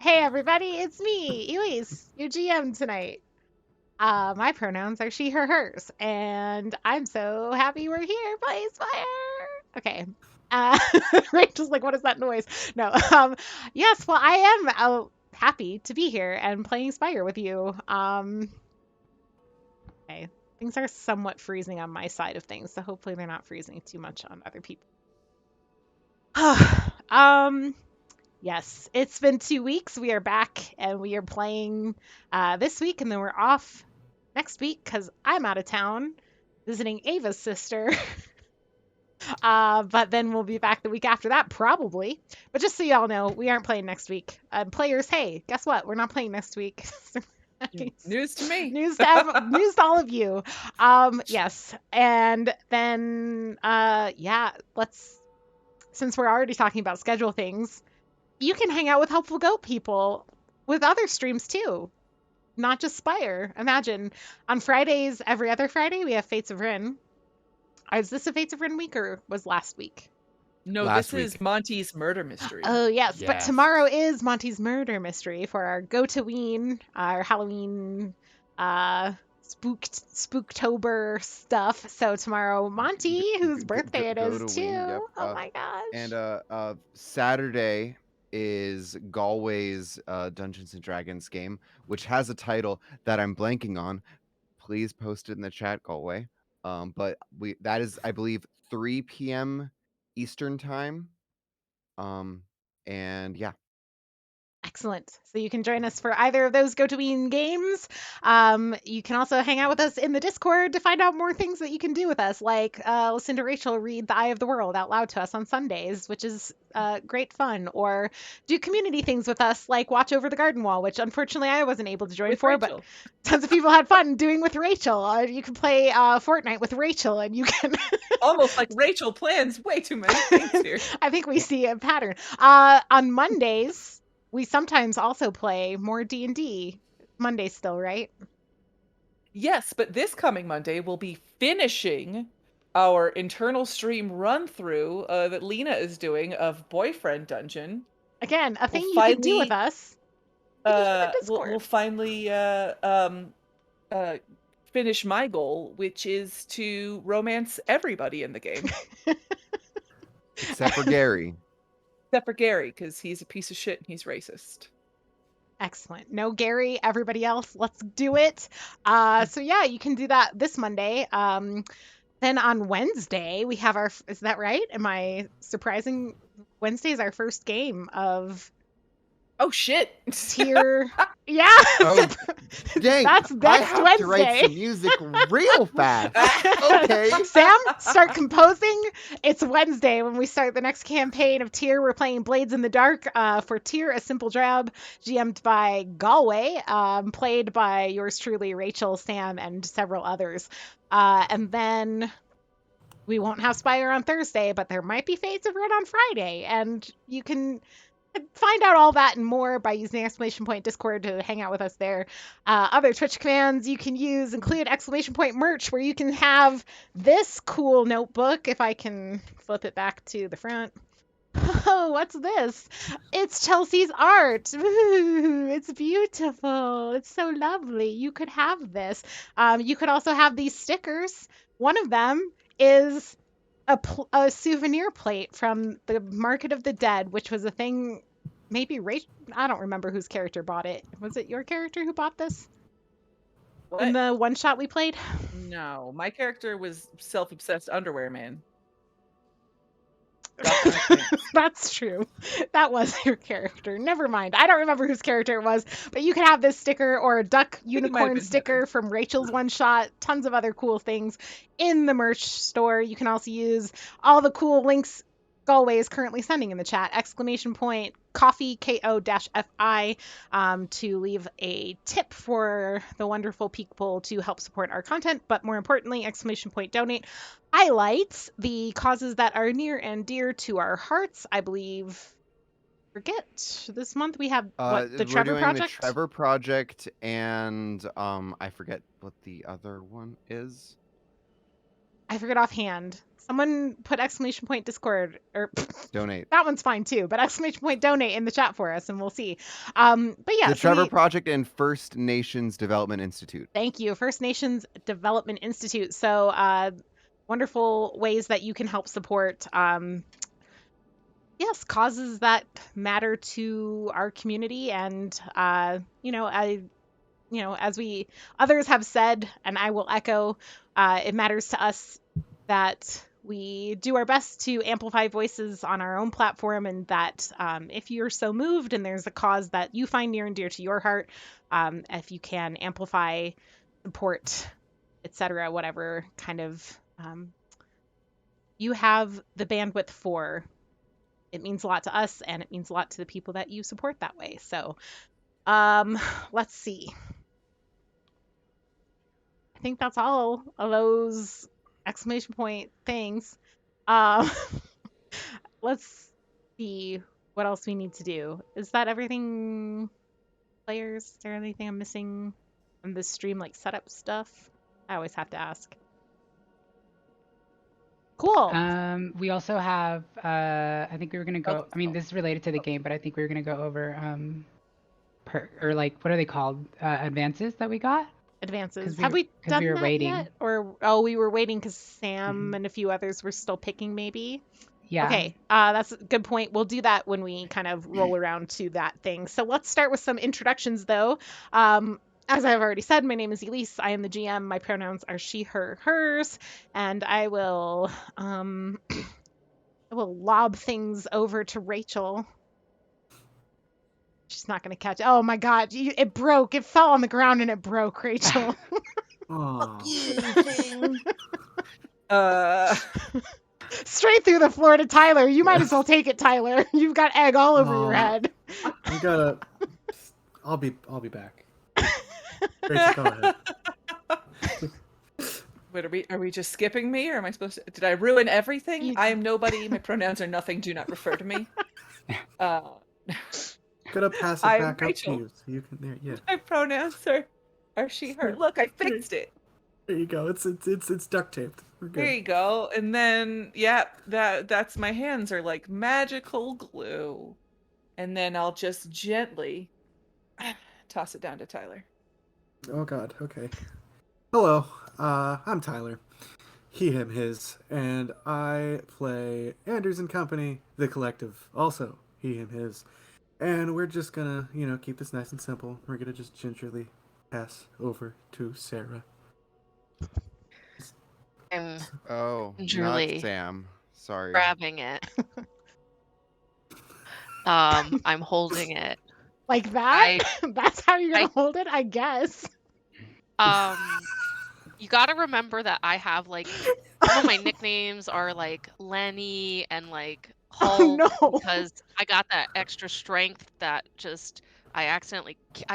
Hey everybody, it's me, Elise, your GM tonight. My pronouns are she, her, hers, and I'm so happy we're here playing Spire. Okay. Uh, Rachel's like, what is that noise? No. Yes, well, I am happy to be here and playing Spire with you. Okay. Things are somewhat freezing on my side of things, so hopefully they're not freezing too much on other people. um, Yes, it's been 2 weeks. We are back and we are playing this week, and then we're off next week because I'm out of town visiting Ava's sister. But then we'll be back the week after that, probably. But just so y'all know, we aren't playing next week. Players, hey, guess what? We're not playing next week. News to me. News to all of you. Yes, and then yeah, let's. Since we're already talking about schedule things, you can hang out with helpful goat people with other streams too, not just Spire. Imagine on Fridays, every other Friday, we have Fates of Rin. Is this a Fates of Rin week or was last week? No, Last this is week. Monty's murder mystery. Oh, yes, but Yes. tomorrow is Monty's murder mystery for our Go to Ween, our Halloween Spooktober stuff. So tomorrow, Monty, whose birthday it Go is to too. Ween, yep. Oh my gosh. And Saturday is Galway's Dungeons and Dragons game, which has a title that I'm blanking on. Please post it in the chat, Galway. But that is, I believe, 3 p.m. Eastern time. And yeah. Excellent. So you can join us for either of those Go to Ween games. You can also hang out with us in the Discord to find out more things that you can do with us, like listen to Rachel read The Eye of the World out loud to us on Sundays, which is great fun, or do community things with us, like watch over the garden wall, which unfortunately I wasn't able to join With for, Rachel. but tons of people had fun doing with Rachel. You can play Fortnite with Rachel, and you can. Almost like Rachel plans way too many things here. I think we see a pattern. On Mondays, we sometimes also play more D&D. Monday still, right? Yes, but this coming Monday we'll be finishing our internal stream run through that Lena is doing of Boyfriend Dungeon. Again, a thing We'll you can do with finally, us in the we'll Discord. finally finish my goal, which is to romance everybody in the game. Except for Gary. Except for Gary, because he's a piece of shit and he's racist. Excellent. No, Gary, everybody else, let's do it. So yeah, you can do that this Monday. Then on Wednesday, we have is that right? Am I surprising? Wednesday is our first game of Oh shit! tier. Yeah. Oh, dang. That's I next have to write Wednesday. some music real fast. Okay. Sam, start composing. It's Wednesday when we start the next campaign of Tyr. We're playing Blades in the Dark for Tyr, a simple drab, GM'd by Galway, played by yours truly, Rachel, Sam, and several others. And then we won't have Spire on Thursday, but there might be Fates of Red on Friday. And you can find out all that and more by using the exclamation point Discord to hang out with us there. Other Twitch commands you can use include exclamation point merch, where you can have this cool notebook. If I can flip it back to the front. Oh, what's this? It's Chelsea's art. Ooh, it's beautiful. It's so lovely. You could have this. You could also have these stickers. One of them is a souvenir plate from the Market of the Dead, which was a thing. Maybe Rachel. I don't remember whose character bought it. Was it your character who bought this in What? the one shot we played? No, my character was self-obsessed underwear man. That's true. That was your character. Never mind. I don't remember whose character it was, but you can have this sticker or a duck unicorn sticker from Rachel's one shot. Tons of other cool things in the merch store. You can also use all the cool links Galway is currently sending in the chat. Exclamation point coffee ko-fi to leave a tip for the wonderful people to help support our content, but more importantly, exclamation point donate highlights the causes that are near and dear to our hearts. I believe, forget, this month we have the Trevor doing Project? The Trevor Project, and I forget what the other one is. I forget offhand. Someone put exclamation point Discord or Donate. that one's fine too, but exclamation point donate in the chat for us and we'll see. But yeah, The so Trevor Project and First Nations Development Institute. thank you, First Nations Development Institute. So wonderful ways that you can help support yes, causes that matter to our community and as we others have said, and I will echo, it matters to us that we do our best to amplify voices on our own platform, and that if you're so moved and there's a cause that you find near and dear to your heart, if you can amplify, support, etc., whatever kind of you have the bandwidth for, it means a lot to us and it means a lot to the people that you support that way. So let's see. I think that's all of those exclamation point things. Um, let's see what else we need to do. Is that everything, players? Is there anything I'm missing on this stream, like setup stuff? I always have to ask. Cool. We also have, I think we were gonna go, I mean, this is related to the game, but I think we were gonna go over, what are they called? Advances that we got? Advances. Have we done we were that waiting. yet? Or, we were waiting because Sam and a few others were still picking maybe? Yeah. Okay, that's a good point. We'll do that when we kind of roll around to that thing. So let's start with some introductions, though. As I've already said, my name is Elise. I am the GM. My pronouns are she, her, hers, and I will lob things over to Rachel. She's not gonna catch it. Oh my god, it broke. It fell on the ground and it broke, Rachel. Straight through the floor to Tyler. You might as well take it, Tyler. You've got egg all over your head. I'll be back. Rachel, go ahead. Wait, are we just skipping me, or am I supposed to? Did I ruin everything? I am nobody. My pronouns are nothing. Do not refer to me. Gonna pass it back Rachel. Up to you, so you can. There, yeah. My pronouns are she, her. Look, I fixed it. There you go. It's duct taped. We're good. There you go. And then that's my hands are like magical glue, and then I'll just gently toss it down to Tyler. Oh God. Okay. Hello. I'm Tyler. He, him, his, and I play Anders and Company, the collective. Also, he, him, his. And we're just gonna, keep this nice and simple. We're gonna just gingerly pass over to Sarah. I'm not Sam. Sorry. grabbing it. I'm holding it. Like that? That's how you're gonna hold it, I guess. You gotta remember that I have some of my nicknames are like Lenny and like Hulk because I got that extra strength that just I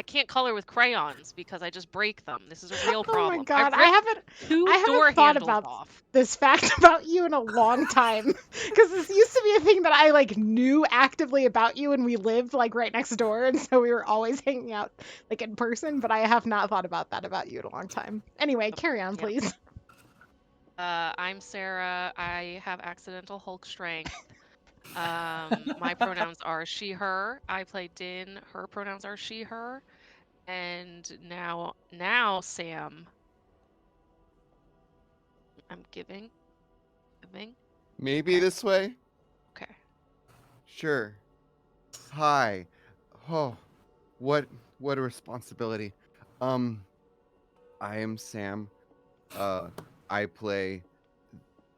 can't color with crayons because I just break them. This is a real problem. Oh my god, I haven't thought about this fact about you in a long time. Because this used to be a thing that I knew actively about you, and we lived right next door, and so we were always hanging out in person, but I have not thought about that about you in a long time. Anyway, carry on, please. I'm Sarah. I have accidental Hulk strength. My pronouns are she, her. I play Din. Her pronouns are she, her. And now Sam. I'm giving. Maybe this way? Okay. Sure. Hi. Oh, what a responsibility. I am Sam. I play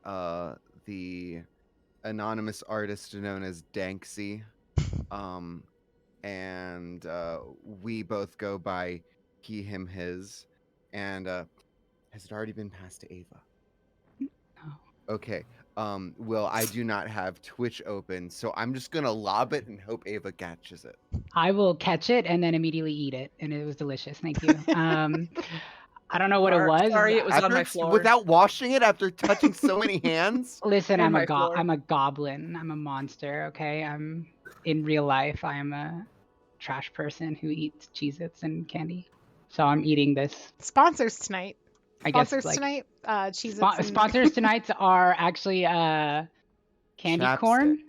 the anonymous artist known as Danksy. And we both go by he, him, his. And has it already been passed to Ava? No. Okay. Well, I do not have Twitch open, so I'm just gonna lob it and hope Ava catches it. I will catch it and then immediately eat it, and it was delicious. Thank you. I don't know what it was. Sorry, it was on my floor. Without washing it after touching so many hands? Listen, I'm a goblin. I'm a monster, okay? In real life, I am a trash person who eats Cheez-Its and candy. So I'm eating this. Sponsors tonight. I guess Sponsors like tonight, Cheez-Its and... sponsors tonight are actually candy corn. Chapstick.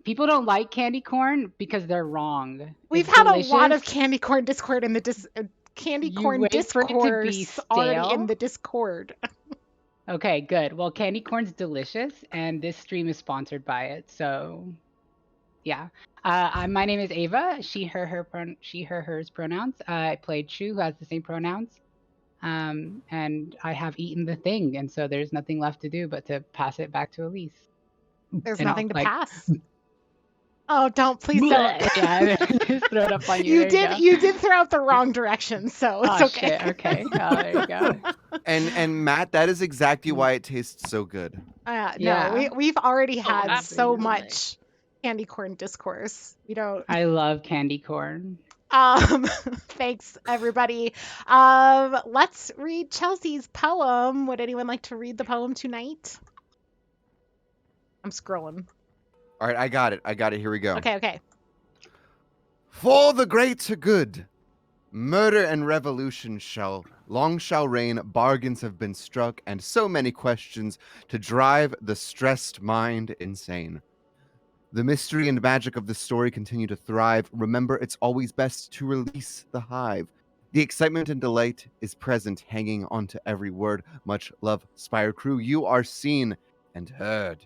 People don't like candy corn because they're wrong. We've It's had a lot of delicious. candy corn discord in the candy You corn wait for it to be discourse already in stale. the Discord. Okay, good. Well, candy corn's delicious, and this stream is sponsored by it. So, yeah. My name is Ava. She, her, hers pronouns. I played Shu, who has the same pronouns. And I have eaten the thing, and so there's nothing left to do but to pass it back to Elise. There's And I'll, nothing to like, pass. Oh, please don't. Yeah, just throw it up on you. You There did go. you did throw out the wrong direction, so it's Oh okay. shit. Okay. Oh, there you go. And Matt, that is exactly why it tastes so good. No, Yeah. we've already had so absolutely. much candy corn discourse. We don't. I love candy corn. Thanks everybody. Let's read Chelsea's poem. Would anyone like to read the poem tonight? I'm scrolling. All right, I got it. Here we go. Okay. For the greater good, murder and revolution shall reign. Bargains have been struck, and so many questions to drive the stressed mind insane. The mystery and magic of the story continue to thrive. Remember, it's always best to release the hive. The excitement and delight is present, hanging onto every word. Much love, Spire crew. You are seen and heard.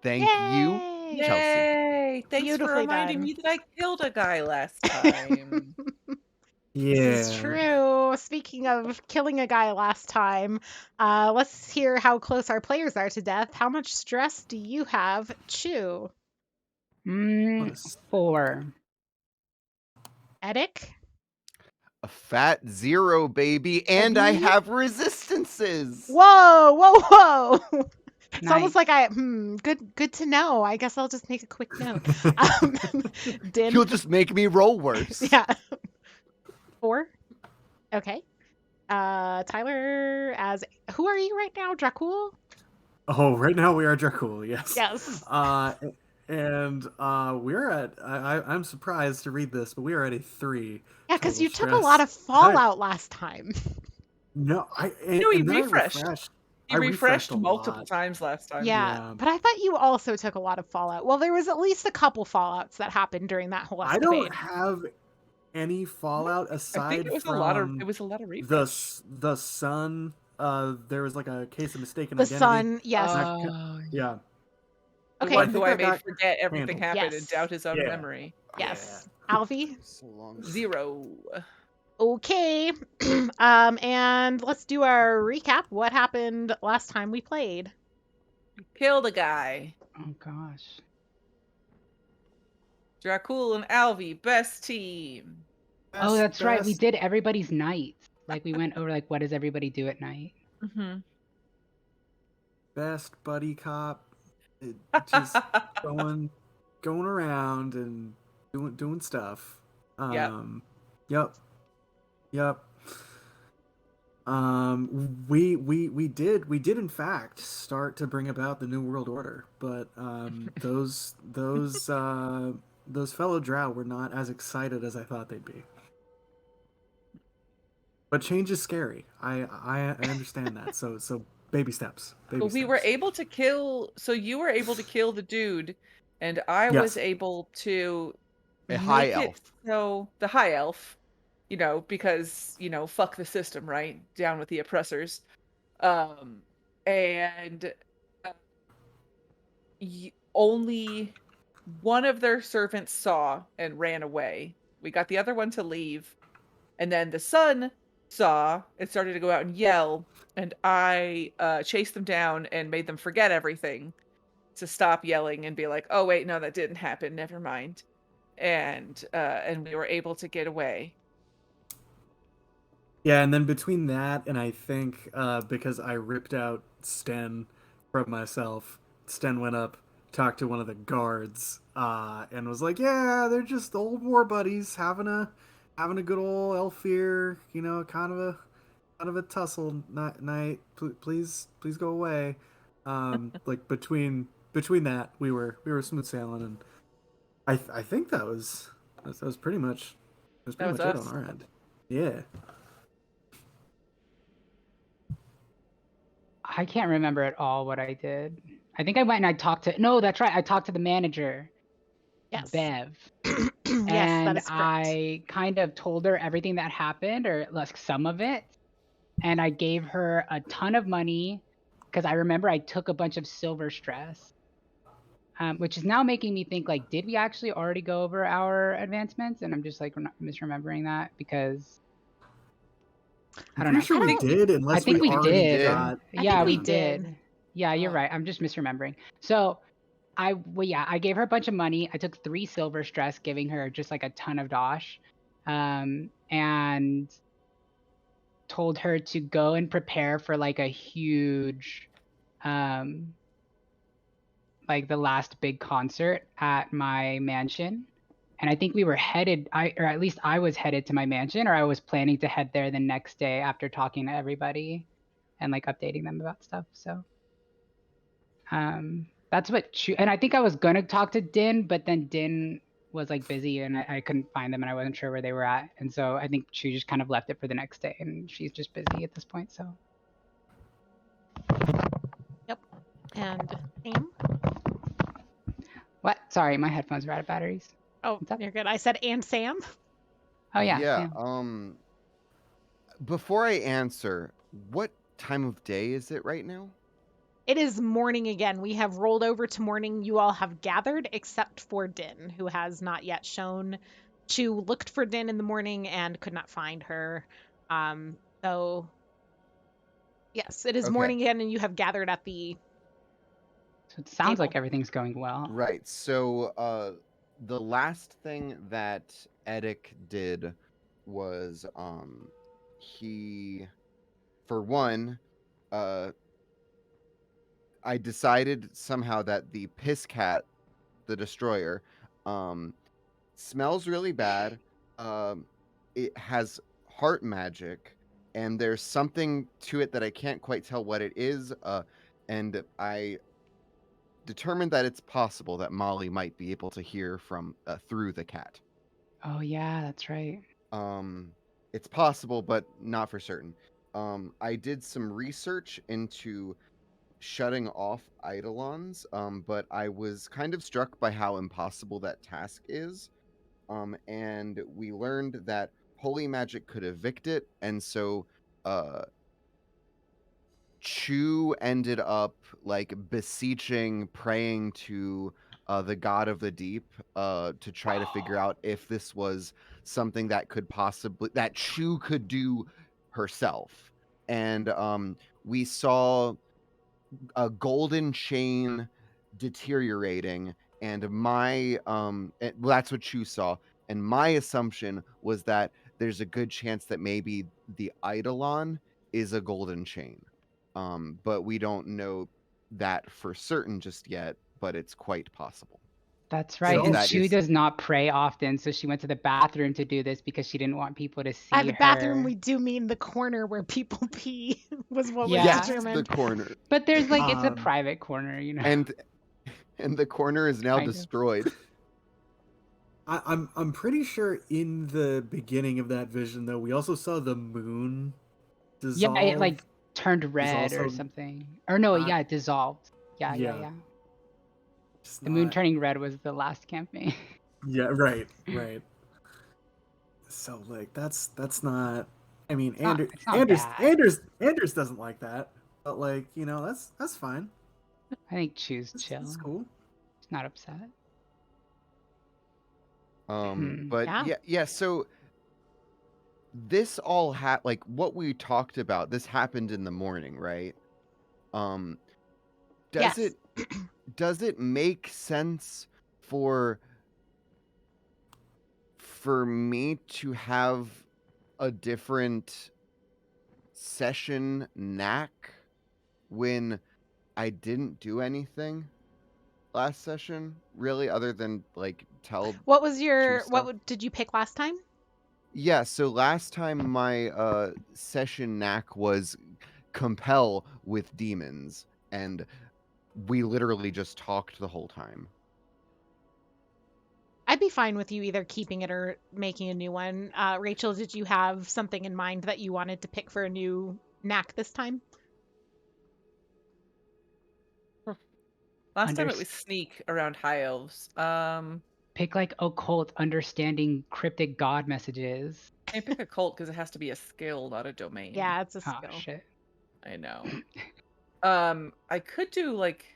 Thank you, Yay! Chelsea. Yay! Thanks for Beautifully reminding done. me that I killed a guy last time. Yeah. This is true. Speaking of killing a guy last time, let's hear how close our players are to death. How much stress do you have, Chew? 4. Edic? A fat 0, baby, and I have resistances. Whoa! It's Nice. almost like good to know. I guess I'll just make a quick note. Din? You'll just make me roll worse. Yeah. 4? Okay. Tyler, who are you right now? Dracul? Oh, right now we are Dracul, yes. Yes. And we're at. I'm surprised to read this, but we are at a 3. Yeah, because total you took a stress. lot of fallout last time. No, No, he and then I refreshed. He I refreshed a multiple lot. times last time. Yeah, but I thought you also took a lot of fallout. Well, there was at least a couple fallouts that happened during that whole I escapade. don't have any fallout aside I think it was from a lot of refresh. the sun. There was like a case of mistaken The identity. sun, yes. Yeah. Okay. The one who I I made got forget everything handled. happened Yes. and doubt his own Yeah. memory. Yes. Alfie? So long. 0. Okay. And let's do our recap. What happened last time we played? Killed a guy. Oh gosh. Dracul and Alvi, best team. Oh, that's right. We Best- did everybody's night. Like we went over like what does everybody do at night? Mm-hmm. Best buddy cop. Just going around and doing stuff. Yep. We did in fact start to bring about the New World Order, but those fellow drow were not as excited as I thought they'd be. But change is scary. I understand that. So baby steps. But we were able to kill. So you were able to kill the dude, and I Yes. was able to A high make it elf. so the high elf, because fuck the system, right? Down with the oppressors, and only one of their servants saw and ran away. We got the other one to leave, and then the son saw and started to go out and yell, and I chased them down and made them forget everything to stop yelling and be like, oh wait, no, that didn't happen, never mind. And we were able to get away. Yeah, and then between that and I think because I ripped out Sten from myself, Sten went up, talked to one of the guards, and was like, "Yeah, they're just old war buddies having a good old Elfir, kind of a tussle night. Please go away." Like between that, we were smooth sailing, and I think that was pretty much it was on us. our end. Yeah. I can't remember at all what I did. I think I went and I talked to. No, that's right. I talked to the manager, Yes. Bev. Yes, that And is correct. I kind of told her everything that happened, or like some of it. And I gave her a ton of money because I remember I took a bunch of silver stress, which is now making me think like, did we actually already go over our advancements? And I'm just like misremembering that because I I'm don't pretty know. sure we I did, unless think we we already did. got. I Yeah, think we we did. did. Yeah, you're Oh. right. I'm just misremembering. So I gave her a bunch of money. I took 3 silver stress, giving her just like a ton of dosh, and told her to go and prepare for like a huge, like the last big concert at my mansion. And I think we were headed, or at least I was headed to my mansion, or I was planning to head there the next day after talking to everybody and like updating them about stuff. So that's what and I think I was gonna talk to Din, but then Din was like busy and I couldn't find them and I wasn't sure where they were at. And so I think she just kind of left it for the next day and she's just busy at this point. So Yep. And Aim? what? Sorry, my headphones are out of batteries. Oh, What's up? you're good. I said and Sam. Oh yeah. Yeah. Sam. Before I answer, what time of day is it right now? It is morning again. We have rolled over to morning. You all have gathered, except for Din, who has not yet shown. Chu looked for Din in the morning and could not find her. So yes, it is Okay. morning again, and you have gathered at the. So it sounds table. like everything's going well. Right. So the last thing that Edic did was he, for one, I decided somehow that the piss cat, the destroyer, smells really bad. It has heart magic, and there's something to it that I can't quite tell what it is. And I determined that it's possible that Molly might be able to hear from through the cat. Oh yeah, that's right. It's possible, but not for certain. I did some research into shutting off eidolons, but I was kind of struck by how impossible that task is. And we learned that holy magic could evict it, and so Chu ended up like beseeching, praying to the god of the deep to try to figure out if this was something that could possibly that Chu could do herself. And we saw a golden chain deteriorating, and that's what Chu saw. And my assumption was that there's a good chance that maybe the eidolon is a golden chain. But we don't know that for certain just yet, but it's quite possible. That's right. So And that Chu is does not pray often, so she went to the bathroom to do this because she didn't want people to see By the bathroom, her. we do mean the corner where people pee was what Yeah. was yes, determined. the corner. But there's like it's a Um, private corner, you know. And the corner is now Kind of. destroyed. I'm pretty sure in the beginning of that vision though, we also saw the moon dissolve. Yeah, it like turned red or also something. Or no, not- yeah, it dissolved. Yeah. Yeah. It's The moon not- turning red was the last campaign. Yeah, right. So like that's not. I mean, it's not bad. Anders doesn't like that, but like that's fine. I think Chu's chill. It's cool. He's not upset. But Yeah. yeah. So this all like what we talked about. This happened in the morning, right? Yes. Does it make sense for me to have a different session knack when I didn't do anything last session, really, other than like tell What was your Chu stuff? did you pick last time? Yeah, so last time my session knack was compel with demons, and we literally just talked the whole time. I'd be fine with you either keeping it or making a new one. Rachel, did you have something in mind that you wanted to pick for a new knack this time? Last time it was sneak around high elves. Pick like occult, understanding cryptic god messages. Can't pick a cult because it has to be a skill, not a domain. Yeah, it's a Oh skill. shit. I know. I could do like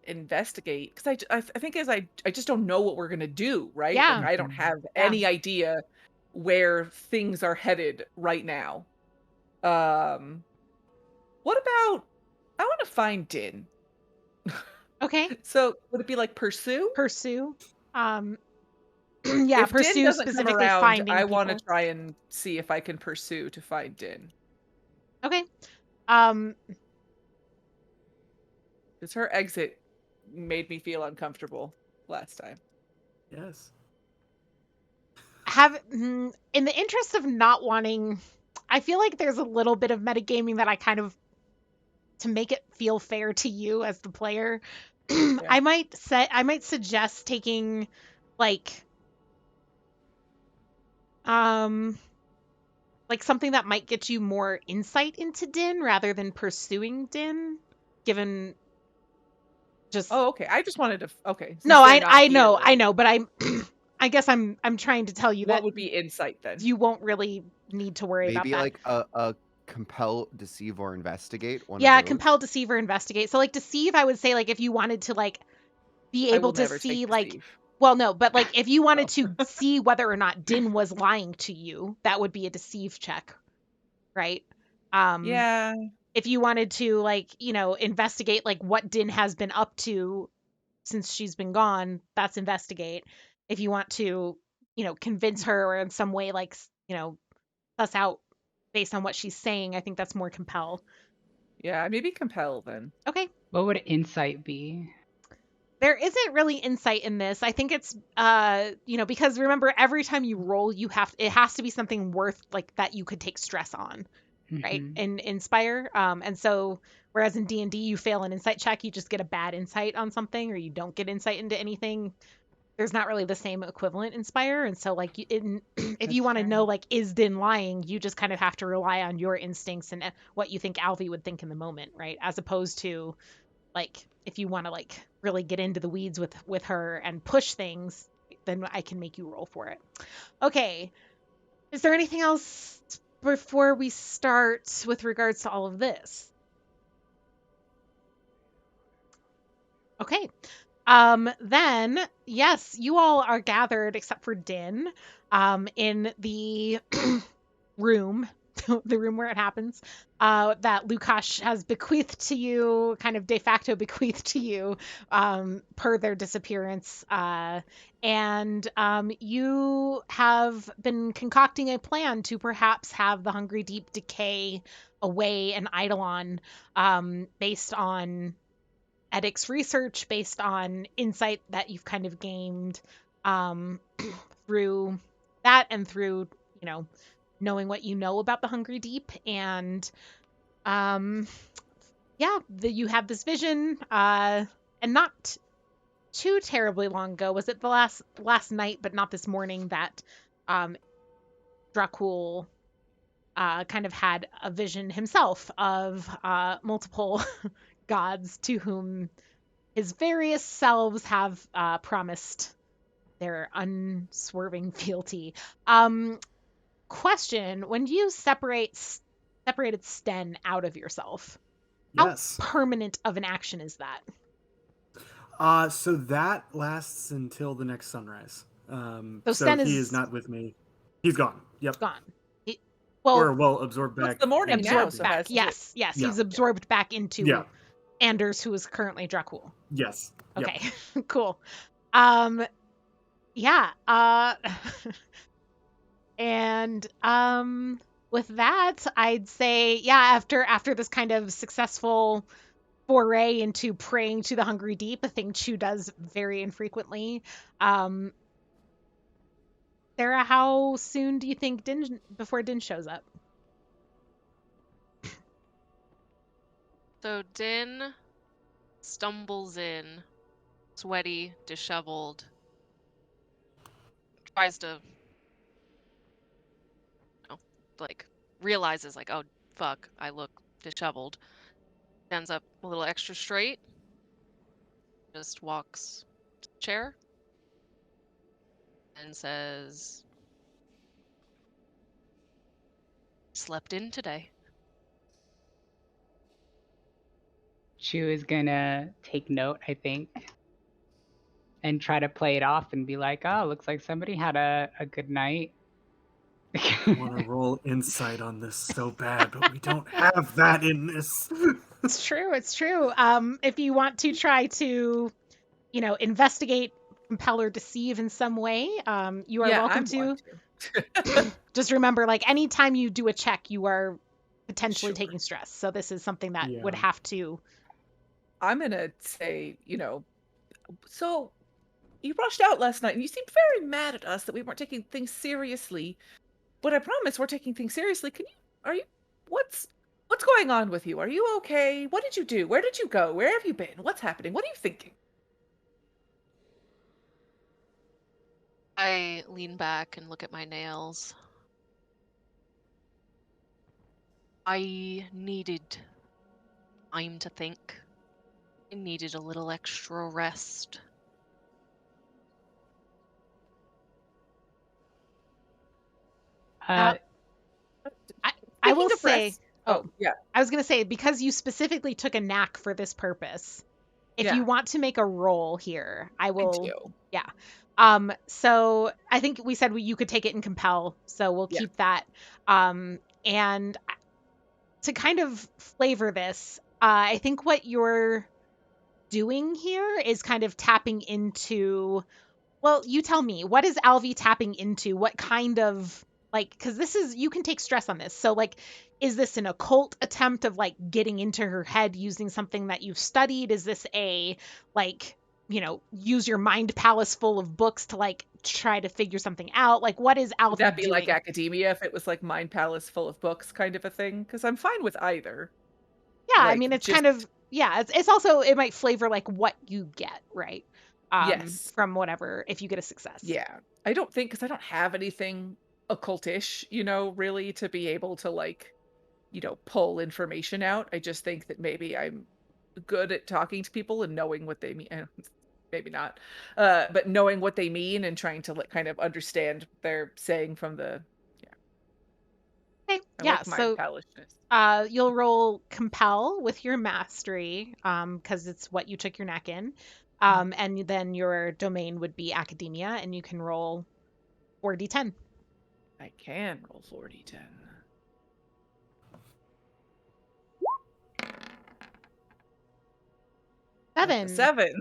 investigate because I think as I just don't know what we're gonna do, right? Yeah. Like I don't have Yeah. any idea where things are headed right now. What about I want to find Din. Okay. So would it be like pursue? Pursue. Yeah, If Din pursue doesn't come specifically around, finding I want to people. try and see if I can pursue to find Din. Okay. Because her exit made me feel uncomfortable last time. Yes. In the interest of not wanting, I feel like there's a little bit of metagaming that I kind of, to make it feel fair to you as the player, I might suggest taking like something that might get you more insight into Din rather than pursuing Din, given just Oh, okay. I just wanted to. Okay. No, Since they're not I here, know, but I guess I'm trying to tell you what that would be insight then? you won't really need to worry about Maybe that. like a compel, deceive, or investigate. One Yeah, of those. compel, deceive, or investigate. So like deceive, I would say like if you wanted to like be I able will to never see take like deceive. well no, but like if you wanted Oh. to see whether or not Din was lying to you, that would be a deceive check, right? Yeah. If you wanted to like, investigate like what Din has been up to since she's been gone, that's investigate. If you want to, convince her or in some way like, suss out based on what she's saying, I think that's more compel. Yeah, maybe compel then. Okay. What would insight be? There isn't really insight in this. I think it's because remember every time you roll it has to be something worth like that you could take stress on, right? In Spire. And so whereas in D&D you fail an insight check, you just get a bad insight on something or you don't get insight into anything. There's not really the same equivalent in Spire, and so like if you want to know like is Din lying, you just kind of have to rely on your instincts and what you think Alvi would think in the moment, right? As opposed to like if you want to like really get into the weeds with her and push things, then I can make you roll for it. Okay. Is there anything else before we start with regards to all of this? Okay. Then yes, you all are gathered except for Din, in the room, the room where it happens, that Lukash has bequeathed to you, kind of de facto bequeathed to you, per their disappearance. And you have been concocting a plan to perhaps have the Hungry Deep decay away in Eidolon, based on Edic's research, based on insight that you've kind of gained through that and through, knowing what you know about the Hungry Deep. And you have this vision, and not too terribly long ago, was it the last night, but not this morning, that Dracul kind of had a vision himself of multiple gods to whom his various selves have promised their unswerving fealty. Question: when you separated Sten out of yourself, Yes. how permanent of an action is that? So that lasts until the next sunrise. So Sten he is is not with me. He's gone. Yep. gone. Absorbed back. It's the morning now, Absorbed so back. has to Yes, Yeah. he's absorbed back into Yeah. Anders, who is currently Dracul. Yes. Yep. Okay, cool. Yeah. And with that, I'd say after this kind of successful foray into praying to the Hungry Deep, a thing Chu does very infrequently. Sarah, how soon do you think before Din shows up? So Din stumbles in, sweaty, disheveled, tries to, realizes like, oh fuck, I look disheveled. Stands up a little extra straight, just walks to the chair and says, "Slept in today." Chu is gonna take note, I think, and try to play it off and be like, "Oh, looks like somebody had a good night." I want to roll insight on this so bad, but we don't have that in this. It's true. It's true. If you want to try to, investigate, compel, or deceive in some way, you are Yeah, welcome I'm to. to. Just remember, like, anytime you do a check, you are potentially Sure. taking stress. So this is something that would Yeah. have to. I'm gonna say, so you rushed out last night and you seemed very mad at us that we weren't taking things seriously. But I promise we're taking things seriously. What's going on with you? Are you okay? What did you do? Where did you go? Where have you been? What's happening? What are you thinking? I lean back and look at my nails. I needed time to think. I needed a little extra rest. Uh, I will Speaking of say. rest. Oh, Yeah. I was going to say, because you specifically took a knack for this purpose, if Yeah. you want to make a roll here, I I will. do. Yeah. So I think we said you could take it and compel, so we'll Yeah. keep that. And to kind of flavor this, I think what you're doing here is kind of tapping into. Well, you tell me, what is Alvi tapping into? What kind of, like, because you can take stress on this. So, like, is this an occult attempt of, like, getting into her head using something that you've studied? Is this like, use your mind palace full of books to, like, try to figure something out? Like, what is Would that Alvi be like doing? academia if it was like Mind Palace full of books kind of a thing? Because I'm fine with either. Yeah, I Like, mean, it's just, kind of, yeah, it's also, it might flavor, like, what you get, right? yes. From whatever, if you get a success. Yeah. I don't think, because I don't have anything occultish, really to be able to, like, pull information out. I just think that maybe I'm good at talking to people and knowing what they mean. Maybe not, but knowing what they mean and trying to, like, kind of understand what they're saying from the. Yeah, Okay, I yeah, like mind so palaceness. you'll roll compel with your mastery, because it's what you took your knack in. And then your domain would be academia, and you can roll 4d10. I can roll 4d10. 7. 7.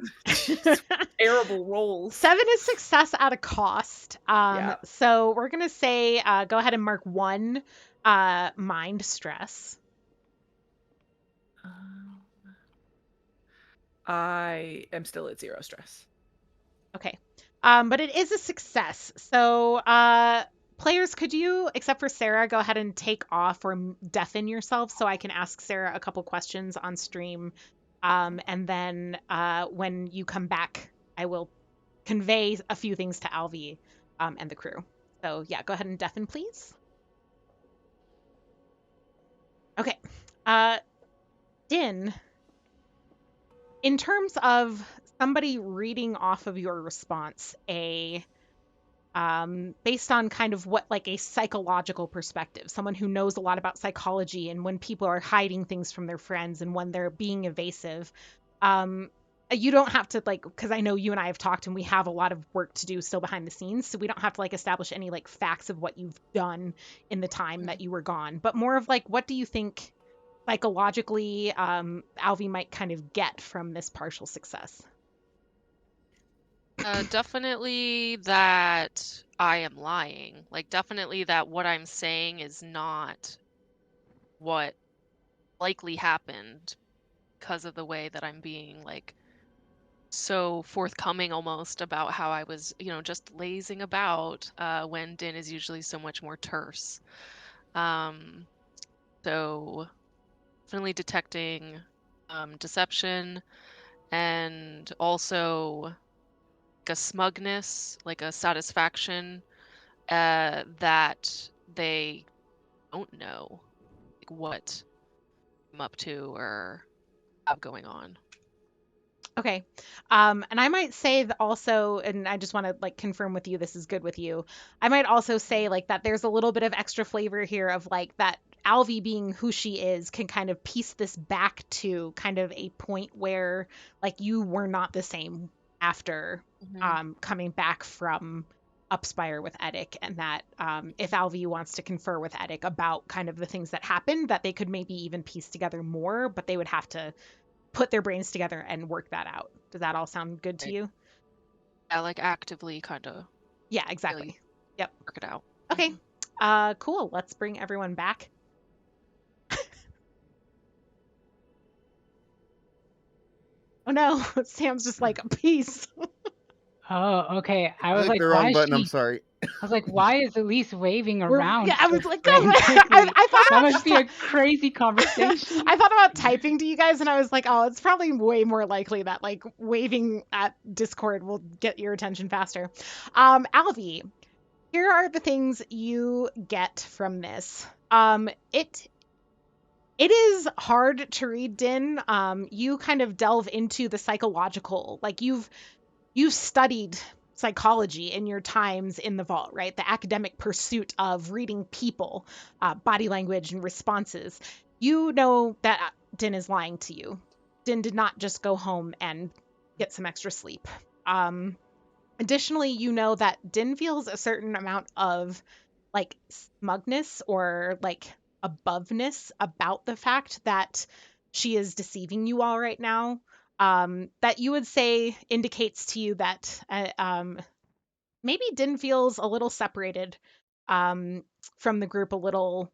Terrible rolls. 7 is success at a cost. Yeah. So we're gonna say, go ahead and mark 1 mind stress. I am still at 0 stress. Okay. But it is a success. So, players, could you, except for Sarah, go ahead and take off or deafen yourself so I can ask Sarah a couple questions on stream. And then when you come back, I will convey a few things to Alvi and the crew. So, yeah, go ahead and deafen, please. Okay. Din, in terms of somebody reading off of your response, based on kind of what, like, a psychological perspective, someone who knows a lot about psychology and when people are hiding things from their friends and when they're being evasive. You don't have to, like, because I know you and I have talked and we have a lot of work to do still behind the scenes, so we don't have to, like, establish any, like, facts of what you've done in the time that you were gone, but more of, like, what do you think psychologically Alvi might kind of get from this partial success? Definitely that I am lying. Like, definitely that what I'm saying is not what likely happened because of the way that I'm being, like, so forthcoming almost about how I was, just lazing about when Din is usually so much more terse. Um, so definitely detecting deception and also like a smugness, like a satisfaction that they don't know like what I'm up to or have going on. Okay. And I might say that also, and I just want to like confirm with you this is good with you. I might also say like that there's a little bit of extra flavor here of like that Alvi being who she is can kind of piece this back to kind of a point where like you were not the same after coming back from Upspire with Edic, and that if Alvi wants to confer with Edic about kind of the things that happened, that they could maybe even piece together more, but they would have to put their brains together and work that out. Does that all sound good to you? Yeah, like actively kind of Yeah, exactly. really Yep. work it out. Okay. Cool. Let's bring everyone back. Oh no, Sam's just like, peace. Oh, okay. I I was clicked like, the why wrong is button. I'm she? sorry. I was like, why is Elise waving around Yeah, I so was like, come on. frantically? I thought That about must be a crazy conversation. I thought about typing to you guys, and I was like, oh, it's probably way more likely that like waving at Discord will get your attention faster. Alvi, here are the things you get from this. It is hard to read, Din. You kind of delve into the psychological, like you've studied psychology in your times in the vault, right? The academic pursuit of reading people, body language, and responses. You know that Din is lying to you. Din did not just go home and get some extra sleep. Additionally, you know that Din feels a certain amount of like smugness or like aboveness about the fact that she is deceiving you all right now. That you would say indicates to you that maybe Din feels a little separated from the group, a little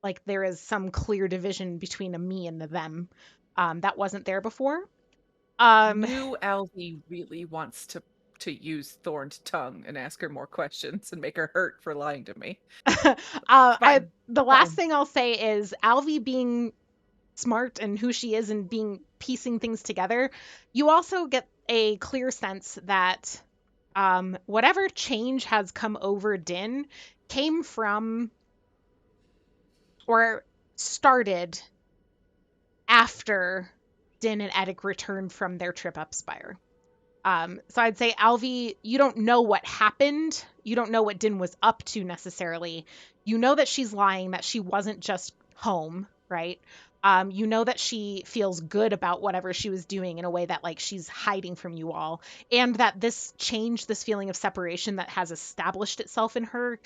like there is some clear division between a me and the them that wasn't there before. New Alvi really wants to use Thorned tongue and ask her more questions and make her hurt for lying to me. Fine. The last Fine. thing I'll say is Alvi being smart and who she is and being piecing things together. You also get a clear sense that whatever change has come over Din came from or started after Din and Edic returned from their trip up Spire. So I'd say, Alvi, you don't know what happened. You don't know what Din was up to necessarily. You know that she's lying, that she wasn't just home, right? You know that she feels good about whatever she was doing in a way that like she's hiding from you all, and that this change, this feeling of separation that has established itself in her,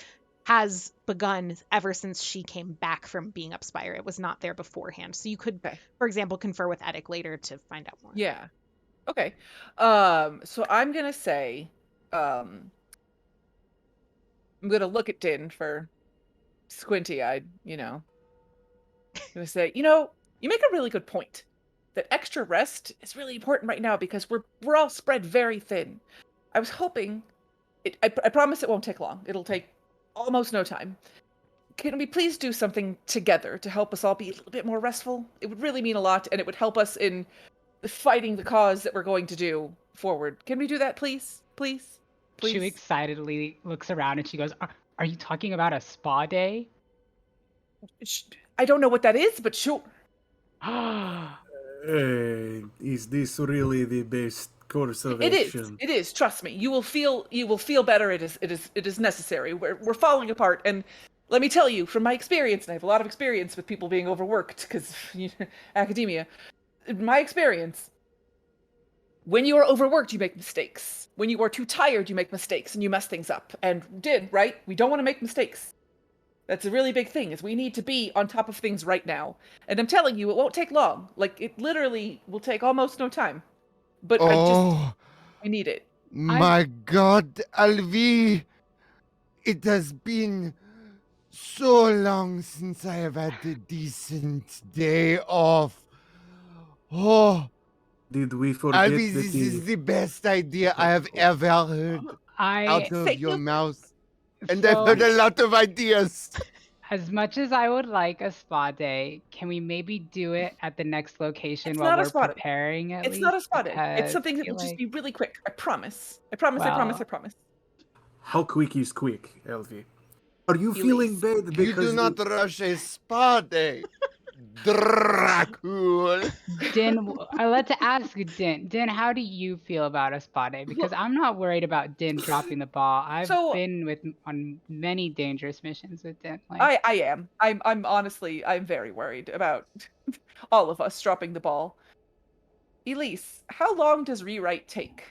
has begun ever since she came back from being up Spire. It was not there beforehand. So you could, for example, confer with Edic later to find out more. Yeah. Okay. So I'm gonna say, I'm gonna look at Din for squinty-eyed, I'm gonna say, you make a really good point. That extra rest is really important right now because we're all spread very thin. I was hoping I promise it won't take long. It'll take almost no time. Can we please do something together to help us all be a little bit more restful? It would really mean a lot, and it would help us in fighting the cause that we're going to do forward. Can we do that, please? Please? Please? She excitedly looks around and she goes, are you talking about a spa day? I don't know what that is, but sure. Hey, is this really the best course of action? It is. Trust me. You will feel better. It is necessary. We're falling apart, and let me tell you from my experience, and I have a lot of experience with people being overworked because academia. In my experience, when you are overworked, you make mistakes. When you are too tired, you make mistakes and you mess things up. And right? We don't want to make mistakes. That's a really big thing, is we need to be on top of things right now. And I'm telling you, it won't take long. Like, it literally will take almost no time. But I need it. My God, Alvi! It has been so long since I have had a decent day off. Oh, Did we forget Alvi, that this is the best idea I have ever heard out of your mouth. And I've heard a lot of ideas. As much as I would like a spa day, can we maybe do it at the next location while we're preparing at least? It's not a spa day. It's something that will just be really quick. I promise. I promise. How quick is quick, Elvi? Are you feeling bad because you do not rush a spa day? Dracul. Din, let's ask Din. Din, how do you feel about a spa day? Because I'm not worried about Din dropping the ball. I've So been on many dangerous missions with Din. Like, I am. I'm honestly I'm very worried about all of us dropping the ball. Elise, how long does rewrite take?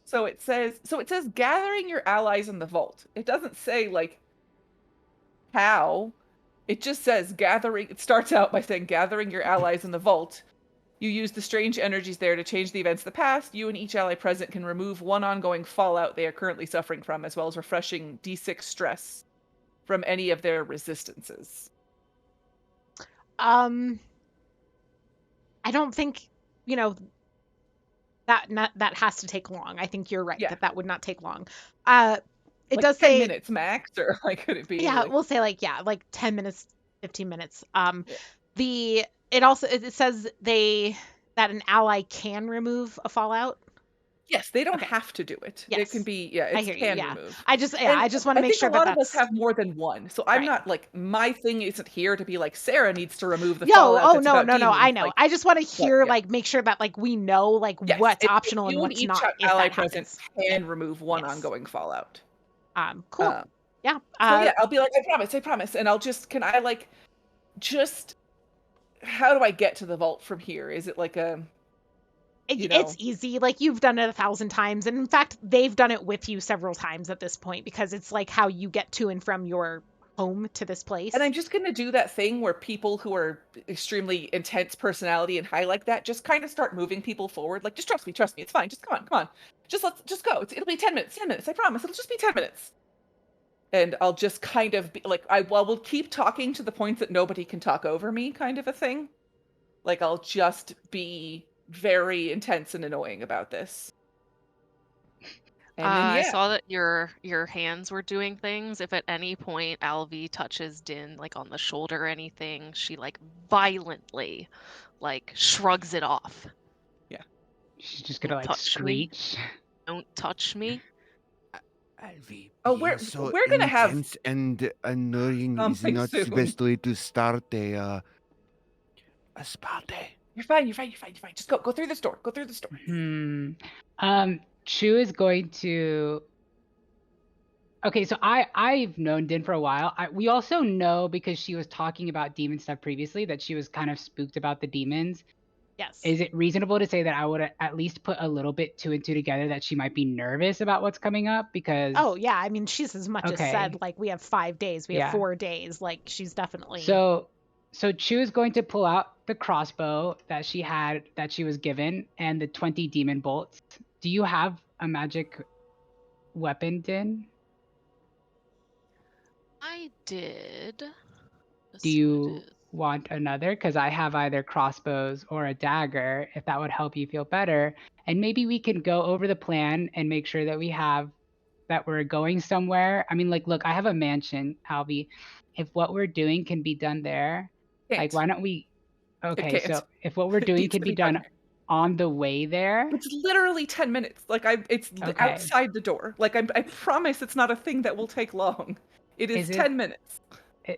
So it says gathering your allies in the vault. It doesn't say like how. It just says gathering. It starts out by saying gathering your allies in the vault. You use the strange energies there to change the events of the past. You and each ally present can remove one ongoing fallout they are currently suffering from, as well as refreshing D6 stress from any of their resistances. I don't think, that has to take long. I think you're right Yeah. that would not take long. It Like does 10 say minutes max, or like could it be? yeah, like, we'll say like 10 minutes, 15 minutes. Yeah. It says that an ally can remove a fallout. Yes, they don't Okay. have to do it. It can Yes. be, I it hear you. can Yeah. remove. I just And want to I make think sure a that lot of us that's have more than one. So I'm right. not like, my thing isn't here to be like, Sarah needs to remove the No, fallout oh that's no, about no, demons. I know. Like, I just want to but hear yeah. make sure that we know Yes. what's And optional and you and what's each not if ally that present happens. can remove one Yes. ongoing fallout. Cool. Yeah. So yeah, I'll be like, I promise. And can I like, just, how do I get to the vault from here? Is it like a, it's easy. Like you've done it 1,000 times, and in fact, they've done it with you several times at this point because it's like how you get to and from your home to this place. And I'm just gonna do that thing where people who are extremely intense personality and high like that just kind of start moving people forward. Like, just trust me, it's fine. Just come on. Just go. It'll be 10 minutes, I promise. It'll just be 10 minutes. And I'll just kind of be like, will keep talking to the points that nobody can talk over me, kind of a thing. Like, I'll just be very intense and annoying about this. And then, I saw that your hands were doing things. If at any point Alvi touches Din like on the shoulder or anything, she like violently like shrugs it off. Yeah. she's just gonna like Touch me. screech. Don't touch me. Alvi, Oh, being we're so gonna have intense and annoying is something not the soon. best way to start a spa day. You're fine. Just go through this door. Chu is going to. Okay, so I've known Din for a while. We also know because she was talking about demon stuff previously that she was kind of spooked about the demons. Yes. Is it reasonable to say that I would at least put a little bit 2 and 2 together that she might be nervous about what's coming up? Because Oh yeah, I mean she's as much as said like we have 5 days, we have 4 days, like she's definitely. So Chu is going to pull out the crossbow that she was given and the 20 demon bolts. Do you have a magic weapon, Din? I did. Do you want another? Because I have either crossbows or a dagger, if that would help you feel better. And maybe we can go over the plan and make sure that we're going somewhere. I mean, like, look, I have a mansion, Alvi. If what we're doing can be done there, like, why don't we? Okay, so if what we're doing can be done on the way there, it's literally 10 minutes. Like it's outside the door. Like I promise it's not a thing that will take long. It is 10 minutes.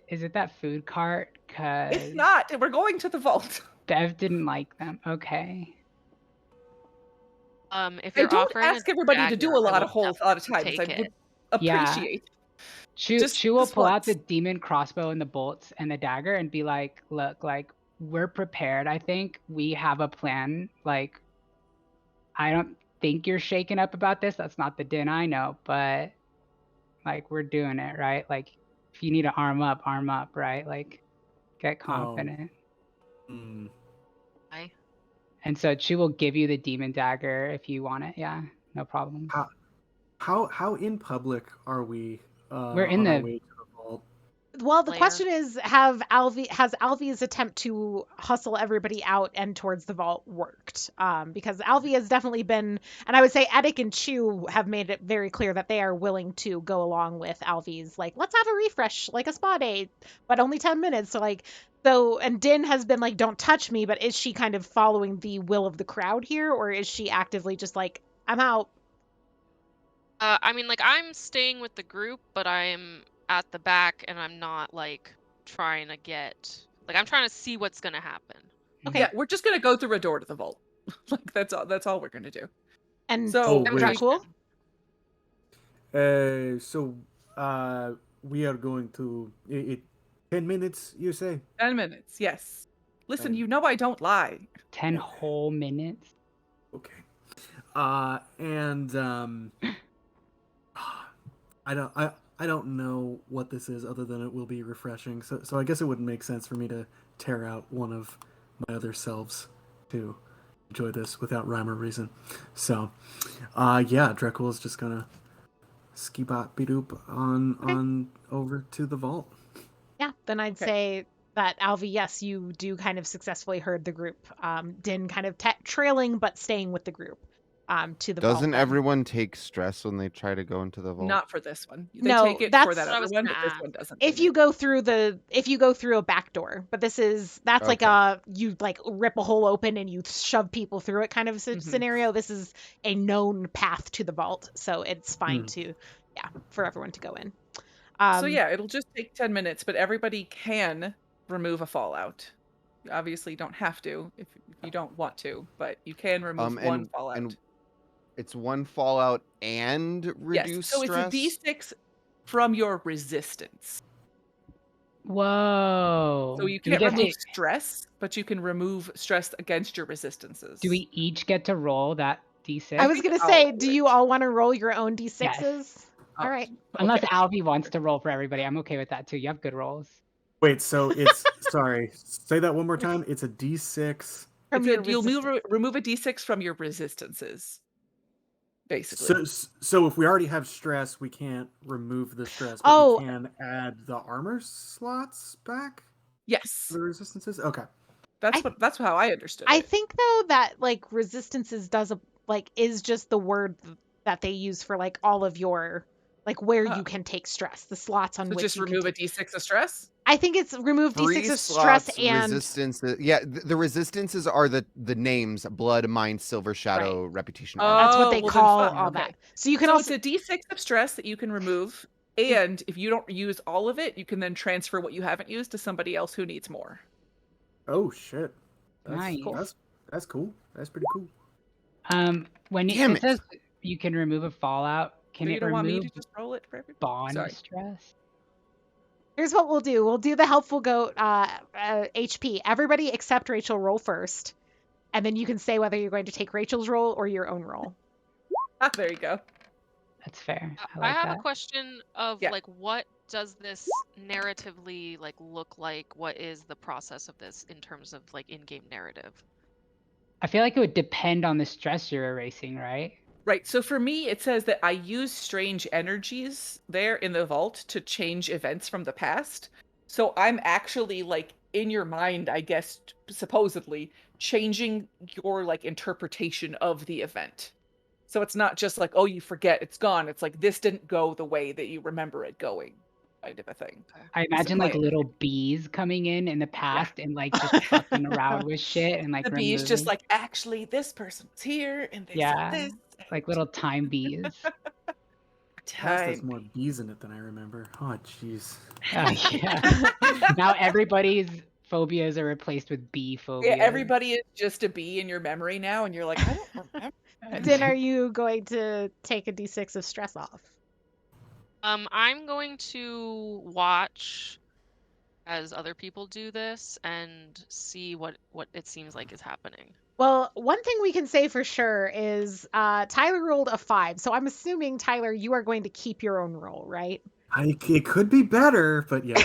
Is it that food cart? Cause it's not. We're going to the vault. Bev didn't like them. Okay. If you're I don't ask everybody to do a lot of times. I would appreciate. Chu will pull out the demon crossbow and the bolts and the dagger and be like, look, like, we're prepared. I think we have a plan. Like, I don't think you're shaken up about this. That's not the Din I know, but like, we're doing it, right? Like, if you need to arm up, right? Like, get confident. And so Chu will give you the demon dagger if you want it. Yeah, no problem. How in public are we? We're in on our the way to the vault? Well, the question is, has Alvi's attempt to hustle everybody out and towards the vault worked? Because Alvi has definitely been, and I would say Eddic and Chu have made it very clear that they are willing to go along with Alvi's, like, let's have a refresh, like a spa day, but only 10 minutes. So, and Din has been like, don't touch me, but is she kind of following the will of the crowd here, or is she actively just like, I'm out? I mean, like, I'm staying with the group, but I'm at the back and I'm not like trying to get Like I'm trying to see what's gonna happen. Okay. Yeah, we're just gonna go through a door to the vault. Like that's all we're gonna do. And So wait. Dracul? So we are going to 10 minutes, you say? 10 minutes, yes. Listen, Right. you know I don't lie. 10 whole minutes. Okay. And I don't know what this is other than it will be refreshing. So I guess it wouldn't make sense for me to tear out one of my other selves to enjoy this without rhyme or reason. So yeah, Dracul is just gonna ski-bop be-doop on over to the vault. Yeah, then I'd say that Alvi, yes, you do kind of successfully herd the group. Din kind of trailing but staying with the group to the vault. Doesn't then. everyone take stress when they try to go into the vault? Not for this one. They No, take it for that's that what I other was one, gonna but this ask. one doesn't. if you go through a back door, but that's like Okay. you like rip a hole open and you shove people through it kind of scenario. This is a known path to the vault, so it's fine for everyone to go in. So yeah, it'll just take 10 minutes, but everybody can remove a fallout. You obviously don't have to if you don't want to, but you can remove one fallout. And it's one fallout and reduce so stress. it's a d6 from your resistance. Whoa. So you can't remove stress, but you can remove stress against your resistances. Do we each get to roll that d6? I was gonna say, do you all want to roll your own d6s? Yes. All right. Unless Alvi wants to roll for everybody, I'm okay with that too. You have good rolls. Wait, so it's sorry. Say that one more time. It's a d6. You'll remove a d6 from your resistances. Basically. So if we already have stress, we can't remove the stress, but we can add the armor slots back? Yes. The resistances? Okay. That's how I understood I it. think though that like resistances is just the word that they use for like all of your like where you can take stress, the slots on so which just you remove can a d6 of stress? I think it's remove d6 of stress and resistance. Yeah, the resistances are the names: blood, mind, silver, shadow, reputation. That's what they call all okay. that. So you can it's a d6 of stress that you can remove, and if you don't use all of it, you can then transfer what you haven't used to somebody else who needs more. Oh shit. Nice. That's cool. That's pretty cool. When it says you can remove a fallout, can it don't remove want me to just roll it for everybody? bond stress? Here's what we'll do. We'll do the helpful goat HP. Everybody except Rachel roll first, and then you can say whether you're going to take Rachel's roll or your own roll. There you go. That's fair. I have a question of like what does this narratively like look like? What is the process of this in terms of like in-game narrative? I feel like it would depend on the stress you're erasing, right? Right. So for me, it says that I use strange energies there in the vault to change events from the past. So I'm actually like in your mind, I guess, supposedly changing your like interpretation of the event. So it's not just like, oh, you forget, it's gone. It's like this didn't go the way that you remember it going, kind of a thing. I imagine like little bees coming in the past and like just fucking around with shit and like the bees just like, actually this person was here and they said this. Like little time bees. There's more bees in it than I remember. Oh jeez. Yeah. Now everybody's phobias are replaced with bee phobias. Yeah, everybody is just a bee in your memory now, and you're like, I don't remember. Then are you going to take a d6 of stress off? I'm going to watch as other people do this and see what it seems like is happening. Well, one thing we can say for sure is Tyler rolled a 5. So I'm assuming, Tyler, you are going to keep your own roll, right? It could be better, but yeah,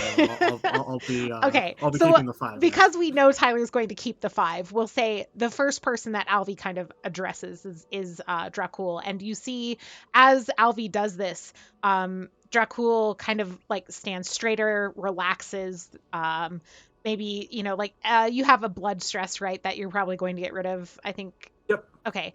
I'll be okay. I'll be keeping the 5. Because we know Tyler's going to keep the 5, we'll say the first person that Alvi kind of addresses is Dracul. And you see, as Alvi does this, Dracul kind of like stands straighter, relaxes. Maybe, like you have a blood stress, right, that you're probably going to get rid of, I think. Yep. Okay.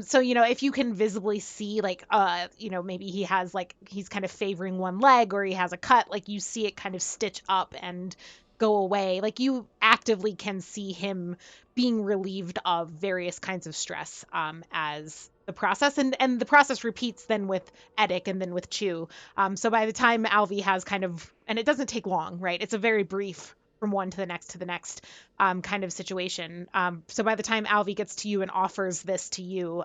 So, if you can visibly see, like, maybe he has, like, he's kind of favoring one leg or he has a cut, like, you see it kind of stitch up and go away. Like, you actively can see him being relieved of various kinds of stress as the process. And the process repeats then with Edic and then with Chew. So by the time Alvi has kind of, and it doesn't take long, right? It's a very brief from one to the next kind of situation. So by the time Alvi gets to you and offers this to you,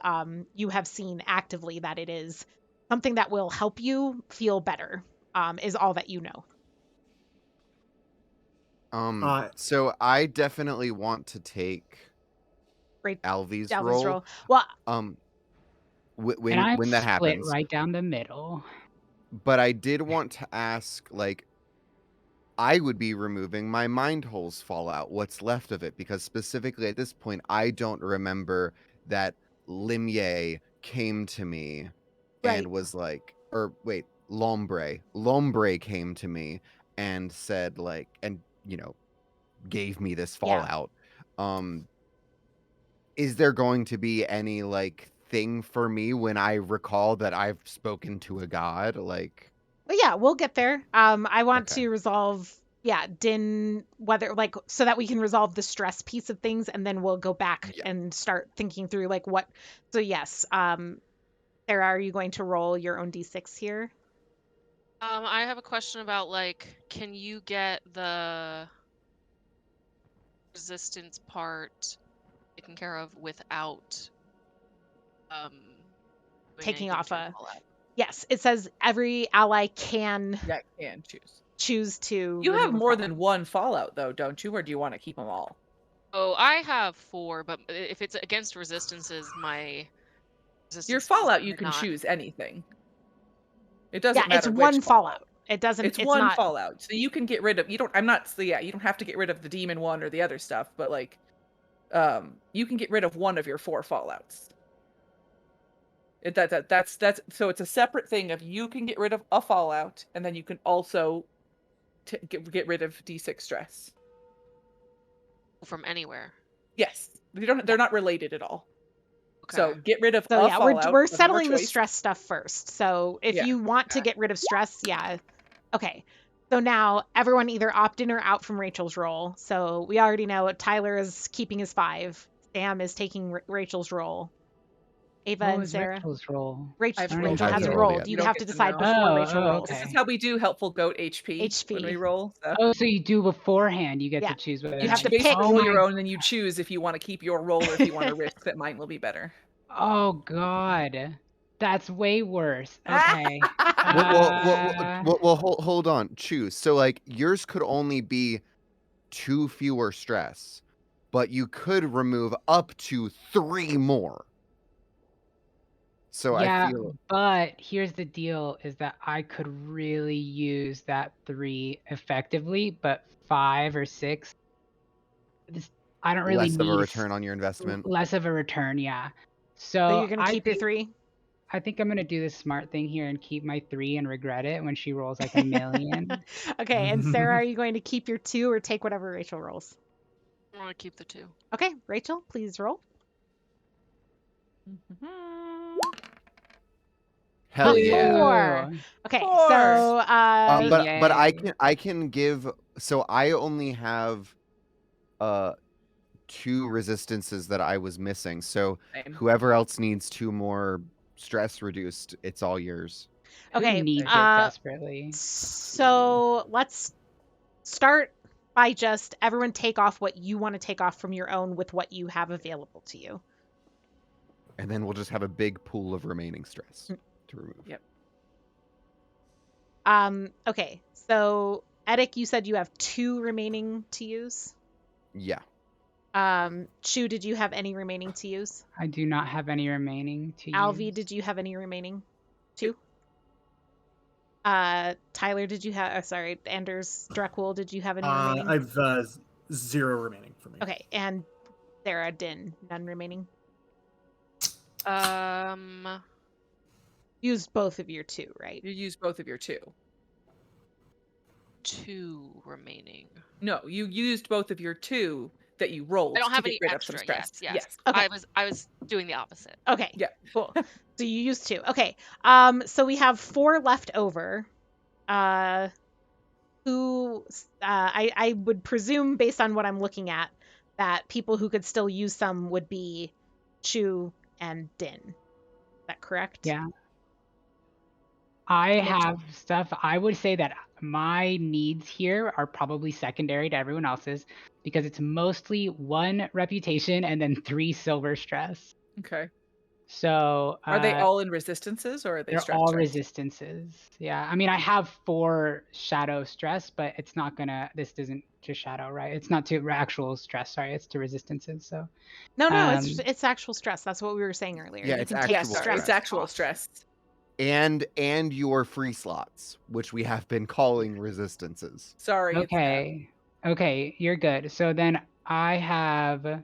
you have seen actively that it is something that will help you feel better, is all that you know. So I definitely want to take Right. Alvi's Alvi's role. role. Well, Um, And I'm when that split happens. right down the middle. But I did want to ask, like, I would be removing my mind holes fallout, what's left of it, because specifically at this point, I don't remember that Limye came to me and right. was like, or wait, Lombre came to me and said, like, and, gave me this Yeah. fallout. Is there going to be any, like, thing for me when I recall that I've spoken to a god? Like, But yeah, we'll get there. I want okay. to resolve, Din, whether like so that we can resolve the stress piece of things, and then we'll go back Yeah. and start thinking through like what. So yes, Sarah, are you going to roll your own d6 here? I have a question about like, can you get the resistance part taken care of without doing Taking anything off to a. Fallout? Yes, it says every ally can Yeah, can choose. choose to You have remove more fallout. than one Fallout, though, don't you? Or do you want to keep them all? Oh, I have 4, but if it's against resistances, my Your resistances Fallout, you are can not. choose anything. It Yeah, doesn't it's matter one which fallout. It doesn't. It's It's one not. Fallout, so you can get rid of. You don't. I'm not. So yeah, you don't have to get rid of the demon one or the other stuff, but like, you can get rid of one of your 4 Fallouts. That's so it's a separate thing of you can get rid of a Fallout, and then you can also get rid of D6 stress. From anywhere. Yes, they're not related at all. Okay. So get rid of So a yeah, Fallout we're of your settling the choice. stress stuff first. So if Yeah. you want to Okay. get rid of stress, yeah. Okay. So now everyone either opt in or out from Rachel's role. So we already know Tyler is keeping his 5. Sam is taking Rachel's role. Ava What and was Sarah. Rachel's role? Rachel, I don't Rachel even see hasn't it. rolled rolled. yet. You don't have get to to decide know. before Oh, Rachel oh, rolls. This okay. is how we do helpful goat HP when we HP. roll. So. Oh, so you do beforehand. You get Yeah. to choose whether You or have not to Basically pick. roll Oh your my. own, and you choose if you want to keep your roll or if you want to risk that mine will be better. Oh God, that's way worse. Okay. Well, hold on. Choose. So, like, yours could only be 2 fewer stress, but you could remove up to 3 more. So I Yeah, feel but here's the deal: is that I could really use that 3 effectively, but 5 or 6, I don't really less of a need return on your investment. less of a return. Yeah. So So you're going to keep your 3? I think I'm gonna do the smart thing here and keep my 3 and regret it when she rolls like a million. Okay. And Sarah, are you going to keep your 2 or take whatever Rachel rolls? I want to keep the 2. Okay. Rachel, please roll. Hell A yeah. 4. Okay. Four. So But Yay. I can give, so I only have 2 resistances that I was missing. So Same. whoever else needs 2 more stress reduced, it's all yours. Who okay. needs it desperately? So let's start by just everyone take off what you want to take off from your own with what you have available to you. And then we'll just have a big pool of remaining stress to remove. Yep. Okay. So Edic, you said you have 2 remaining to use. Yeah. Shu, did you have any remaining to use? I do not have any remaining to Alvi, use. did you have any remaining? 2? Tyler, did you have? Sorry, Anders Drekwool, did you have any remaining? I've 0 remaining for me. Okay, and Sarah, Din, none remaining. Used both of your 2, right? You use both of your 2. 2 remaining. No, you used both of your 2 that you rolled. I don't have to any get rid extra. of some stress. Yes. Okay. I was doing the opposite. Okay. Yeah. Cool. So you used 2. Okay. So we have 4 left over. Who I would presume, based on what I'm looking at, that people who could still use some would be Chu and Din. Is that correct? Yeah. I Make- have stuff. I would say that my needs here are probably secondary to everyone else's because it's mostly 1 reputation and then 3 silver stress. Okay. So Are they all in resistances or are they they're stress all checks? resistances. Yeah. I mean, I have 4 shadow stress, but it's not gonna. This isn't to shadow, right? It's not to actual stress. Sorry, it's to resistances. So No, um, it's actual stress. That's what we were saying earlier. Yeah, You it's can Yeah, take actual sorry, it's stress. actual off. stress. And your free slots, which we have been calling resistances. Sorry. it's that. okay, okay, you're good. So then I have.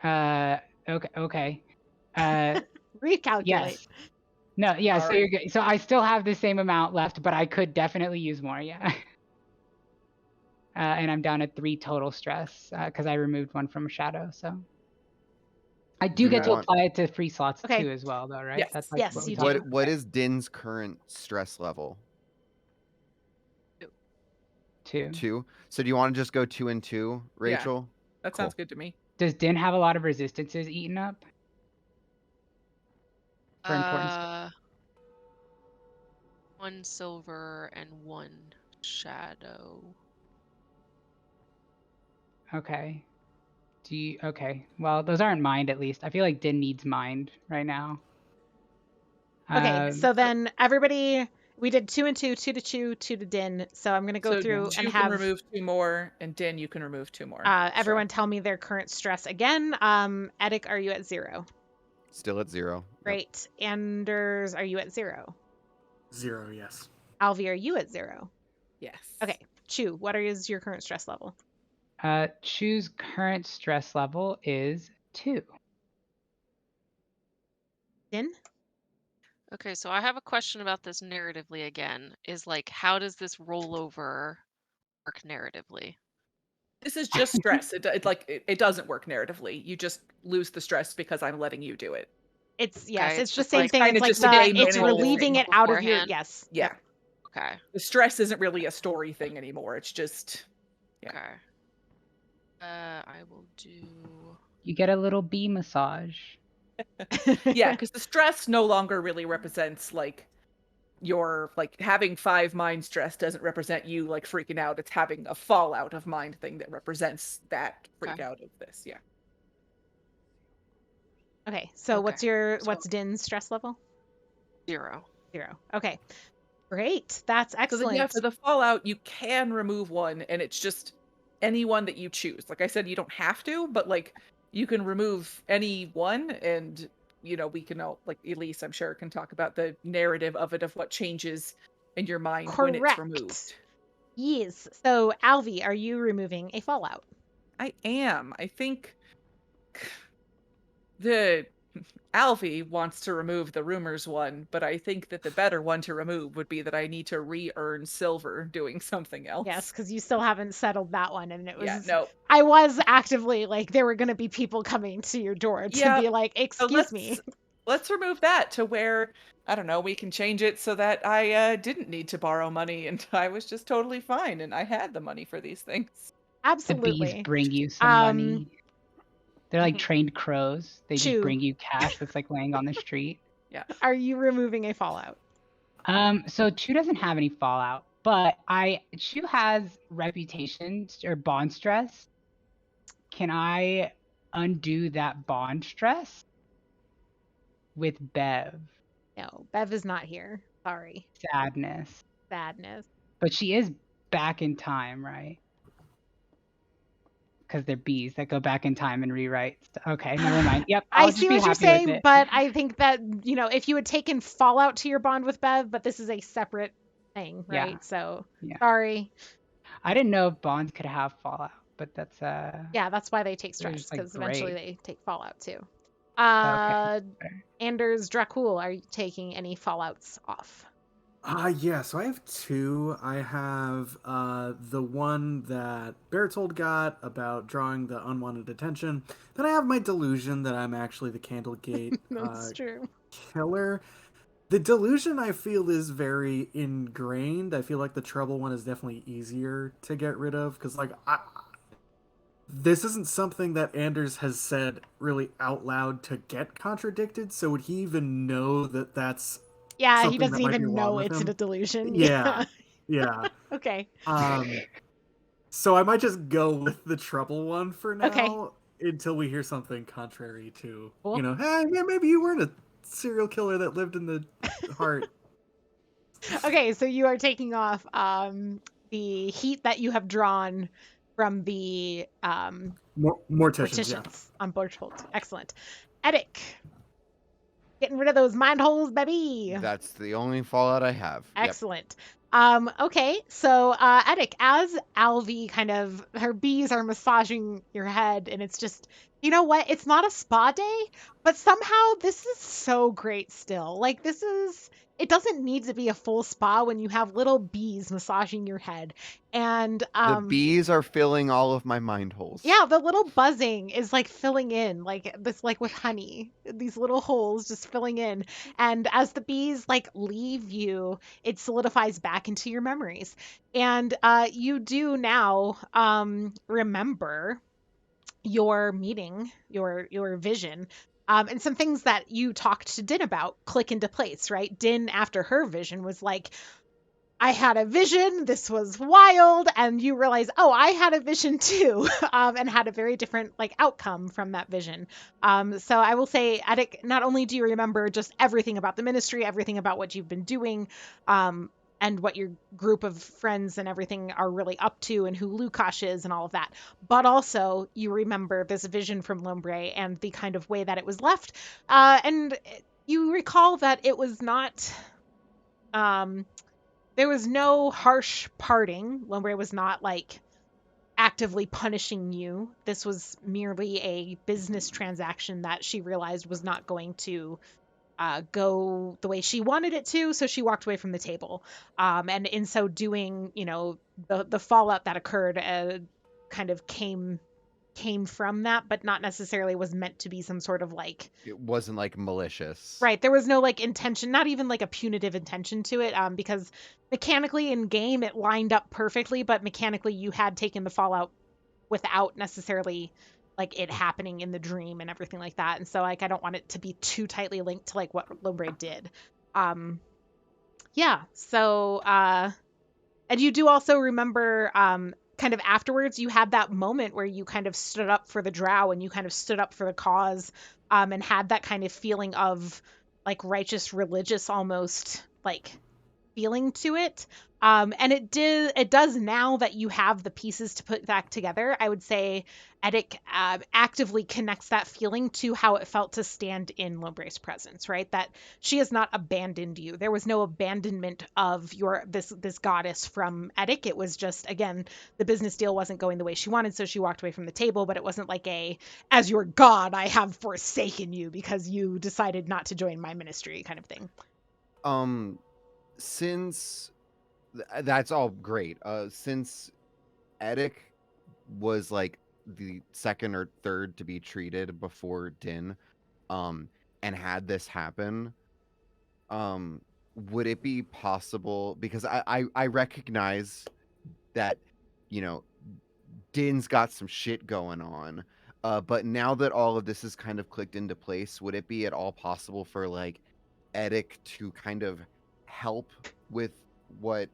Okay. Recalculate. Yes. No, yeah, so Sorry. you're good. So I still have the same amount left, but I could definitely use more, yeah. And I'm down at 3 total stress because I removed 1 from shadow, so. I do Do we get to want apply it to free slots Okay. too as well, though, right? Yes. That's like Yes, what we you talked do. about. what Okay. is Din's current stress level? 2. 2. So do you want to just go 2 and 2, Rachel? That sounds good to me. Does Din have a lot of resistances eaten up? For important stuff? 1 silver and 1 shadow. Okay. Okay. Well, those aren't mind at least. I feel like Din needs mind right now. Okay, so then everybody, we did 2 and 2, 2 to Chew, 2 to Din. So I'm gonna go So through Chew and can have remove 2 more, and Din, you can remove 2 more. everyone tell me their current stress again. Eddic, are you at 0? Still at 0. Yep. Great. Anders, are you at 0? 0, yes. Alvi, are you at 0? Yes. Okay. Chew, what is your current stress level? Chew's current stress level is 2. Din? Okay, so I have a question about this narratively again. Is like, how does this rollover work narratively? This is just stress. It doesn't work narratively. You just lose the stress because I'm letting you do it. It's Okay, it's the just same like- thing. Kinda It's like just a game it's management relieving thing it out of your beforehand. yes. Yeah. Yep. Okay. The stress isn't really a story thing anymore. It's just Yeah. Okay. I will do. You get a little bee massage. yeah, because the stress no longer really represents like your like having 5 mind stress doesn't represent you like freaking out. It's having a fallout of mind thing that represents that freak Okay. out of this. Yeah. Okay. So Okay. what's Din's stress level? 0. 0. Okay. Great. That's So then, excellent. yeah, for the fallout, you can remove 1, and it's just any one that you choose. Like I said, you don't have to, but like you can remove any one, and we can all like Elise, I'm sure, can talk about the narrative of it of what changes in your mind when it's removed. Correct. Yes. So Alvi, are you removing a fallout? I am. I think the Alfie wants to remove the rumors one, but I think that the better one to remove would be that I need to re-earn silver doing something else. Yes, because you still haven't settled that one, and it was. Yeah, no. I was actively like there were going to be people coming to your door to be like, "Excuse me." Let's remove that to where I don't know. We can change it so that I didn't need to borrow money, and I was just totally fine, and I had the money for these things. Absolutely. The bees bring you some money. They're like trained crows. They Chew. just bring you cash that's like laying on the street. Yeah. Are you removing a fallout? So Chew doesn't have any fallout, but Chew has reputation or bond stress. Can I undo that bond stress with Bev? No, Bev is not here. Sorry. Sadness. But she is back in time, right? Because they're bees that go back in time and rewrite. Okay, never mind. Yep, I see what you're saying, but I think that if you had taken fallout to your bond with Bev, but this is a separate thing, right? Yeah. So Yeah. sorry. I didn't know if bonds could have fallout, but that's yeah, that's why they take stress, like, because eventually great. they take fallout too. Okay. Anders Dracul, are you taking any fallouts off? Yeah, so I have 2. I have the one that Bertold got about drawing the unwanted attention. Then I have my delusion that I'm actually the Candlegate That's true. killer. The delusion I feel is very ingrained. I feel like the trouble one is definitely easier to get rid of because like this isn't something that Anders has said really out loud to get contradicted. So would he even know that that's Yeah, he something doesn't that might be even wrong know with it's a him. delusion. Yeah, yeah. Okay. So I might just go with the trouble one for Okay. now until we hear something contrary to, Cool. hey, yeah, maybe you weren't a serial killer that lived in the heart. Okay, so you are taking off the heat that you have drawn from the Morticians, yeah. morticians on Borchold. Excellent. Edic, getting rid of those mind holes, baby. That's the only fallout I have. Yep. Excellent. Okay, so Edic, as Alvi kind of her bees are massaging your head, and it's just, you know what? It's not a spa day, but somehow this is so great still. Like it doesn't need to be a full spa when you have little bees massaging your head. And The bees are filling all of my mind holes. yeah, the little buzzing is like filling in, like this, like with honey, these little holes just filling in. And as the bees like leave you, it solidifies back into your memories. And you do now remember your meeting, your vision. And some things that you talked to Din about click into place, right? Din, after her vision, was like, I had a vision. This was wild. And you realize, oh, I had a vision too, and had a very different like outcome from that vision. So I will say, Attic, not only do you remember just everything about the ministry, everything about what you've been doing, and what your group of friends and everything are really up to, and who Lukash is, and all of that, but also you remember this vision from Lombre and the kind of way that it was left, and you recall that it was not. Um, there was no harsh parting. Lombre was not like actively punishing you. This was merely a business transaction that she realized was not going to go the way she wanted it to, so she walked away from the table. And in so doing, the fallout that occurred kind of came from that, but not necessarily was meant to be some sort of like. It wasn't like malicious. Right. There was no like intention, not even like a punitive intention to it, because mechanically in game it lined up perfectly, but mechanically you had taken the fallout without necessarily like it happening in the dream and everything like that. And so like I don't want it to be too tightly linked to like what Lombre did. Yeah. So and you do also remember kind of afterwards you had that moment where you kind of stood up for the drow and you kind of stood up for the cause, and had that kind of feeling of like righteous religious almost like feeling to it. And it does now that you have the pieces to put back together. I would say Edic actively connects that feeling to how it felt to stand in Lombre's presence, right? That she has not abandoned you. There was no abandonment of this goddess from Edic. It was just, again, the business deal wasn't going the way she wanted, so she walked away from the table, but it wasn't like as your god, I have forsaken you because you decided not to join my ministry kind of thing. Since that's all great. Since Edic was like the second or third to be treated before Din, and had this happen, would it be possible, because I recognize that, Din's got some shit going on, but now that all of this is kind of clicked into place, would it be at all possible for like Edic to kind of help with what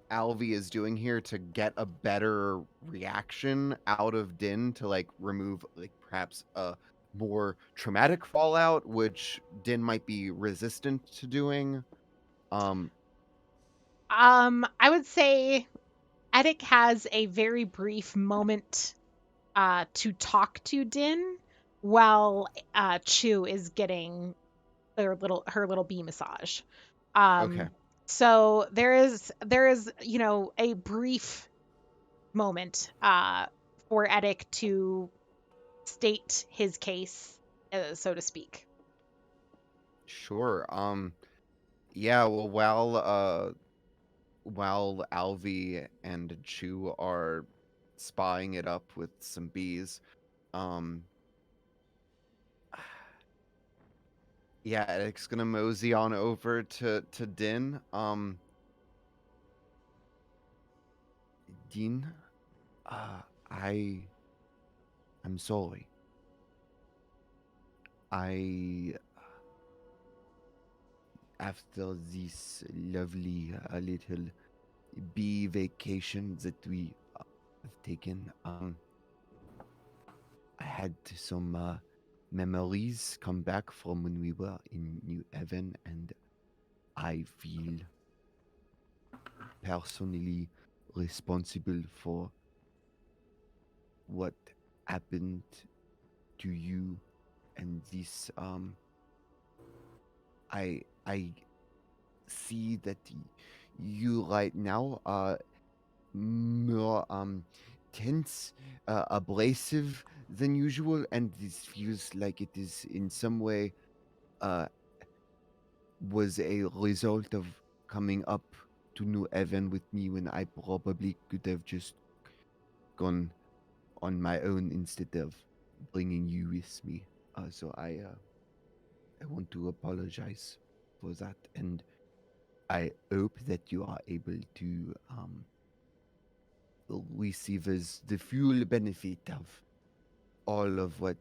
Alvi is doing here to get a better reaction out of Din, to like remove like perhaps a more traumatic fallout, which Din might be resistant to doing? I would say Edic has a very brief moment to talk to Din while Chu is getting her little bee massage. Okay. So there is a brief moment for Edic to state his case, so to speak. Sure. Yeah, well, while Alvi and Chu are spying it up with some bees, um yeah, Edic's gonna mosey on over to Din. Din, I'm sorry. after this lovely little bee vacation that we have taken, I had some memories come back from when we were in New Haven, and I feel personally responsible for what happened to you and this. I see that you right now are more tense, abrasive than usual, and this feels like it is in some way uh was a result of coming up to New Haven with me when I probably could have just gone on my own instead of bringing you with me. So I want to apologize for that, and I hope that you are able to receive as the full benefit of all of what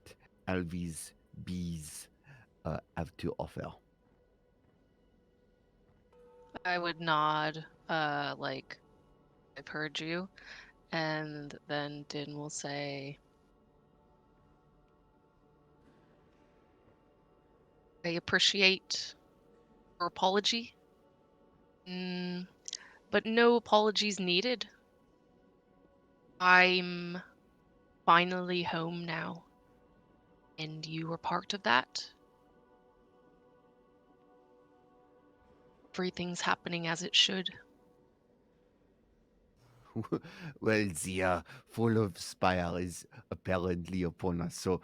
Alvy's bees have to offer. I would nod, like, I've heard you, and then Din will say, I appreciate your apology, but no apologies needed. I'm finally home now, and you were part of that. Everything's happening as it should. Well, the fall of Spire is apparently upon us, so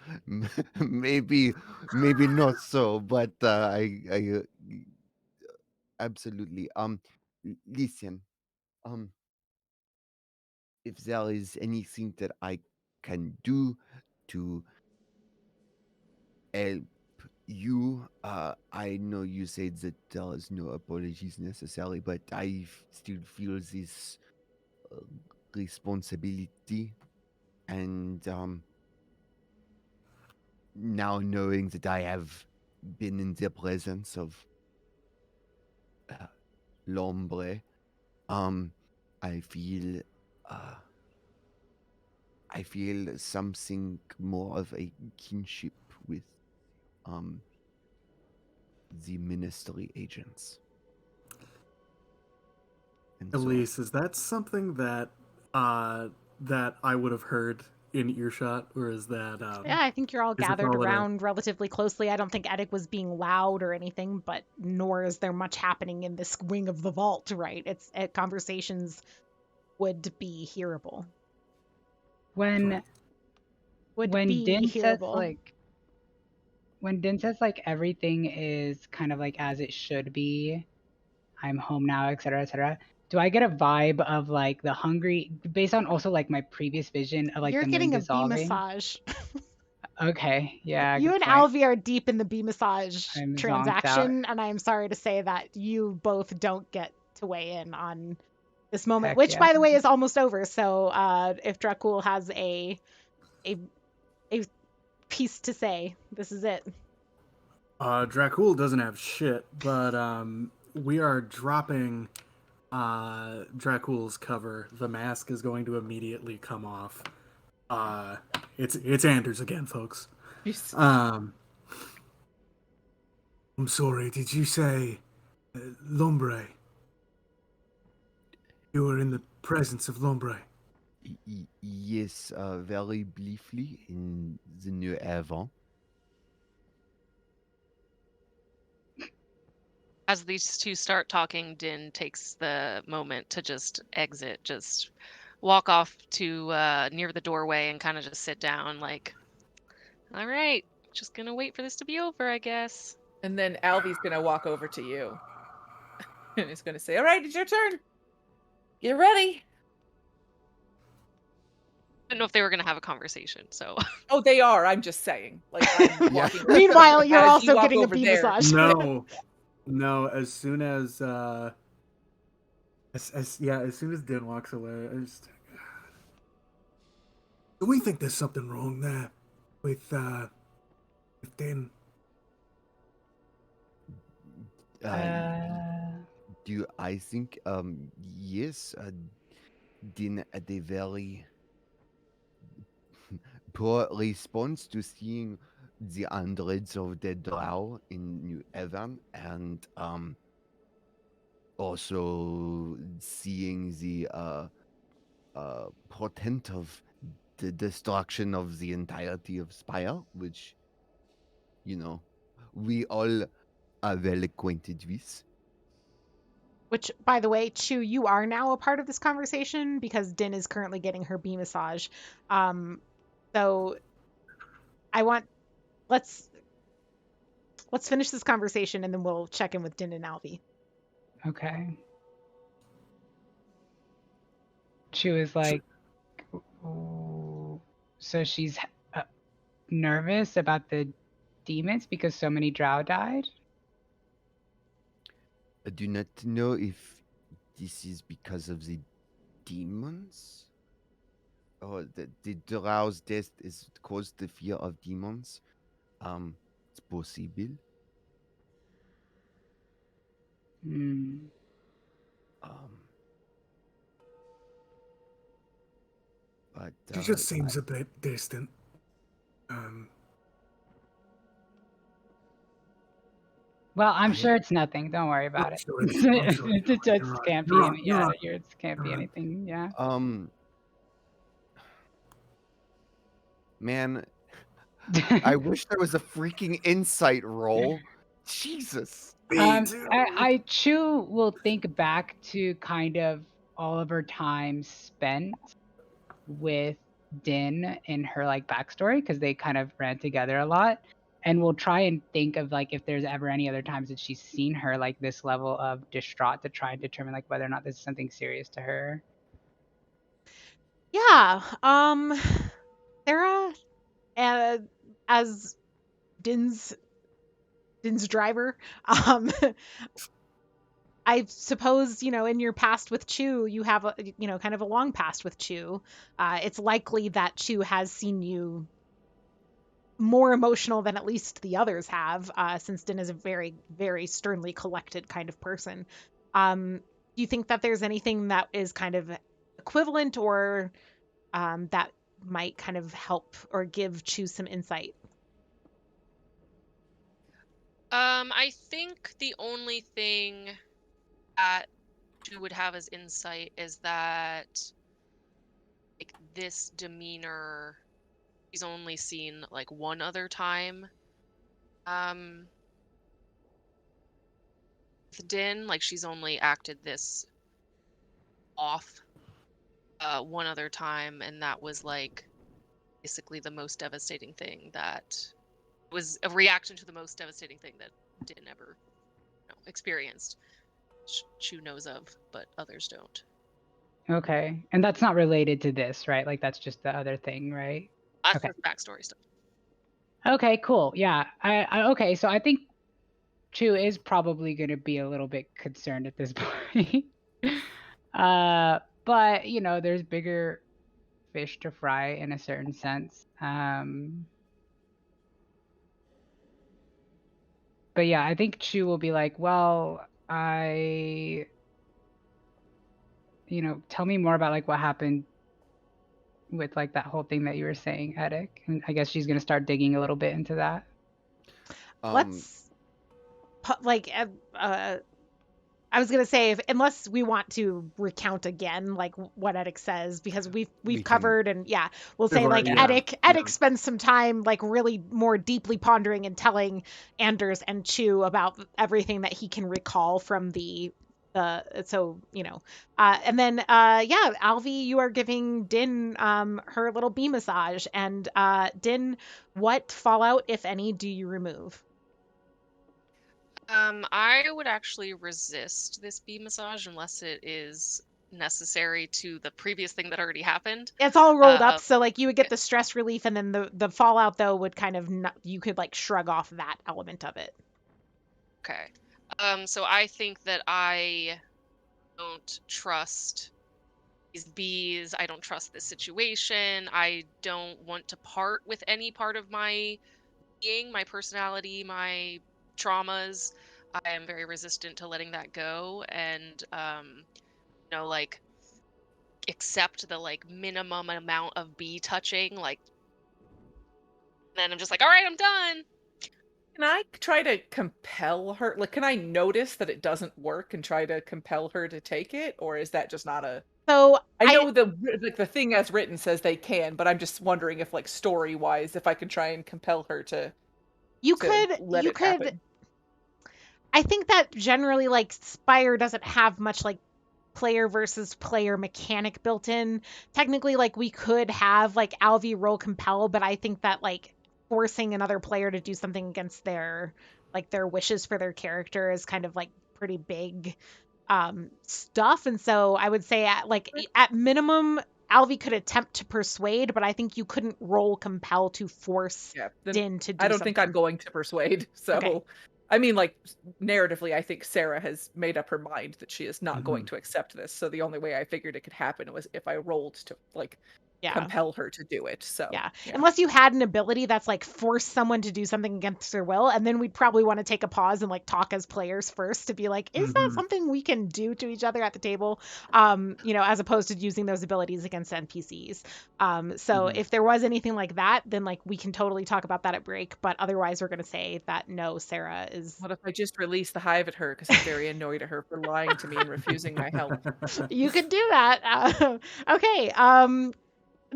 maybe, maybe not so. But I absolutely. Listen. Um, if there is anything that I can do to help you, I know you said that there is no apologies necessary, but still feel this uh, responsibility, and now knowing that I have been in the presence of uh, Lombre, um, I feel, uh, I feel something more of a kinship with um the ministry agents. And so, Elise, is that something that I would have heard in earshot, or is that Yeah, I think you're all is it gathered all in a around relatively closely. I don't think Eddic was being loud or anything, but nor is there much happening in this wing of the vault, right? Conversations would be hearable. When Would when be Din says hearable. like when Din says like everything is kind of like as it should be, I'm home now, etc., etc. Do I get a vibe of like the hungry, based on also like my previous vision of like You're the moon getting a bee dissolving? massage. Okay, yeah, You good and point. Alvi are deep in the bee massage I'm zonked out. transaction, and I am sorry to say that you both don't get to weigh in on this moment, Heck which, yeah. by the way, is almost over. So, if Dracul has a a piece to say, this is it. Dracul doesn't have shit, but we are dropping Dracul's cover. The mask is going to immediately come off. It's Anders again, folks. Jeez. I'm sorry, did you say Lombre? You were in the presence of Lombre. yes, very briefly in the New Haven. As these two start talking, Din takes the moment to just exit, just walk off to near the doorway and kind of just sit down, like, all right, just gonna wait for this to be over, I guess. And then Alvy's gonna walk over to you and he's gonna say, all right, it's your turn. Get ready. I didn't know if they were gonna have a conversation, so Oh, they are. I'm just saying. Like, I'm Yeah. walking. Meanwhile, you're as also you walk getting a over bee there. massage. No, no. As soon as as soon as Din walks away, I just. Do we think there's something wrong there with Din? Do I think yes, Din had a very poor response to seeing the hundreds of dead drow in New Haven, and also seeing the portent of the destruction of the entirety of Spire, which we all are well acquainted with. Which, by the way, Chu, you are now a part of this conversation because Din is currently getting her bee massage. So I want let's finish this conversation and then we'll check in with Din and Alvi. Okay. Chu is like, so she's nervous about the demons because so many drow died? I do not know if this is because of the demons or the drow's death is caused the fear of demons. It's possible. Hmm. But She just seems a bit distant. Well, I'm sure it's nothing. Don't worry about it. It just can't be any, yeah, it can't be anything. Yeah. Man, I wish there was a freaking insight roll. Jesus. Chu will think back to kind of all of her time spent with Din in her like backstory because they kind of ran together a lot, and we'll try and think of like if there's ever any other times that she's seen her like this level of distraught to try and determine like whether or not this is something serious to her. Yeah. Sarah, as Din's driver, I suppose, in your past with Chu, you have a, kind of a long past with Chu. It's likely that Chu has seen you more emotional than at least the others have, since Din is a very, very sternly collected kind of person. Do you think that there's anything that is kind of equivalent or that might kind of help or give Chu some insight? I think the only thing that Chu would have as insight is that like this demeanor he's only seen like one other time. With Din, like she's only acted this off one other time, and that was like basically the most devastating thing that was a reaction to the most devastating thing that Din ever experienced. Chu knows of, but others don't. Okay, and that's not related to this, right? Like that's just the other thing, right? That's Okay. just backstory stuff. Okay, cool. Yeah. Okay, so I think Chu is probably going to be a little bit concerned at this point. But there's bigger fish to fry in a certain sense. But yeah, I think Chu will be like, well, tell me more about like what happened with like that whole thing that you were saying, Eddic. And I guess she's gonna start digging a little bit into that. Let's I was gonna say, unless we want to recount again, like what Eddic says, because we've covered, and yeah, we'll say like Eddic spends some time like really more deeply pondering and telling Anders and Chu about everything that he can recall from and then Alvi, you are giving Din her little bee massage, and Din, what fallout, if any, do you remove? I would actually resist this bee massage unless it is necessary to the previous thing that already happened. It's all rolled up, so like you would get the stress relief, and then the fallout though would kind of you could like shrug off that element of it. Okay. So I think that I don't trust these bees. I don't trust this situation. I don't want to part with any part of my being, my personality, my traumas. I am very resistant to letting that go, and like accept the like minimum amount of bee touching. Like, then I'm just like, all right, I'm done. Can I try to compel her? Like, can I notice that it doesn't work and try to compel her to take it, or is that just not a? So I know the thing as written says they can, but I'm just wondering if, like, story wise, if I can try and compel her to you let it could. happen. I think that generally, like, Spire doesn't have much like player versus player mechanic built in. Technically, like, we could have like Alvi roll compel, but I think that like forcing another player to do something against their wishes for their character is kind of like pretty big stuff. And so I would say at minimum Alvi could attempt to persuade, but I think you couldn't roll compel to force Yeah, then Din to do I don't think I'm something. going to persuade. So, Okay. I mean, like, narratively, I think Sarah has made up her mind that she is not going Mhm. to accept this. So the only way I figured it could happen was if I rolled to, like, Yeah. compel her to do it. So Yeah. Unless you had an ability that's like force someone to do something against their will, and then we'd probably want to take a pause and like talk as players first to be like, is that Mhm. something we can do to each other at the table? As opposed to using those abilities against NPCs. So Mhm. if there was anything like that, then like we can totally talk about that at break. But otherwise, we're gonna say that no, Sarah is. what if I just release the hive at her because I'm very annoyed at her for lying to me and refusing my help? You could do that. Okay.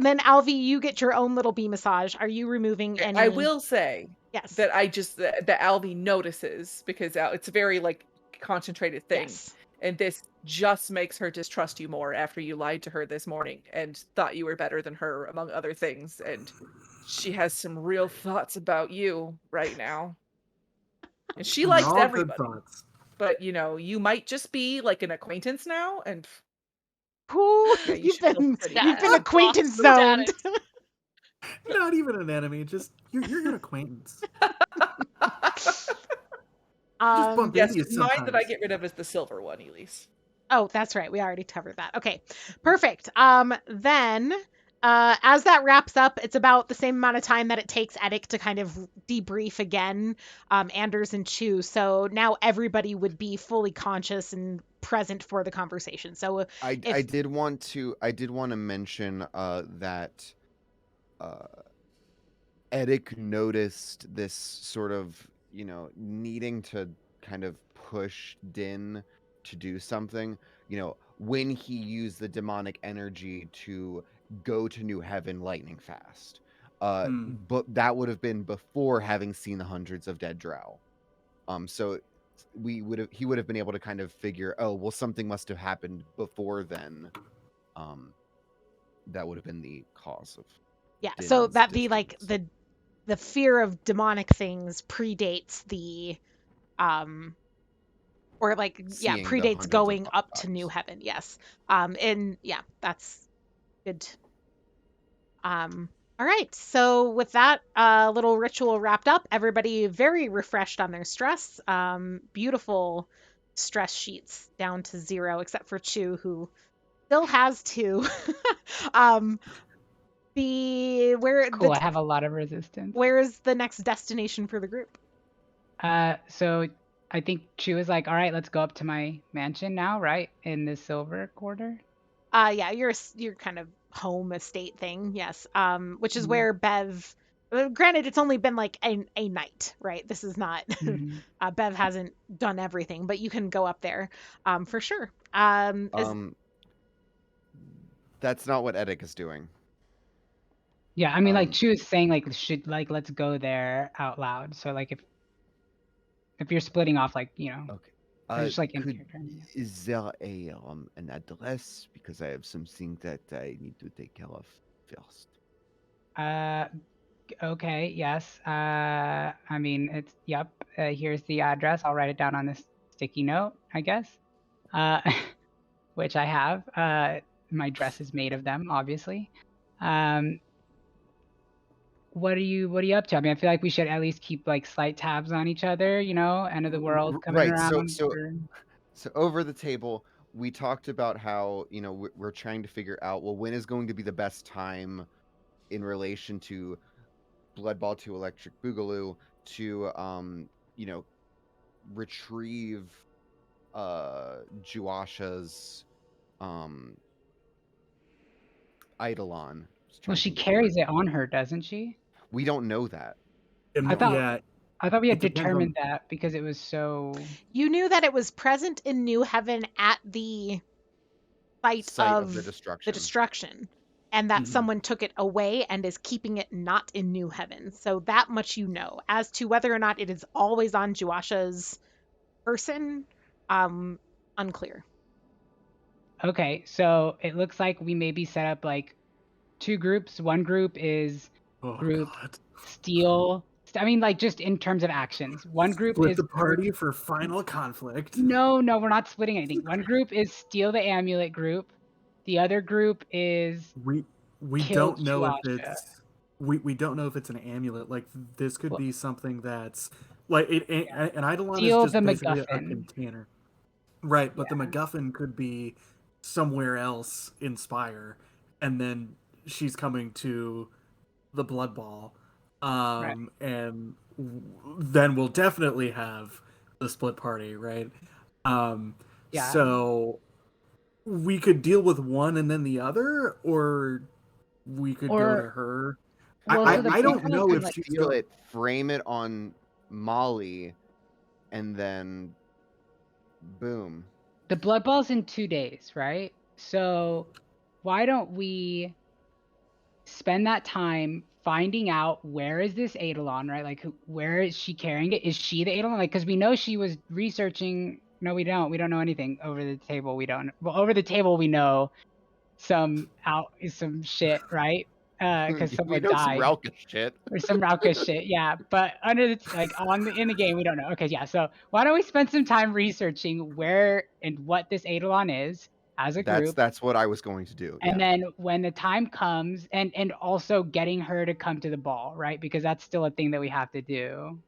Then Alvi, you get your own little bee massage. Are you removing Okay, I any? will say Yes. that that Alvi notices because it's a very, like, concentrated thing, Yes. and this just makes her distrust you more after you lied to her this morning and thought you were better than her, among other things, and she has some real thoughts about you right now. And she And they're likes all good everybody, thoughts. but you might just be like an acquaintance now, and Who yeah, you you've should feel been pretty you've been bad. Blocked acquaintance zoned. status. Not even an enemy, just you're a good acquaintance. Just bump Yes, into you mine that I sometimes. get rid of is the silver one, Elise. Oh, that's right. We already covered that. Okay. Perfect. Then as that wraps up, it's about the same amount of time that it takes Edic to kind of debrief again, Anders and Chu. So now everybody would be fully conscious and present for the conversation. So I if did want to mention that uh Edic noticed this sort of, needing to kind of push Din to do something, when he used the demonic energy to go to New Heaven lightning fast. Hmm. But that would have been before having seen the hundreds of dead drow. So he would have been able to kind of figure, oh, well, something must have happened before then. Um, that would have been the cause of yeah, so Din's that the like disturbance. the fear of demonic things predates the um or like yeah, Seeing the predates hundreds of going up to New bodies. Heaven. Yes. And yeah, that's good. All right. So with that little ritual wrapped up, everybody very refreshed on their stress. Beautiful stress sheets down to 0, except for Chu, who still has 2. um, the where Cool. the I have a lot of resistance. where is the next destination for the group? So I think she was like, all right, let's go up to my mansion now, right? In the silver quarter. Yeah, you're kind of home estate thing, yes. Which is Mhm. where Bev. Granted, it's only been like a night, right? This is not. Mhm. Bev hasn't done everything, but you can go up there, for sure. Is That's not what Edic is doing. Yeah, I mean, like Um, she was saying, like should like let's go there out loud. So like if you're splitting off, like okay. or just like in Could character. Yeah. is there an address, because I have something that I need to take care of first. Uh, okay, yes. I mean, it's yep. Here's the address. I'll write it down on this sticky note, I guess. Uh, which I have. My dress is made of them, obviously. Um, what are you up to? I mean, I feel like we should at least keep like slight tabs on each other. End of the world coming Right. So around. so so over the table, we talked about how we're trying to figure out, well, when is going to be the best time in relation to Blood Ball to Electric Boogaloo to you know retrieve Juasha's Eidolon. Just Well, trying to she think of the carries word. it on her, doesn't she? We don't know that. I thought Yeah, I thought we had it depends on- determined that because it was so. You knew that it was present in New Heaven at the site of the the destruction. destruction, and that Mhm. someone took it away and is keeping it not in New Heaven. So that much you know. As to whether or not it is always on Juasha's person, unclear. Okay, so it looks like we maybe set up like two groups. One group is Oh group God! steal. I mean, like just in terms of actions. One group Split is the party for final conflict. No, we're not splitting anything. One group is steal the amulet group. The other group is We kill don't know if Chuasha. it's we don't know if it's an amulet. Like this could Well, be something that's like an eidolon is steal the just basically a MacGuffin. container, right? But the Yeah. MacGuffin could be somewhere else in Spire, and then she's coming to the Blood Ball, Right. and then we'll definitely have the split party, right? Yeah. So we could deal with one and then the other, or we could go to Or her. well, so the I don't pre-con know is if like she's Steal it, frame it on Molly, and then boom. the blood ball's in 2 days, right? So why don't we spend that time finding out where is this Eidolon, right? Like where is she carrying it? Is she the Eidolon? Like, because we know she was researching. No, we don't. We don't know anything over the table. We don't. Well, over the table we know some shit, right? Because We someone know some died Ralka shit. or some Rauka shit, yeah. But under the in the game we don't know. Okay, yeah. So why don't we spend some time researching where and what this Eidolon is as a group, That's what I was going to do. and Yeah. then when the time comes, and also getting her to come to the ball, right? Because that's still a thing that we have to do.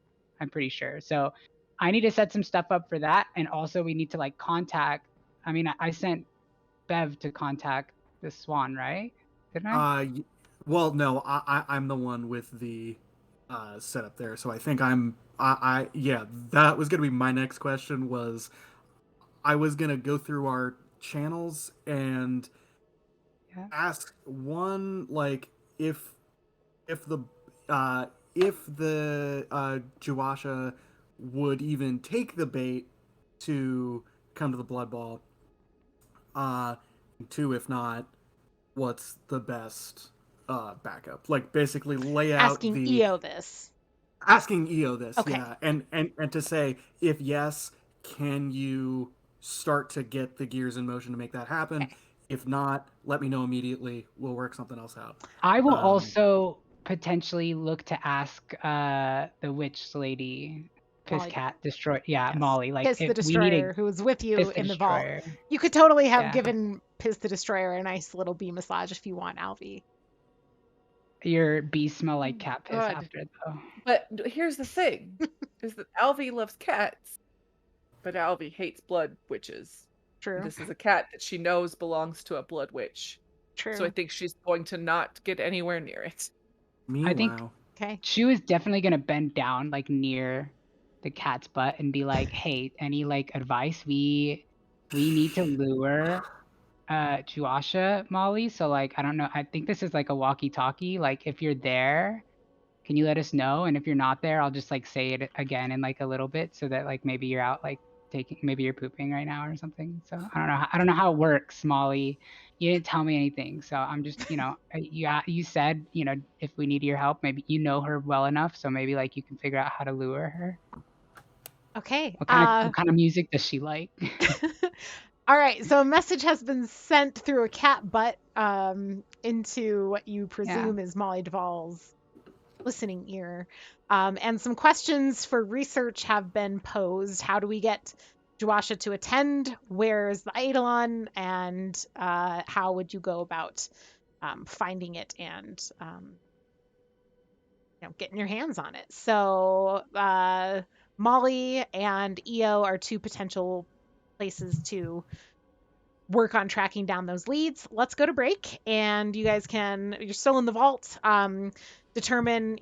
I'm pretty sure. So I need to set some stuff up for that, and also we need to like contact. I mean, I sent Bev to contact the Swan, right? Didn't I? Well, no, I'm the one with the setup there, so I think yeah, that was gonna be my next question. Was I was gonna go through our channels and Yeah. ask one, like, if the uh Juasha would even take the bait to come to the Blood Ball. Uh, Two, if not, what's the best backup? Like basically lay out Asking the EO this. asking EO this, Okay. yeah, and to say if yes, can you start to get the gears in motion to make that happen? Okay. If not, let me know immediately. We'll work something else out. I will also potentially look to ask the witch lady, Piss Molly. Cat Destroy. Yeah, Yes. Molly. Like Piss the if we need Destroyer, a who was with you Piss the in the vault. Destroyer. You could totally have Yeah. given Piss the Destroyer a nice little bee massage if you want, Alfie. Your bees smell like cat piss God. after though. But here's the thing: is that Alvy loves cats, but Alvy hates blood witches. True. This is a cat that she knows belongs to a blood witch. True. So I think she's going to not get anywhere near it. Meanwhile, I think Okay. she was definitely gonna bend down like near the cat's butt and be like, "Hey, any like advice? We need to lure Juasha, Molly. So like, I don't know. I think this is like a walkie-talkie. Like, if you're there, can you let us know? And if you're not there, I'll just like say it again in like a little bit, so that like maybe you're out like maybe you're pooping right now or something. So I don't know. I don't know how it works, Molly. You didn't tell me anything, so I'm just you said if we need your help, maybe you know her well enough, so maybe like you can figure out how to lure her. Okay. What kind of music does she like? All right, so a message has been sent through a cat butt into what you presume is Molly Duvall's listening ear. And some questions for research have been posed. How do we get Juasha to attend? Where's the Eidolon? And how would you go about finding it and getting your hands on it? So Molly and EO are two potential places to work on tracking down those leads. Let's go to break, and you guys can, you're still in the vault, determine,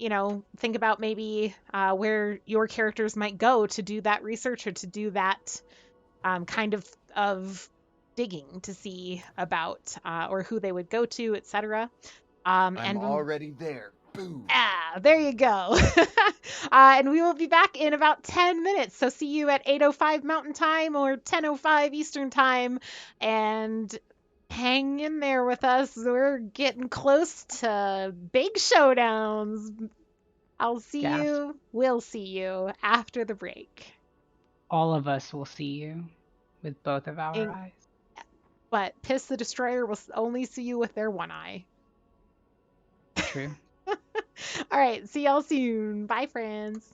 think about maybe where your characters might go to do that research or to do that kind of digging to see about or who they would go to, etc. I'm And already there. Boom. there you go. And we will be back in about 10 minutes. So see you at 8:05 Mountain Time or 10:05 Eastern Time. And hang in there with us. We're getting close to big showdowns. Gasp. We'll see you after the break. All of us will see you with both of our In- eyes. But Piss the Destroyer will only see you with their one eye. True. All right, see y'all soon. Bye, friends.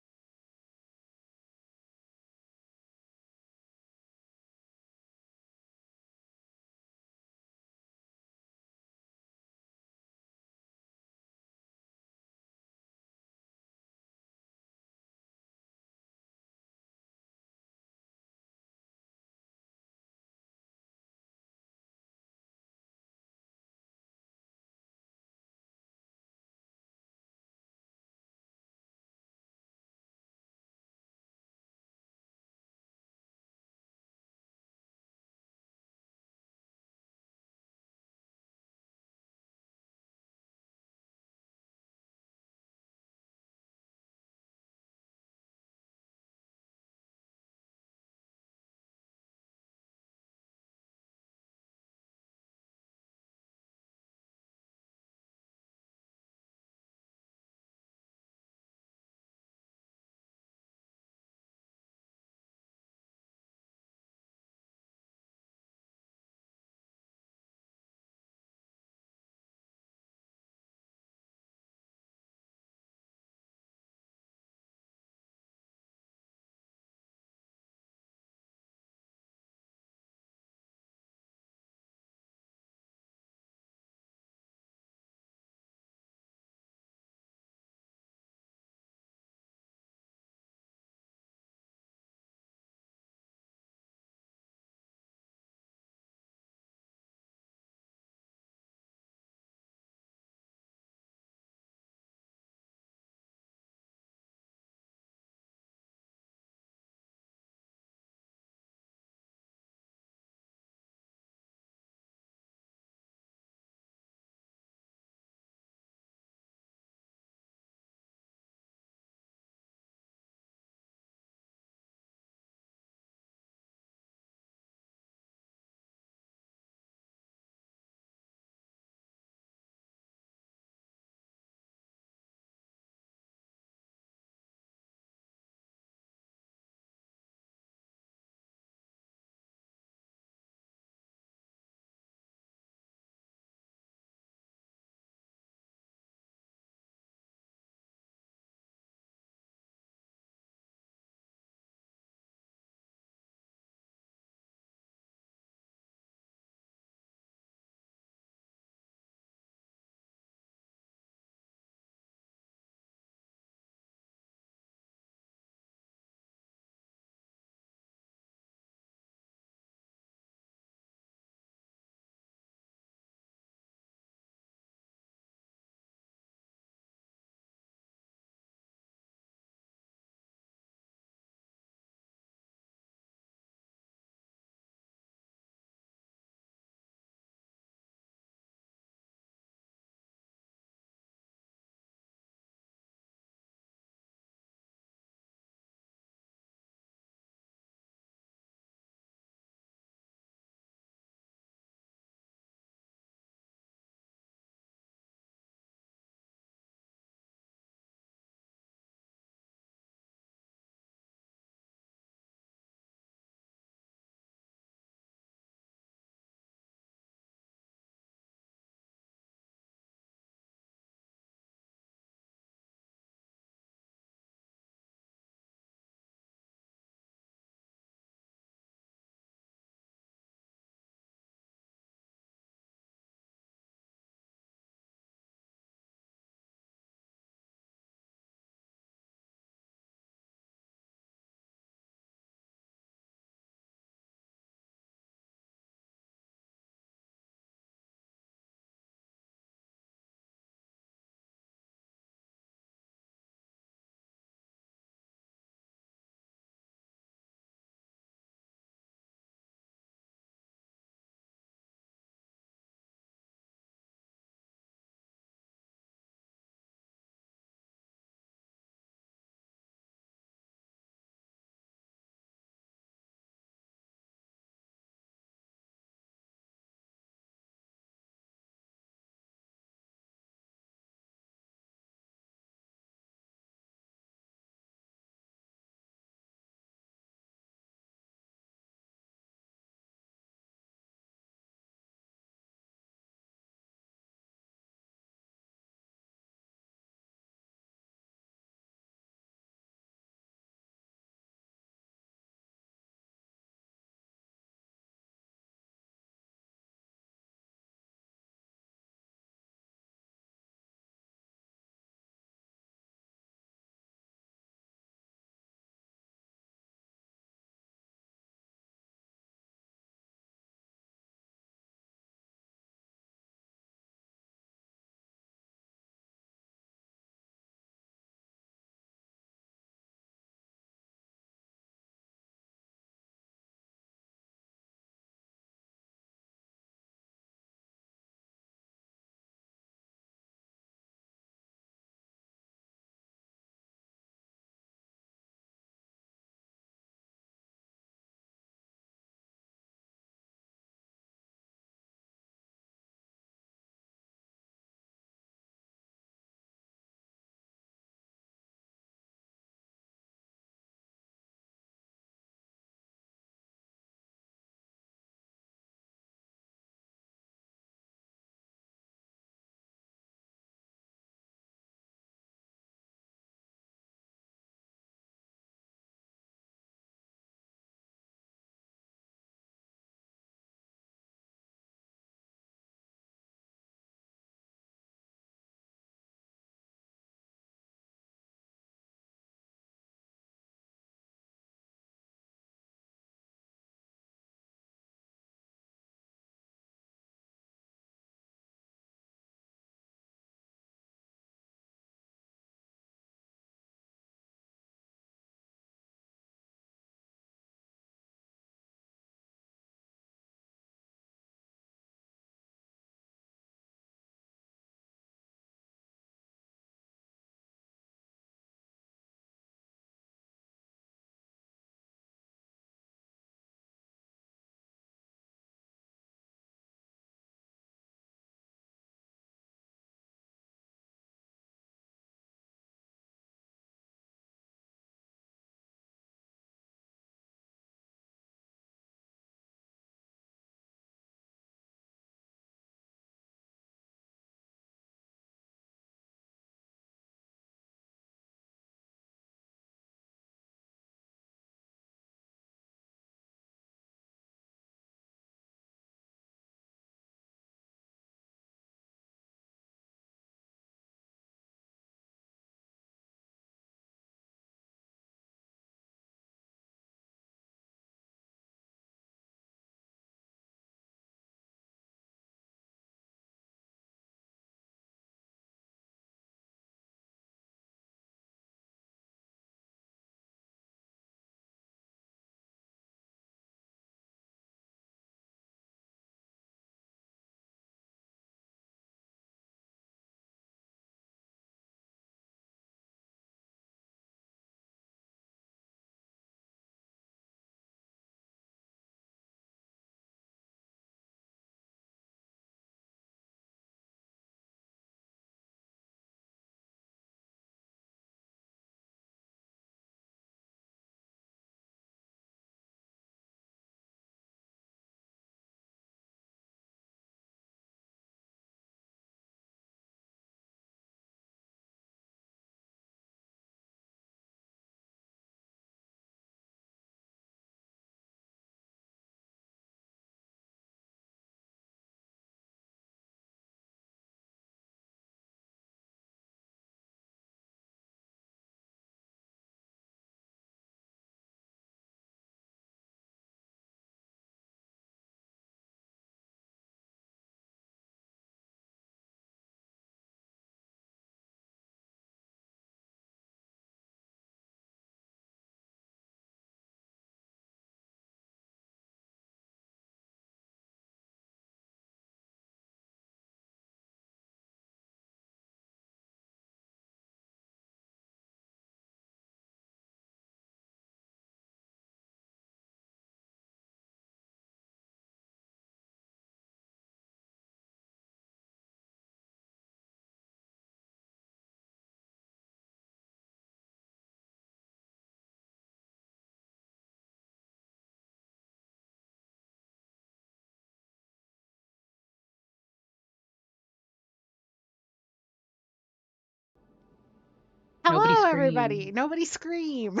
everybody. Nobody scream.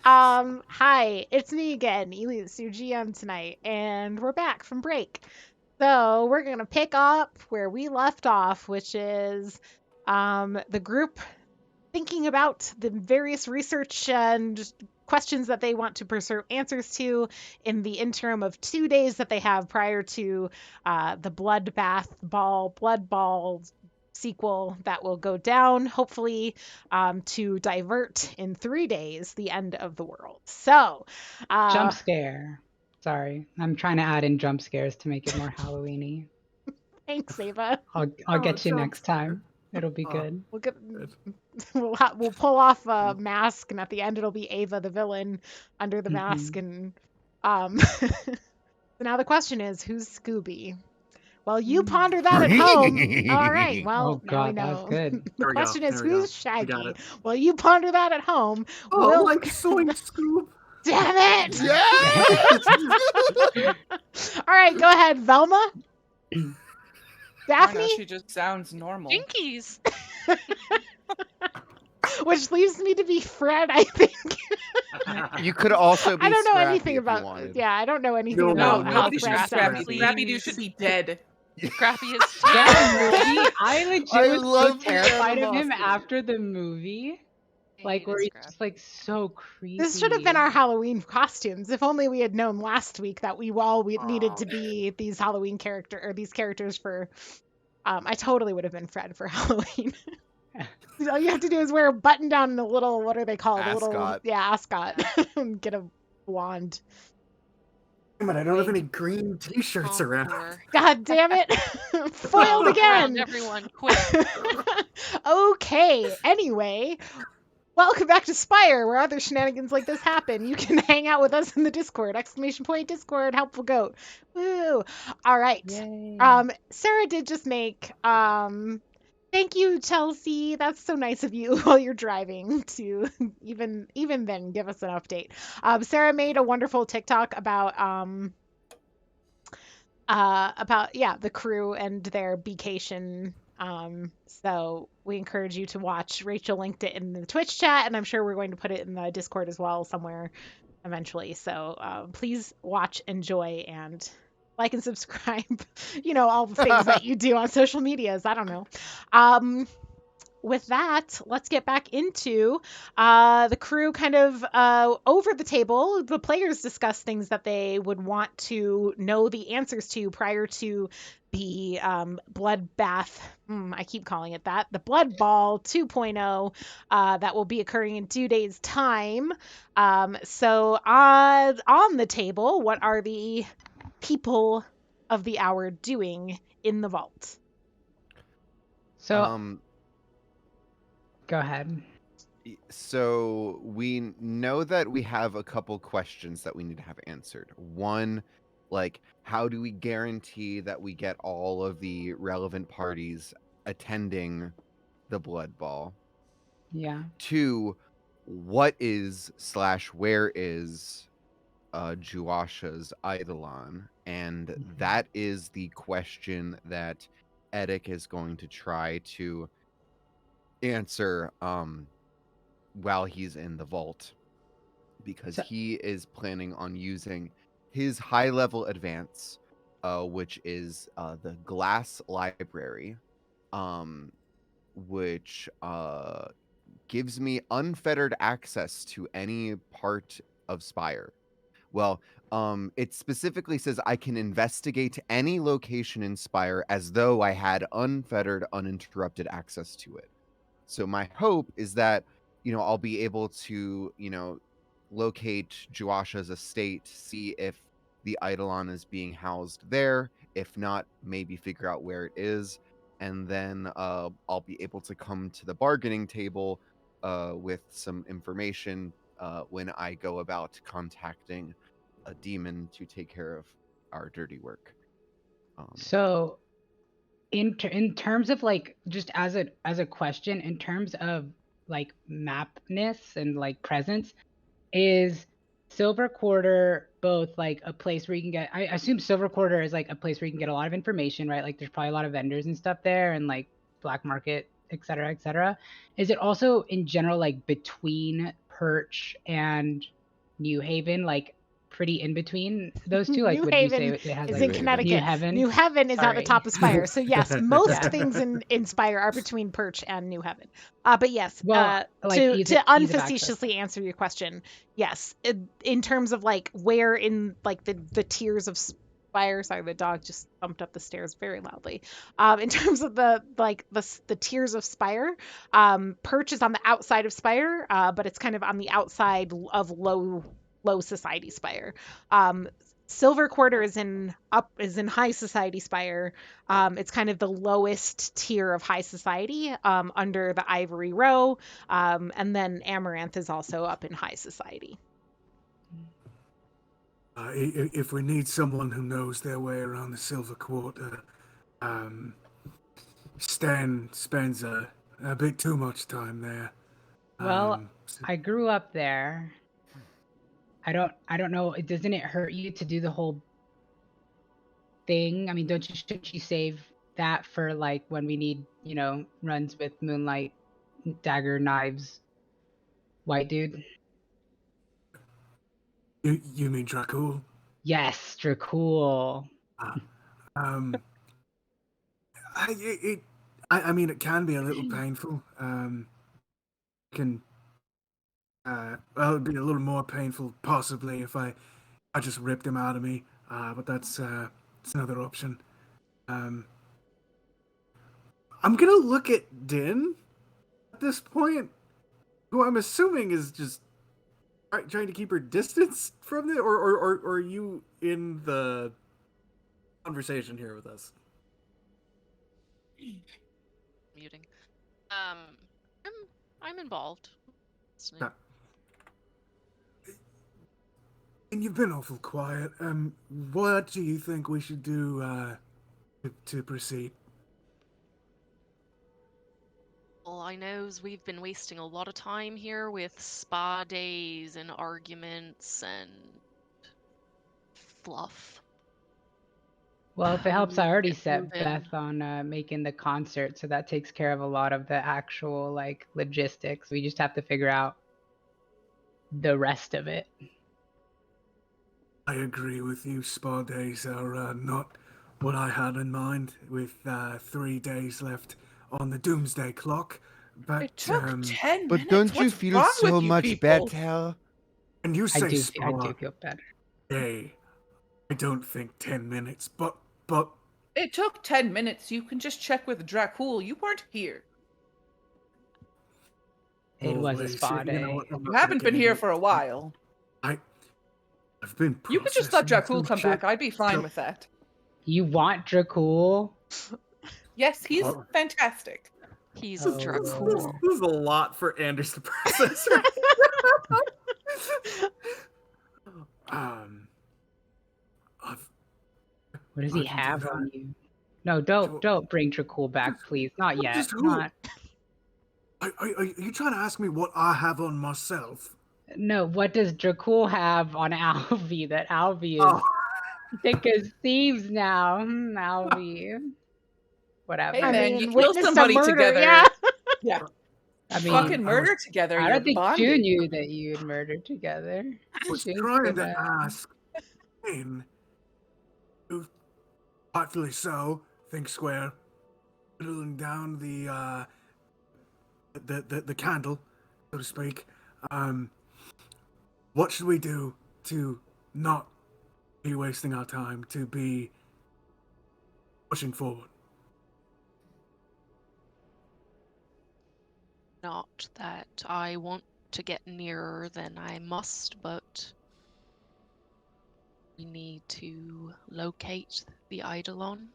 Hi, it's me again, Elise, your GM tonight, and we're back from break. So we're gonna pick up where we left off, which is the group thinking about the various research and questions that they want to pursue answers to in the interim of 2 days that they have prior to the blood ball sequel that will go down, hopefully, to divert in 3 days the end of the world. So, Jump scare. Sorry, I'm trying to add in jump scares to make it more Halloweeny. thanks, Ava. I'll get you next time. It'll be good. We'll get we'll pull off a mask, and at the end it'll be Ava the villain under the mask, and so now the question is, who's Scooby? Well, you ponder that at home. All right. Well, Oh now we God, that was know. good. The There we go, question is, there we go. who's We got Shaggy? it. Well, you ponder that at home. Oh, We'll... like Soink Scoop. Damn it! Yeah. All right, go ahead, Velma. I don't know, Daphne, she just sounds normal. Jinkies. which leaves me to be Fred, I think. You could also be I don't know Scrappy anything if you about. wanted. Yeah, I don't know anything No, about No, no, nobody should be Fred Scrappy. Please. Scrappy Doo should be dead. Scrappy is That movie, I legit I was so love the terrified of him animosity. after the movie. Like where he's Scrappy. just like so creepy. This should have been our Halloween costumes. If only we had known last week that we needed to be these Halloween these characters for. I totally would have been Fred for Halloween. All you have to do is wear a button down and a little, what are they called? A little, Ascot. ascot. And get a wand. But I don't have any green T-shirts around. Encore. God damn it! Foiled Around again. everyone, quick. Okay. Anyway, welcome back to Spire, where other shenanigans like this happen. You can hang out with us in the Discord! !Discord, helpful goat. Woo! All right. Yay. Sarah did just make thank you, Chelsea. That's so nice of you while you're driving to even then give us an update. Sarah made a wonderful TikTok about the crew and their vacation. So we encourage you to watch. Rachel linked it in the Twitch chat, and I'm sure we're going to put it in the Discord as well somewhere eventually. So please watch, enjoy, and like and subscribe. All the things that you do on social medias. I don't know. With that, let's get back into the crew kind of over the table. The players discuss things that they would want to know the answers to prior to the bloodbath. I keep calling it that. The Blood Ball 2.0 that will be occurring in 2 days' time. So on the table, what are the people of the hour doing in the vault? So go ahead. So we know that we have a couple questions that we need to have answered. One, like, how do we guarantee that we get all of the relevant parties attending the Blood Ball? Yeah. Two, what is / where is Juasha's Eidolon? And that is the question that Edic is going to try to answer while he's in the vault, because he is planning on using his high level advance, which is the Glass Library, which gives me unfettered access to any part of Spire. Well, it specifically says I can investigate any location in Spire as though I had unfettered, uninterrupted access to it. So my hope is that, I'll be able to, locate Juasha's estate, see if the Eidolon is being housed there. If not, maybe figure out where it is. And then I'll be able to come to the bargaining table with some information when I go about contacting a demon to take care of our dirty work. So in terms of like, just as a question, in terms of like mapness and like presence, is Silver Quarter both like a place where you can get, I assume Silver Quarter is like a place where you can get a lot of information, right? Like there's probably a lot of vendors and stuff there, and like black market etc., etc. Is it also in general like between Perch and New Haven, like pretty in between those two? Like, New would you say Haven it has is like in New Haven. New Connecticut. Haven? New Haven is at the Sorry. top of Spire. So yes, most Yeah. things in Spire are between Perch and New Haven. But yes, Well, like to ease of access. unfacetiously answer your question, yes, in terms of like where in like the tiers of Spire. Sorry, the dog just bumped up the stairs very loudly. In terms of the tiers of Spire, Perch is on the outside of Spire, but it's kind of on the outside of low society Spire. Silver Quarter is in high society Spire. It's kind of the lowest tier of high society, under the Ivory Row, and then Amaranth is also up in high society. If we need someone who knows their way around the Silver Quarter, Stan spends a bit too much time there. Well, I grew up there. I don't know. Doesn't it hurt you to do the whole thing? I mean, shouldn't you save that for like when we need, runs with Moonlight, Dagger, Knives, White Dude? You mean Dracul? Yes, Dracul. I mean, it can be a little painful. It'd be a little more painful possibly if I just ripped him out of me. But that's another option. I'm gonna look at Din at this point, who I'm assuming is just trying to keep her distance from it, or are you in the conversation here with us? Muting. I'm involved. Listening. Yeah. And you've been awful quiet. What do you think we should do to proceed? All I know is we've been wasting a lot of time here with spa days and arguments and fluff. Well, if it helps, I already Get set moving. Beth on making the concert, so that takes care of a lot of the actual like logistics. We just have to figure out the rest of it. I agree with you. Spa days are not what I had in mind, with 3 days left on the doomsday clock. But It took 10 But minutes. don't you What's feel wrong so with you much people? better? and you say I do spa feel better. day, I don't think 10 minutes. But It took 10 minutes. You can just check with Dracul. You weren't here. It was a always, spa you know day. what, I'm You not haven't gonna been get here into for a it. while. I've been. You could just let processing Dracul some come shit. back. I'd be fine No. with that. You want Dracul? Yes, he's Oh. fantastic. He's Oh. Dracul. This is a lot for Anders to process. What does I he can do have that. on you? No, don't bring Dracul back, please. Not yet. Just who? Not. Are you trying to ask me what I have on myself? No, what does Dracul have on Alvy that Alvy is Oh. thick as thieves now? Alvy. Whatever. Hey, I man, mean, you kill witness somebody a murder, together. yeah. Yeah. I mean, Fucking murder together. I You're don't think bonded. June knew that you had murdered together. I was June's trying gonna- to ask him, who, rightfully so, think square, whittling down the candle, so to speak. What should we do to not be wasting our time, to be pushing forward? Not that I want to get nearer than I must, but we need to locate the Eidolon.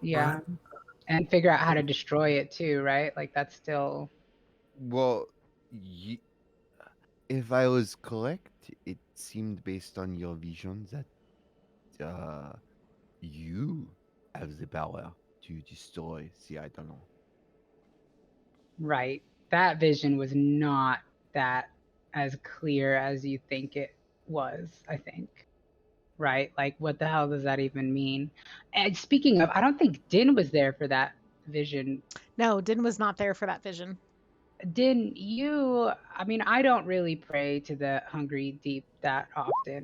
Yeah. And figure out how to destroy it too, right? Like that's still. Well, if I was correct, it seemed based on your vision that you have the power to destroy the Eidolon. Right. That vision was not that as clear as you think it was, I think. right? Like, what the hell does that even mean? And speaking of, I don't think Din was there for that vision. No, Din was not there for that vision. Din, I mean, I don't really pray to the hungry deep that often,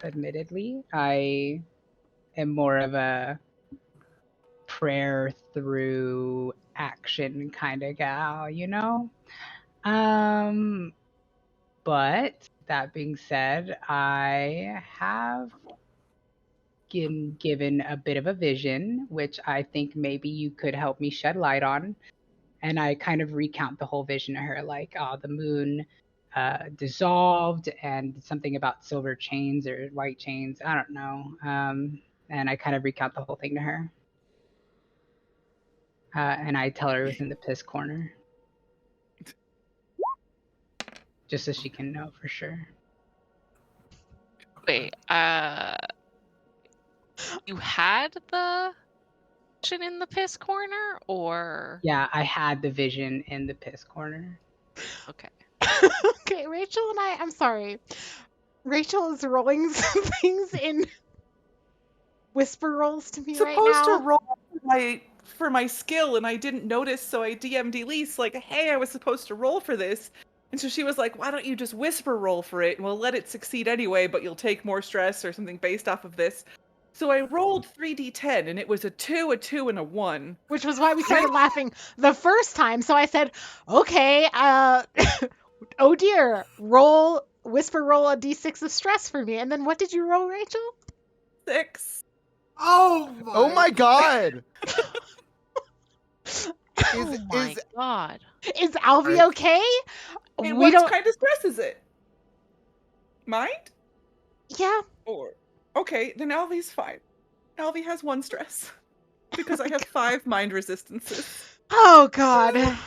admittedly. I am more of a prayer through action kind of gal, you know? But that being said, I have been given a bit of a vision, which I think maybe you could help me shed light on. And I kind of recount the whole vision to her, like, the moon dissolved and something about silver chains or white chains. I don't know. And I kind of recount the whole thing to her. And I tell her it was in the piss corner. Just so she can know for sure. Wait, you had the vision in the piss corner, or Yeah, I had the vision in the piss corner. okay? Okay, Rachel and I'm sorry. Rachel is rolling some things in whisper rolls to me right Supposed to now. roll for my skill, and I didn't notice, so I DM'd Elise like, hey, I was supposed to roll for this. And so she was like, why don't you just whisper roll for it, and we'll let it succeed anyway, but you'll take more stress or something based off of this. So I rolled 3d10, and it was a 2, a 2, and a 1. Which was why we started laughing the first time. So I said, okay, oh dear, whisper roll a d6 of stress for me. And then what did you roll, Rachel? 6. Oh my god! Oh my god! Is Alvy Right. okay? And We what don't. kind of stress is it? Mind? Yeah. Or okay, then Alvy's fine. Alvy has 1 stress. Because I have 5 mind resistances. Oh God.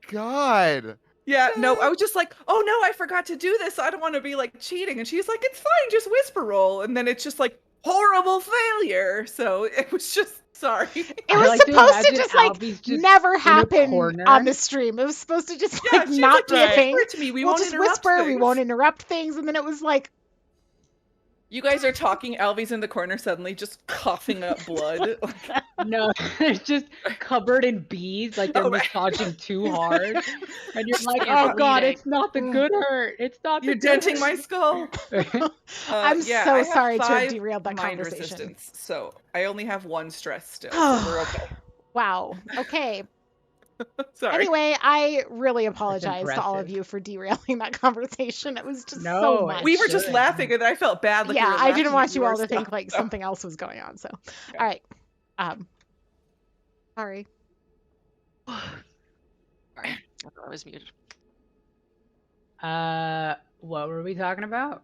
God. Yeah, no, I was just like, oh no, I forgot to do this. I don't want to be like cheating. And she's like, it's fine, just whisper roll. And then it's just like horrible failure. So it was just sorry. It I was like to supposed to imagine just like Alvy's just never in a happen corner. on the stream. It was supposed to just Yeah, like she's not like, be a just thing. whisper it to me. We We'll won't just interrupt whisper. We things. won't interrupt things. And then it was like, You guys are talking. Alvy's in the corner suddenly, just coughing up blood. No, they're just covered in bees, like they're Oh, right. massaging too hard. And you're like, You're oh God, bleeding. it's not the good hurt. It's not the You're good denting hurt. my skull. I'm Yeah, so I have sorry to have 5 derailed that mind conversation. resistance, so I only have 1 stress still, so we're okay. Wow. Okay. Sorry. Anyway, I really apologize to all of impressive. you for derailing that conversation. It was just so No, much. We were just Good. laughing, and I felt bad. Like we Yeah, were I didn't laughing want at you all your to think stuff, like so. something else was going on. So, Okay. all right. Sorry. Sorry, I thought I was muted. What were we talking about?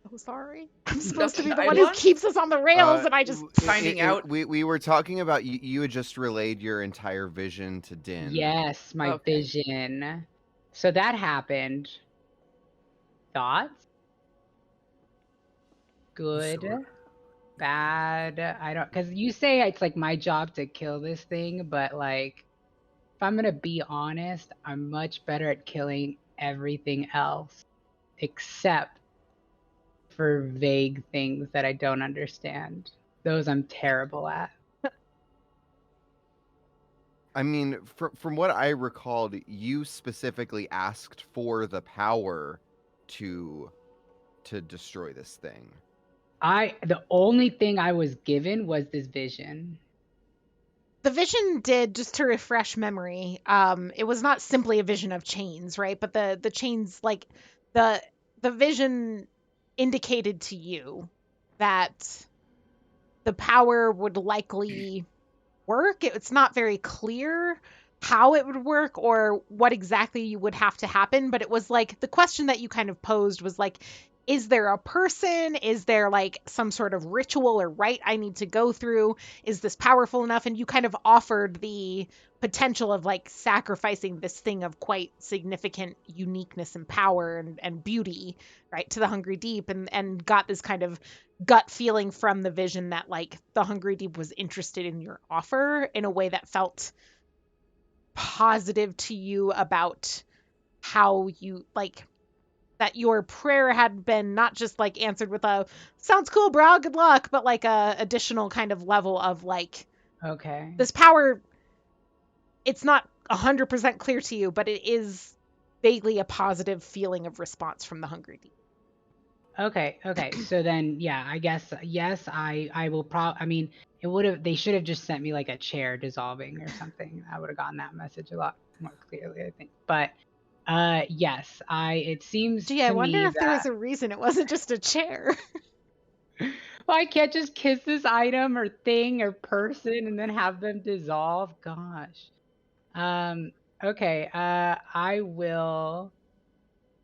So sorry. I'm supposed to be the Nothing. one who keeps us on the rails, and I just. Finding out. We were talking about you had just relayed your entire vision to Din. Yes, my Okay. vision. So that happened. Thoughts? Good? Sure. Bad? I don't, because you say it's like my job to kill this thing, but like, if I'm gonna be honest, I'm much better at killing everything else except for vague things that I don't understand. Those I'm terrible at. I mean, from what I recalled, you specifically asked for the power to destroy this thing. The only thing I was given was this vision. The vision did, just to refresh memory, it was not simply a vision of chains, right? But the chains, like the vision indicated to you that the power would likely work. It's not very clear how it would work or what exactly would have to happen, but it was like the question that you kind of posed was like, is there a person? Is there like some sort of ritual or rite I need to go through? Is this powerful enough? And you kind of offered the potential of like sacrificing this thing of quite significant uniqueness and power and beauty, right, to the Hungry Deep, and got this kind of gut feeling from the vision that like the Hungry Deep was interested in your offer in a way that felt positive to you about how you like that your prayer had been not just like answered with a sounds cool, bro, good luck, but like a additional kind of level of like Okay. this power. It's not 100% clear to you, but it is vaguely a positive feeling of response from the Hungry Deep. Okay. So then, yeah, I guess yes. I will I mean, they should have just sent me like a chair dissolving or something. I would have gotten that message a lot more clearly, I think. But yes, it seems Gee, I to wonder me if there was that a reason it wasn't just a chair. well, I can't just kiss this item or thing or person and then have them dissolve. Gosh. Okay. I will.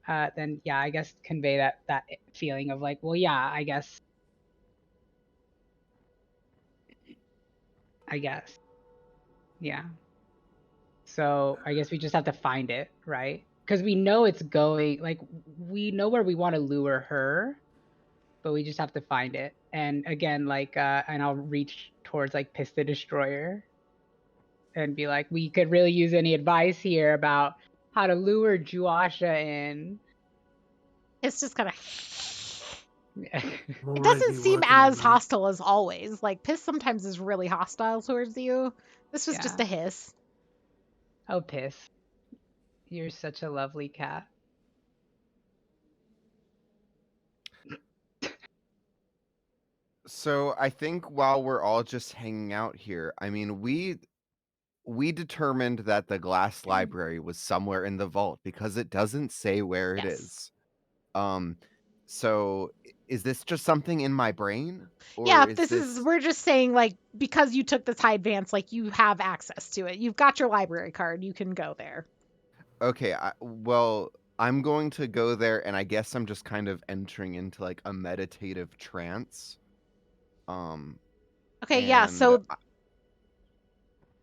Then yeah, I guess convey that feeling of like, well, yeah, I guess. Yeah. So I guess we just have to find it, right? Because we know it's going, like, we know where we want to lure her, but we just have to find it. And again, like, and I'll reach towards like Piss the Destroyer and be like, we could really use any advice here about how to lure Juasha in. It's just kind of. We'll It really doesn't be seem working on as that. hostile as always. Like Piss sometimes is really hostile towards you. This was just Yeah. a hiss. Oh, Piss. You're such a lovely cat. So I think while we're all just hanging out here, I mean, we determined that the glass library was somewhere in the vault because it doesn't say where it Yes. is. Um, so is this just something in my brain, Yeah, or is this is, this we're just saying, like, because you took this high advance, like, you have access to it. You've got your library card. You can go there. okay? Well, I'm going to go there, and I guess I'm just kind of entering into like a meditative trance. Okay, yeah, And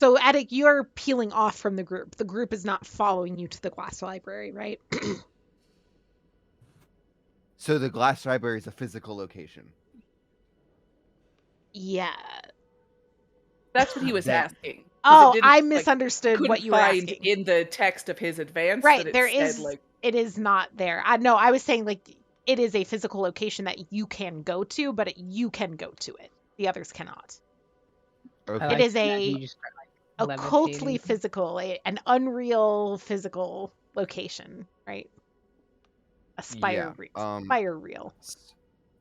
so Attic, you're peeling off from the group. The group is not following you to the glass library, right? so the glass library is a physical location. Yeah. That's what he was That asking. 'Cause Oh, it didn't, I like, misunderstood couldn't what you were find asking. in the text of his advance that Right, it there said is, like it is not there. No, I was saying, like, it is a physical location that you can go to, but you can go to it. The others cannot. Okay. I It like is to imagine a you just start, like, occultly levitating. physical, an unreal physical location, right? A Yeah. spire real.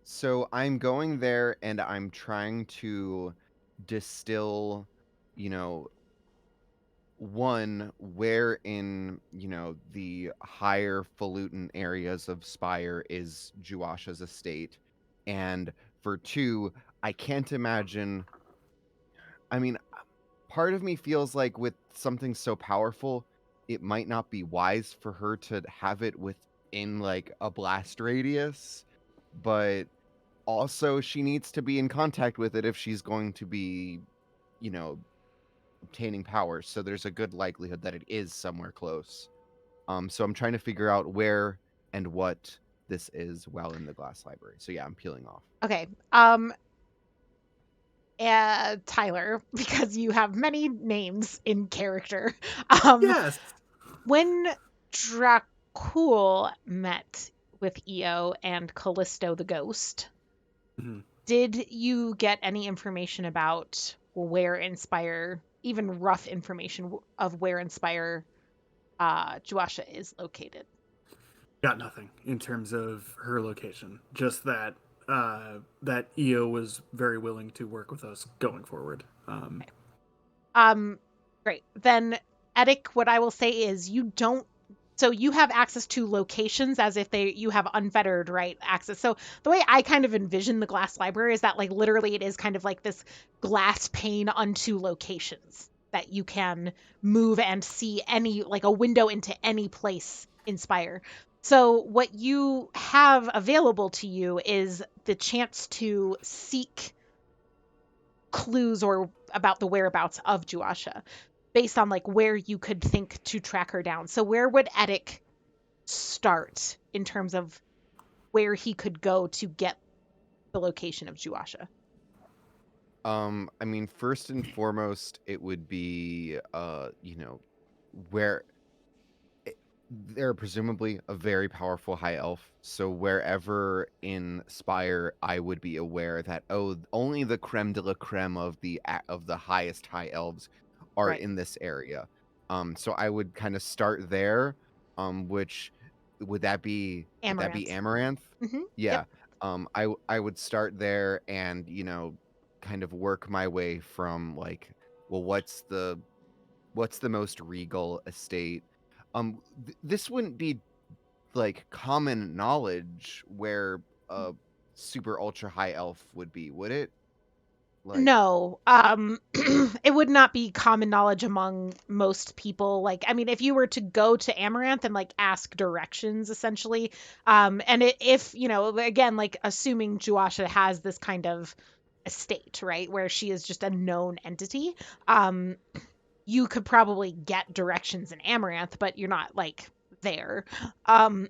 So I'm going there and I'm trying to distill, you know, one, where in, the higher falutin areas of Spire is Juasha's estate. And for two, I can't imagine. I mean, part of me feels like with something so powerful, it might not be wise for her to have it within like a blast radius, but also she needs to be in contact with it if she's going to be, you know, obtaining powers. So there's a good likelihood that it is somewhere close. So I'm trying to figure out where and what this is while in the glass library. So yeah, I'm peeling off. Okay. Tyler, because you have many names in character. Yes. When Dracul met with Io and Callisto the Ghost, Mhm. did you get any information about where Inspire, even rough information of where Inspire Juasha is located? Got nothing in terms of her location. Just that that EO was very willing to work with us going forward. Great. Then, Edik, what I will say is you don't. So you have access to locations as if you have unfettered right access. So the way I kind of envision the glass library is that like literally it is kind of like this glass pane unto locations that you can move and see any like a window into any place in Spire. So what you have available to you is the chance to seek clues or about the whereabouts of Juasha based on like where you could think to track her down. So where would Edik start in terms of where he could go to get the location of Juasha? I mean, first and foremost, it would be, where they're presumably a very powerful high elf. So wherever in Spire, I would be aware that only the creme de la creme of the highest high elves are Right. in this area. So I would kind of start there. Which would that be? Would that be Amaranth. Amaranth? Mm-hmm. Yeah. Yep. I would start there and kind of work my way from like, well, what's the most regal estate? This wouldn't be like common knowledge where a super ultra high elf would be, would it? Like, No, it would not be common knowledge among most people. Like, I mean, if you were to go to Amaranth and like ask directions, essentially, and if again, like assuming Juasha has this kind of estate, right, where she is just a known entity, um, you could probably get directions in Amaranth, but you're not like there. Um,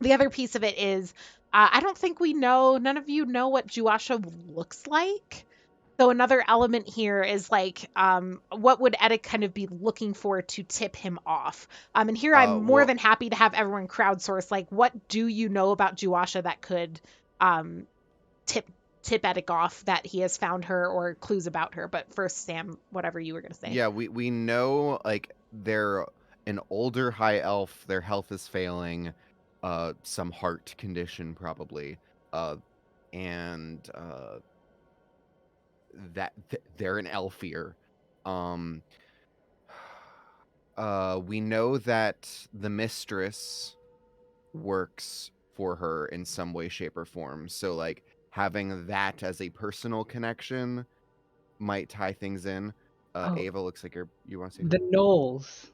the other piece of it is, I don't think none of you know what Juasha looks like. So another element here is like, what would Eddic kind of be looking for to tip him off? And here I'm more well, than happy to have everyone crowdsource. Like, what do you know about Juasha that could um, tip Eddic off that he has found her or clues about her? But first, Sam, whatever you were gonna say. yeah, we know like they're an older high elf. Their health is failing, some heart condition probably, and they're an elfier. Um, we know that the mistress works for her in some way, shape, or form. So, like, having that as a personal connection might tie things in. Oh, Ava, looks like you want to say the something? gnolls.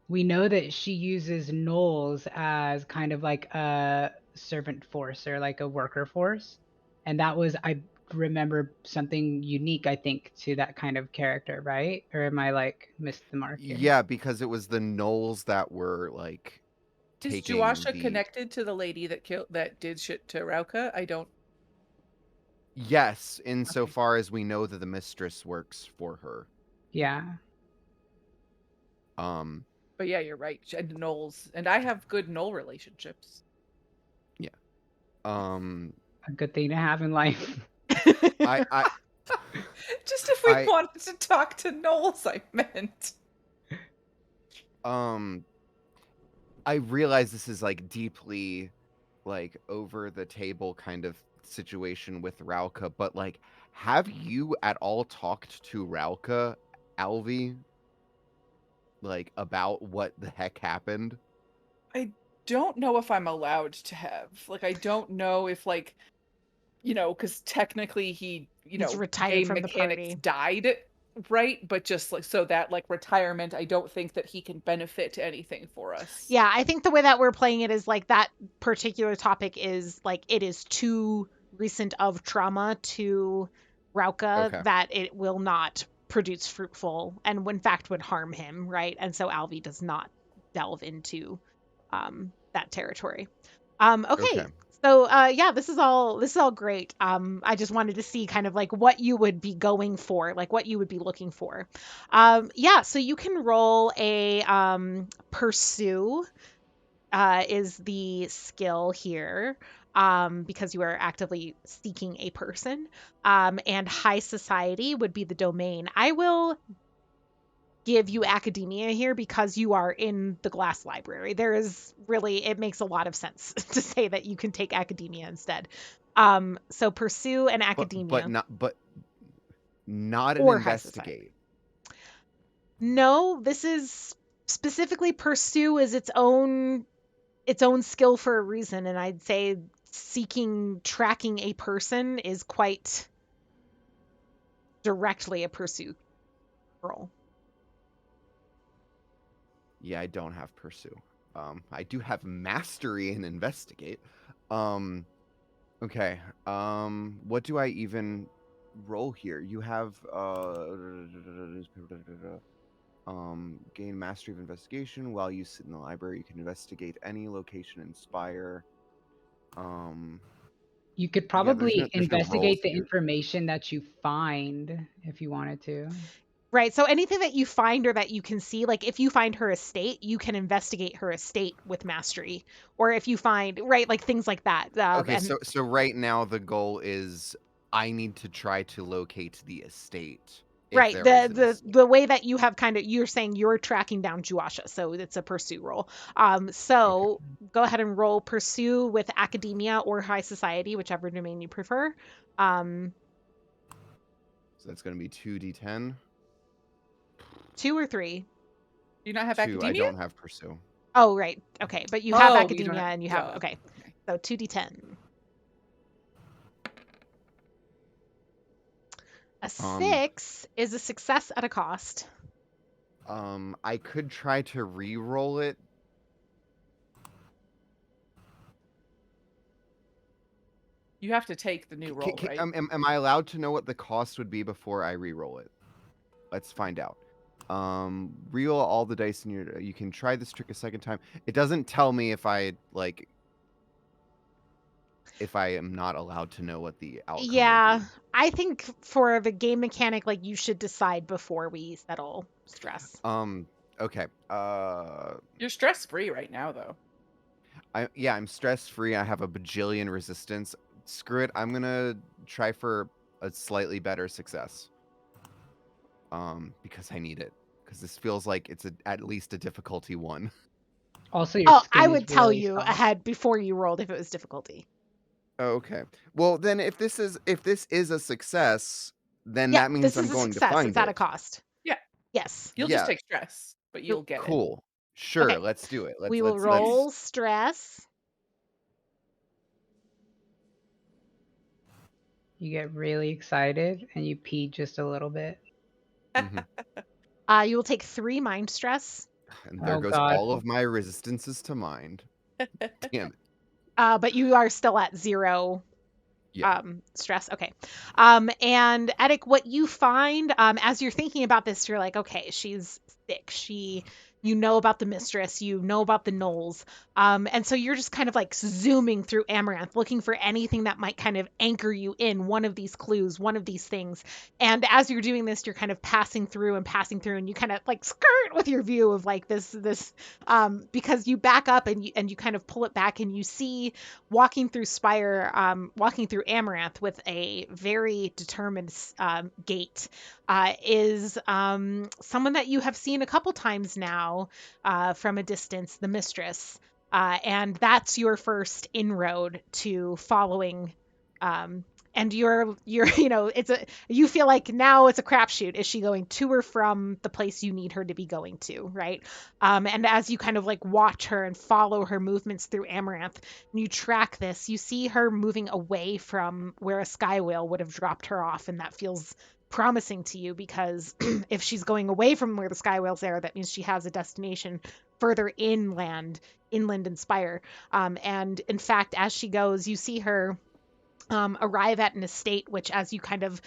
We know that she uses gnolls as kind of like a servant force or like a worker force. And that was, I remember, something unique, I think, to that kind of character, right? Or am I like missed the mark here? Yeah, because it was the gnolls that were like Is taking Juasha the. connected to the lady that did shit to Rauka? I don't. Yes, Okay. insofar as we know that the mistress works for her. Yeah. But yeah, you're right. And gnolls, and I have good gnoll relationships. Yeah. Um, A good thing to have in life. I Just if we I- wanted to talk to gnolls, I meant. I realize this is like deeply like over the table kind of situation with Rauka, but like have you at all talked to Rauka, Alvi? Like about what the heck happened? I don't know if I'm allowed to have. Like, I don't know if because technically he, He's retired game from the mechanics party. died, right? But just like so that like retirement, I don't think that he can benefit anything for us. Yeah, I think the way that we're playing it is like that particular topic is like it is too recent of trauma to Rauka Okay. that it will not produce fruitful and in fact would harm him, right? And so Alvi does not delve into that territory. Okay. Okay. So yeah, this is all great. I just wanted to see kind of like what you would be going for, like what you would be looking for. Yeah, so you can roll a pursue is the skill here. Because you are actively seeking a person. And high society would be the domain. I will give you academia here because you are in the glass library. It makes a lot of sense to say that you can take academia instead. So pursue an academia But not an or high society. investigate. No, this is specifically pursue is its own skill for a reason, and I'd say tracking a person is quite directly a pursuit role. Yeah, I don't have pursue. I do have mastery in investigate. Okay. What do I even roll here? You have gain mastery of investigation while you sit in the library. You can investigate any location in Spire. You could there's probably no roles investigate the here. information that you find if you wanted to. Right. So anything that you find or that you can see, like if you find her estate, you can investigate her estate with mastery. Or if you find, right, like things like that. Okay, And so right now the goal is I need to try to locate the estate if right, there is an estate. the way that you have kind of, you're saying you're tracking down Juasha, so it's a pursue roll. So go ahead and roll pursue with academia or high society, whichever domain you prefer. So that's going to be 2d10. 2 or 3. Do you not have 2. academia? I don't have pursue. Oh, right. Okay, but you have Oh, you don't academia have- and you have duh. okay. So 2d10. A 6 is a success at a cost. I could try to re-roll it. You have to take the new roll, right? Am I allowed to know what the cost would be before I re-roll it? Let's find out. Re-roll all the dice in your. You can try this trick a second time. It doesn't tell me if I like. If I am not allowed to know what the outcome Yeah, would be. I think for the game mechanic, like you should decide before we settle stress. Okay. You're stress free right now, though. I'm stress free. I have a bajillion resistance. Screw it. I'm gonna try for a slightly better success. Because I need it. Because this feels like it's at least a difficulty 1. Also, your Oh, skin I is would tell really you soft. ahead before you rolled if it was difficulty. Okay. Well, then if this is a success, then Yeah, that means this I'm is a going to success. find It's at a it. cost. Yeah. Yes. You'll just take stress, but you'll get it. Cool. Sure, Okay. let's do it. We will roll stress. You get really excited and you pee just a little bit. Mhm. You will take 3 mind stress. And there Oh, goes God. all of my resistances to mind. Damn it. But you are still at 0 Yeah. stress. Okay. And Edik, what you find as you're thinking about this, you're like, okay, she's sick. You know about the mistress, you know about the gnolls. And so you're just kind of like zooming through Amaranth, looking for anything that might kind of anchor you in one of these clues, one of these things. And as you're doing this, you're kind of passing through, and you kind of like skirt with your view of like this because you back up and you kind of pull it back and you see walking through Spire, walking through Amaranth with a very determined gait, is someone that you have seen a couple times now from a distance, the mistress. And that's your first inroad to following. And you're you feel like now it's a crapshoot. Is she going to or from the place you need her to be going to, right? And as you kind of like watch her and follow her movements through Amaranth, and you track this, you see her moving away from where a sky whale would have dropped her off, and that feels promising to you because if she's going away from where the sky whales are, that means she has a destination further inland in Spire. And in fact, as she goes, you see her arrive at an estate, which as you kind of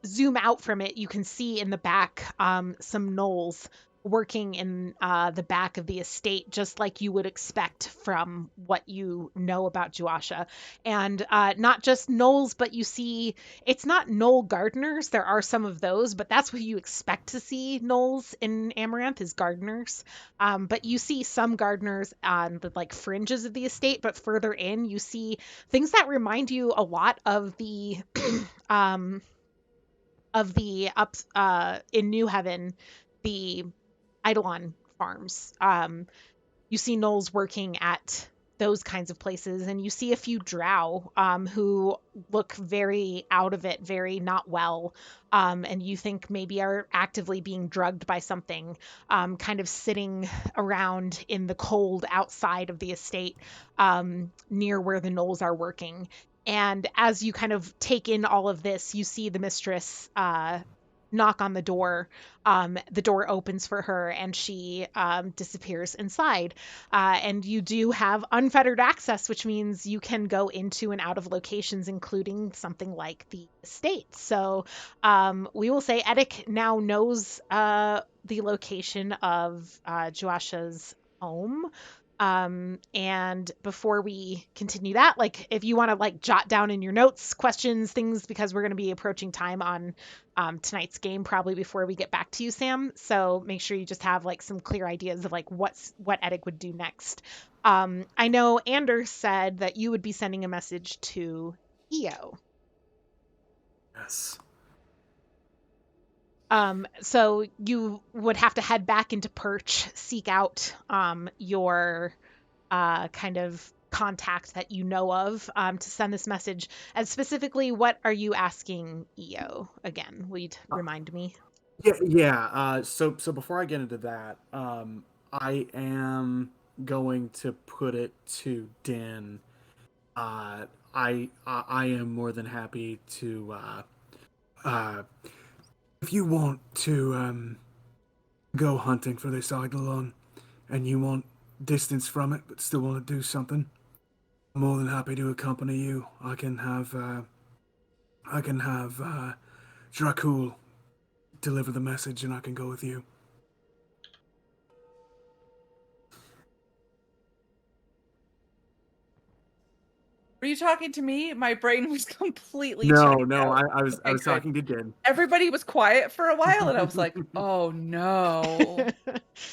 zoom out from it, you can see in the back some gnolls working in the back of the estate, just like you would expect from what you know about Juasha. And not just gnolls, but you see, it's not gnoll gardeners. There are some of those, but that's what you expect to see gnolls in Amaranth is gardeners. But you see some gardeners on the like fringes of the estate, but further in, you see things that remind you a lot of the ups in New Heaven, the Eidolon farms. You see gnolls working at those kinds of places, and you see a few drow who look very out of it, very not well, and you think maybe are actively being drugged by something, kind of sitting around in the cold outside of the estate, near where the gnolls are working. And as you kind of take in all of this, you see the mistress knock on the door. The door opens for her and she disappears inside. And you do have unfettered access, which means you can go into and out of locations, including something like the estate. So we will say Edik now knows the location of Juasha's home. And before we continue that, like if you want to like jot down in your notes questions, things, because we're going to be approaching time on tonight's game probably before we get back to you, Sam. So make sure you just have like some clear ideas of like what Edic would do next. I know Anders said that you would be sending a message to EO. Yes. So you would have to head back into Perch, seek out your kind of contact that you know of to send this message. And specifically, what are you asking EO again? Will you remind me? Yeah. So before I get into that, I am going to put it to Din. I am more than happy to if you want to go hunting for this Eidolon and you want distance from it but still want to do something, I'm more than happy to accompany you. I can have Dracul deliver the message and I can go with you. Were you talking to me? My brain was completely No, checked no, out. I was Okay, good. talking to Din. Everybody was quiet for a while, and I was like, "Oh no."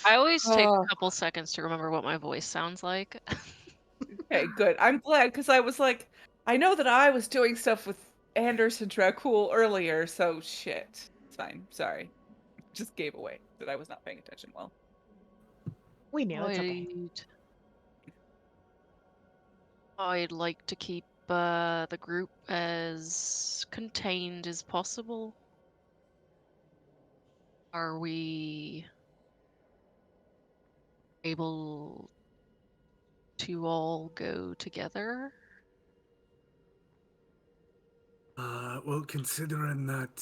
I always take Oh, a couple seconds to remember what my voice sounds like. okay, good. I'm glad because I was like, I know that I was doing stuff with Anders and Dracul earlier, so shit. It's fine. Sorry. Just gave away that I was not paying attention well. We knew it's okay. I'd like to keep the group as contained as possible. Are we able to all go together? Well, considering that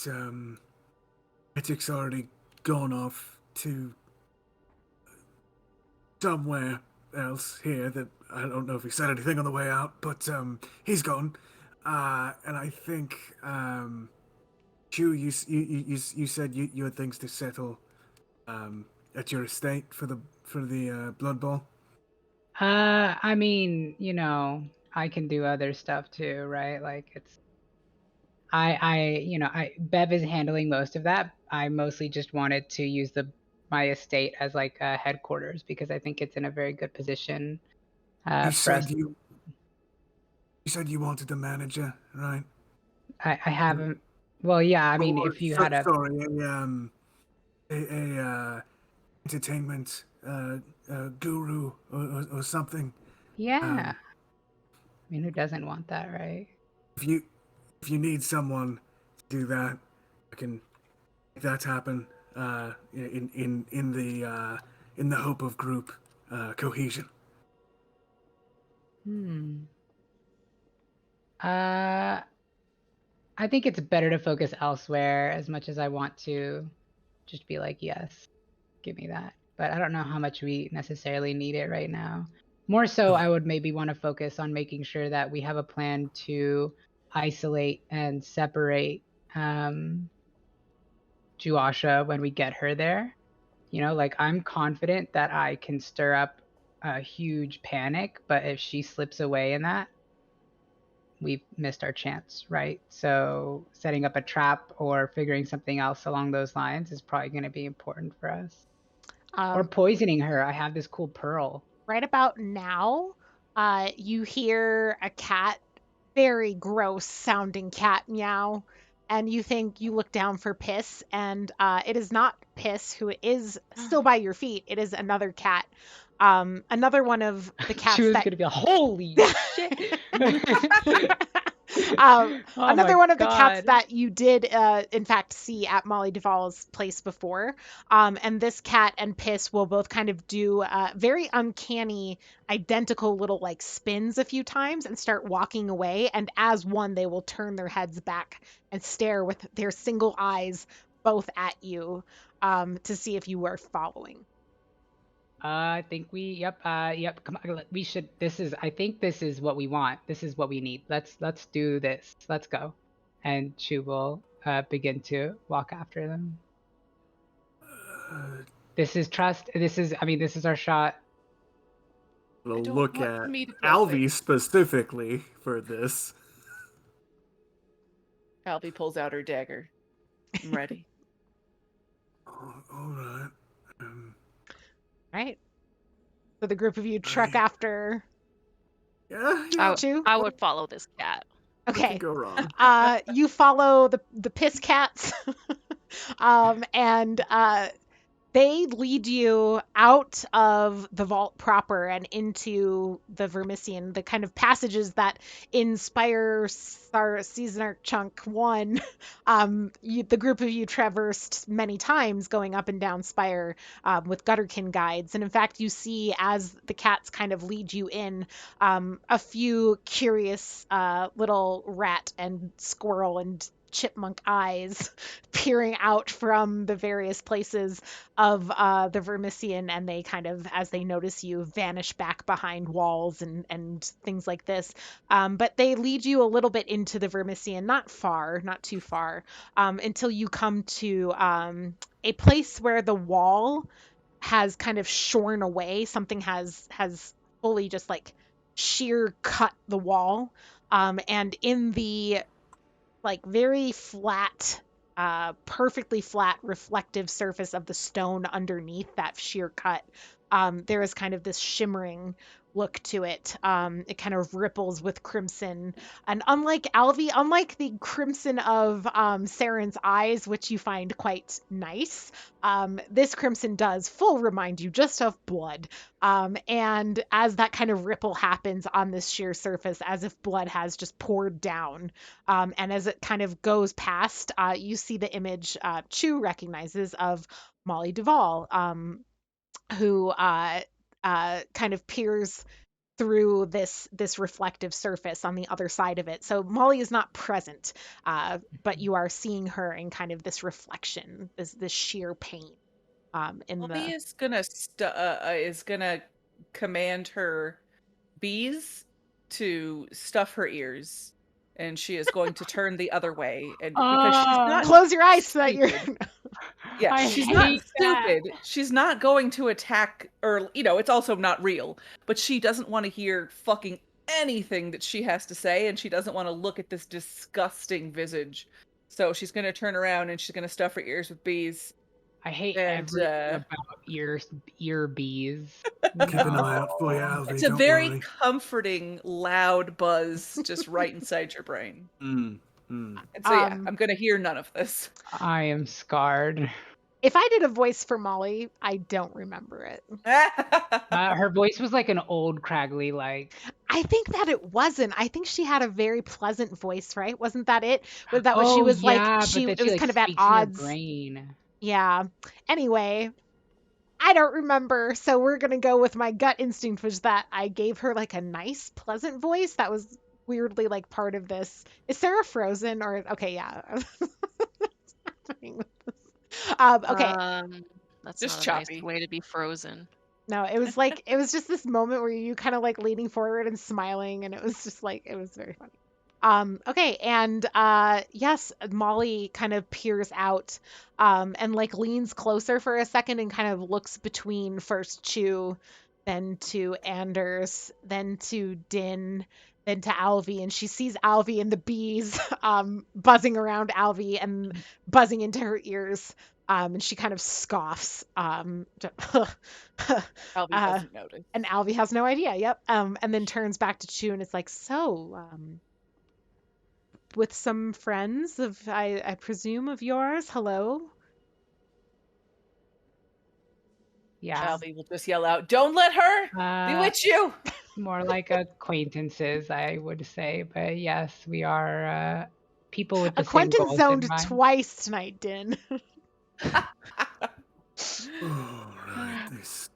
Etic's already gone off to somewhere else here that I don't know if he said anything on the way out, but he's gone. And I think Chu, you said you had things to settle at your estate for the Blood Bowl. I mean, I can do other stuff too, right? Like Bev is handling most of that. I mostly just wanted to use my estate as like headquarters because I think it's in a very good position You for us. said you said you wanted a manager, right? I haven't. Well, yeah. I mean, Or, if you had a sorry, a entertainment guru or something. yeah. I mean, who doesn't want that, right? If you need someone to do that, I can make that happen. In the hope of group cohesion. I think it's better to focus elsewhere as much as I want to just be like, yes, give me that. But I don't know how much we necessarily need it right now. More so, I would maybe want to focus on making sure that we have a plan to isolate and separate Juasha when we get her there. Like I'm confident that I can stir up a huge panic, but if she slips away in that, we've missed our chance, right? So setting up a trap or figuring something else along those lines is probably going to be important for us. Or poisoning her. I have this cool pearl. Right about now, you hear a cat, very gross sounding cat meow, and you look down for Piss, and it is not Piss who is still by your feet. It is another cat. Another one of the cats She was that going to be holy shit. Another one of the cats that you did, in fact, see at Molly Duvall's place before. And this cat and Piss will both kind of do very uncanny, identical little like spins a few times and start walking away. And as one, they will turn their heads back and stare with their single eyes both at you to see if you are following. I think yep, come on, I think this is what we want. This is what we need. Let's do this. Let's go. And Chu will begin to walk after them. This is trust. This is our shot. to don't look want at me to feel Alvy safe. specifically for this. Albie pulls out her dagger. I'm ready. Oh, all right. Right. So the group of you trek Right. after Yeah. Chew. I would follow this cat. What Okay. can go wrong? You follow the piss cats, and they lead you out of the vault proper and into the Vermisian, the kind of passages that in Spire Season Arc Chunk 1, the group of you traversed many times going up and down Spire with Gutterkin guides. And in fact, you see as the cats kind of lead you in, a few curious little rat and squirrel and chipmunk eyes peering out from the various places of the Vermisian, and they kind of, as they notice you, vanish back behind walls and things like this. But they lead you a little bit into the Vermisian, not far, not too far, until you come to a place where the wall has kind of shorn away. Something has fully just like sheer cut the wall. And in the like very flat, perfectly flat reflective surface of the stone underneath that sheer cut, there is kind of this shimmering look to it. It kind of ripples with crimson. And unlike Alvi, unlike the crimson of Saren's eyes, which you find quite nice, this crimson does full remind you just of blood. And as that kind of ripple happens on this sheer surface, as if blood has just poured down, and as it kind of goes past, you see the image Chu recognizes of Molly Duvall, who kind of peers through this reflective surface on the other side of it. So Molly is not present, but you are seeing her in kind of this reflection, this sheer pain. In Albie the is gonna command her bees to stuff her ears, and she is going to turn the other way, and because she's not close your eyes so that you're stupid. Yeah, I she's not hate that. stupid. She's not going to attack, or it's also not real. But she doesn't want to hear fucking anything that she has to say, and she doesn't want to look at this disgusting visage. So she's gonna turn around and she's gonna stuff her ears with bees. I hate And everything about ear bees. Keep an eye out for you, Alvy. it's a Don't very worry. comforting, loud buzz just right inside your brain. Mm. And so yeah, I'm gonna hear none of this. I am scarred. if I did a voice for Molly, I don't remember it. Her voice was like an old craggly, like. I think that it wasn't. I think she had a very pleasant voice, right? Wasn't that it? Was that what she was yeah, like? but then It was like, kind of at speaks in your odds. brain. Yeah. Anyway, I don't remember. So we're gonna go with my gut instinct, which that I gave her like a nice, pleasant voice. That was weirdly like part of this. Is Sarah frozen or okay? Yeah. Okay. That's Just not a choppy. nice way to be frozen. No, it was like it was just this moment where you kind of like leaning forward and smiling, and it was just like it was very funny. Okay, and yes, Molly kind of peers out, and like leans closer for a second and kind of looks between first Chew, then to Anders, then to Din, then to Alvy, and she sees Alvy and the bees buzzing around Alvy and buzzing into her ears. And she kind of scoffs. Albie doesn't notice. And Alvy has no idea. Yep. And then turns back to Chew and is like, so, with some friends of, I presume, of yours. Hello. Yeah. Albie will just yell out, "Don't let her bewitch you!" More like acquaintances, I would say. But yes, we are people with the same Acquaintance goals zoned in mind. twice tonight, Din. Alright,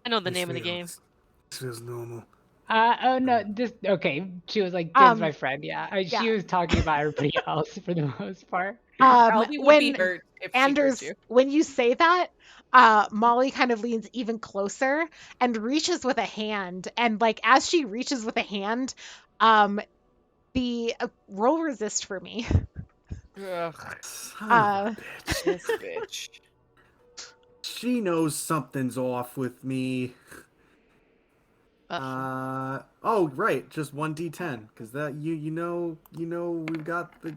I know the name of the game. This feels normal. Oh no, just okay. She was like, "Din's my friend." Yeah, yeah. she was talking about everybody else for the most part. Albie would be hurt if Anders, she heard you. when you say that, Molly kind of leans even closer and reaches with a hand, and like as she reaches with a hand, the roll resist for me. Ugh, Son of a bitch. this bitch. She knows something's off with me. Oh, right, just 1d10, because that you know we've got the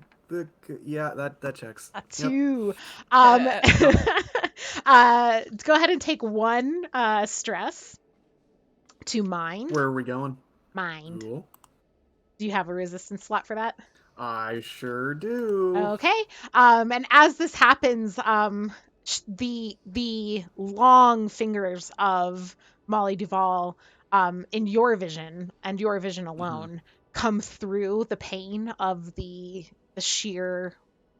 yeah, that checks. A Yep. 2. Nope. Go ahead and take 1 stress to mind. Where are we going? Mind. Cool. Do you have a resistance slot for that? I sure do. Okay. And as this happens, the long fingers of Molly Duvall, in your vision and your vision alone, come through the pane of the sheer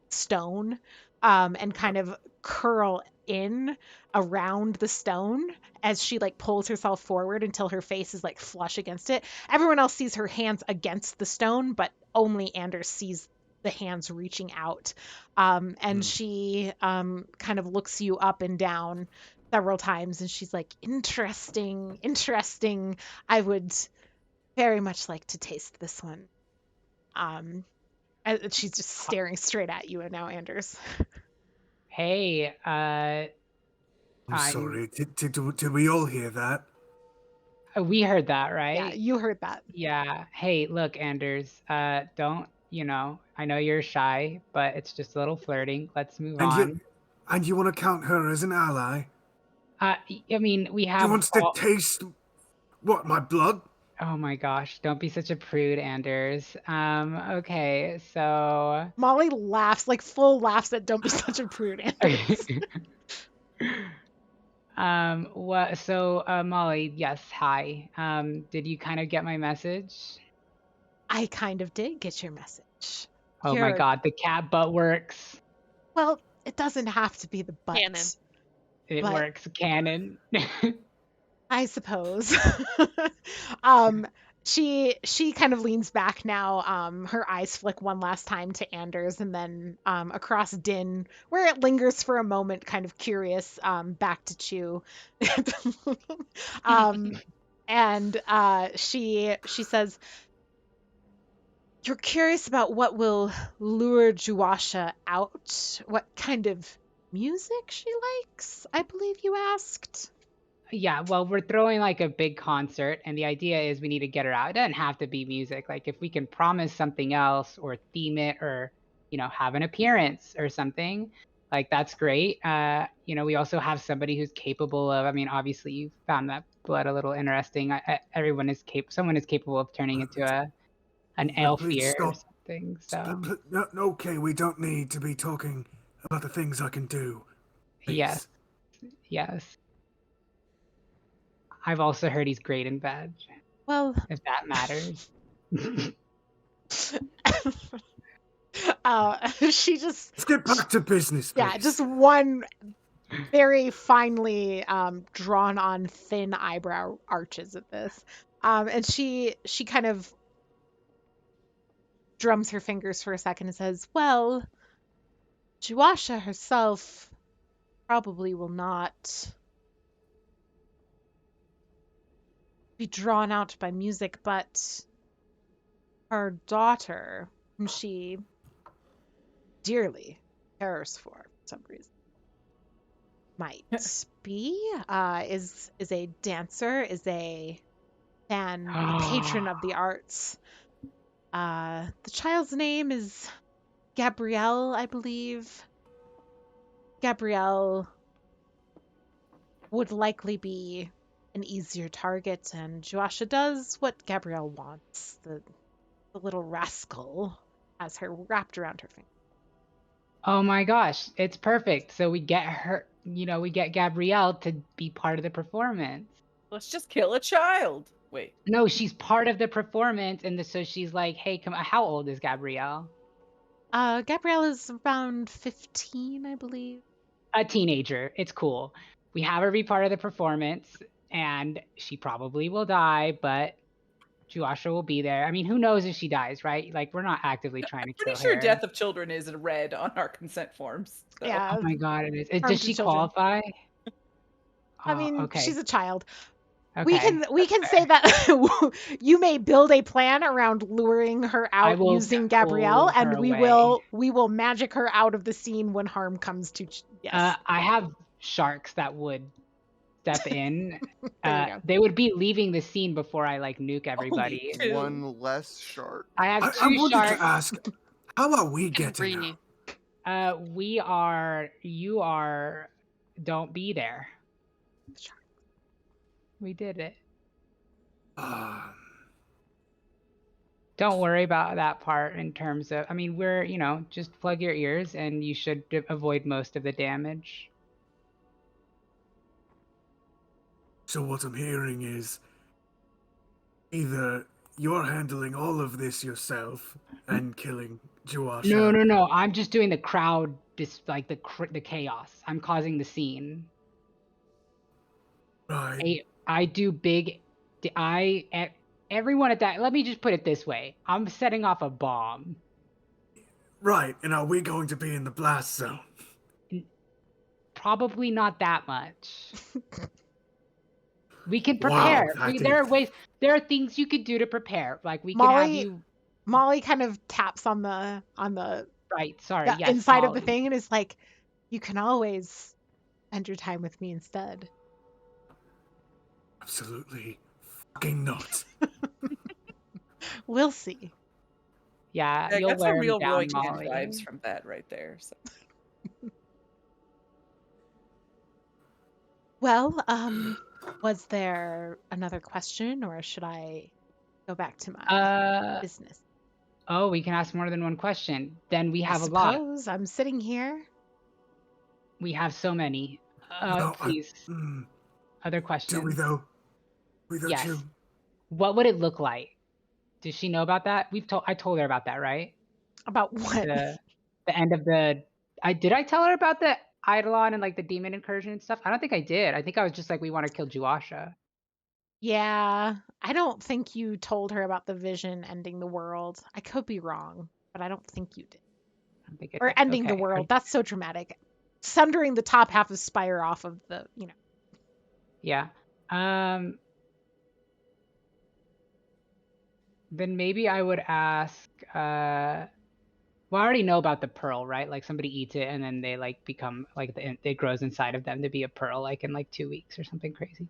stone, and kind of curl in around the stone as she like pulls herself forward until her face is like flush against it. Everyone else sees her hands against the stone, but only Anders sees the hands reaching out. And she kind of looks you up and down several times, and she's like, interesting, interesting. I would very much like to taste this one. And she's just staring straight at you now, Anders. Hey, I'm sorry. Did we all hear that? we heard that, right? Yeah, you heard that. Yeah. Hey, look, Anders. Don't, I know you're shy, but it's just a little flirting. Let's move on. And you want to count her as an ally? I mean, we have. She wants to taste what, my blood? Oh my gosh! Don't be such a prude, Anders. Okay, so. Molly laughs, like full laughs at "Don't be such a prude," Anders. What? So, Molly, yes, hi. Did you kind of get my message? I kind of did get your message. Oh my God, the cat butt works. Well, it doesn't have to be the butt. Canon. It works, canon. I suppose. She kind of leans back now. Her eyes flick one last time to Anders, and then across Din, where it lingers for a moment, kind of curious, back to Chew. And she says, "You're curious about what will lure Juwasha out? What kind of music she likes, I believe you asked." Yeah, well, we're throwing like a big concert, and the idea is we need to get her out. It doesn't have to be music. Like if we can promise something else or theme it or, have an appearance or something, like that's great. We also have somebody who's capable of, I mean, obviously you found that blood a little interesting. Someone is capable of turning into an Aelfir or something. So Okay, we don't need to be talking about the things I can do. Please. Yes. I've also heard he's great in bed. Well, if that matters. She just... Let's get back to business, please. Yeah, just one very finely drawn on thin eyebrow arches at this. And she kind of drums her fingers for a second and says, well, Juwasha herself probably will not be drawn out by music, but her daughter, whom she dearly cares for some reason, might be, is a dancer, is a fan, a patron of the arts. The child's name is Gabrielle, I believe. Gabrielle would likely be an easier target, and Juwasha does what Gabrielle wants. The little rascal has her wrapped around her finger. Oh my gosh, it's perfect. So we get her, we get Gabrielle to be part of the performance. Let's just kill a child. Wait. No, she's part of the performance, and so she's like, hey, come. How old is Gabrielle? Gabrielle is around 15, I believe. A teenager. It's cool. We have her be part of the performance, and she probably will die, but Juwasha will be there. I mean, who knows if she dies, right? Like, we're not actively trying to kill her. Pretty sure death of children is red on our consent forms. So. Yeah. Oh my God, it is. Does she qualify? I mean, okay. She's a child. Okay. We can say that you may build a plan around luring her out using Gabrielle, and we will magic her out of the scene when harm comes to. Yes. I have sharks that would step in, There we go. they would be leaving the scene before I like nuke everybody. Two. One less shark. I have I 2 wanted sharks. to ask, how are we And getting Bree. out? You are, don't be there. We did it. Don't worry about that part in terms of, I mean, we're, just plug your ears and you should avoid most of the damage. So what I'm hearing is either you're handling all of this yourself and killing Juasha. No. I'm just doing the crowd, like the chaos. I'm causing the scene. Right. I do big. Everyone at that. Let me just put it this way. I'm setting off a bomb. Right. And are we going to be in the blast zone? Probably not that much. We can Wow, prepare. There are ways. There are things you could do to prepare. Like we can have you. Molly kind of taps on the Right. Sorry. the Yes. inside of the Molly. thing and is like, you can always end your time with me instead. Absolutely fucking not. We'll see. Yeah. I You'll got some wear real him Roy down, Kent Molly. vibes from that right there. So. Well, was there another question, or should I go back to my business? Oh, we can ask more than one question. Then we have I a lot. suppose I'm sitting here. We have so many. Please. Other questions. Do we though? Yes. You? What would it look like? Does she know about that? I told her about that, right? About what? The end of the. Did I tell her about the Eidolon and like the demon incursion and stuff? I don't think I did. I think I was just like, we want to kill Juasha. Yeah, I don't think you told her about the vision ending the world. I could be wrong, but I don't think you did. I don't think I Or did. ending the Okay. world. That's so dramatic. Sundering the top half of Spire off of the, Yeah. Then maybe I would ask. Well, I already know about the pearl, right? Like somebody eats it and then they like become like it grows inside of them to be a pearl, like in like 2 weeks or something crazy.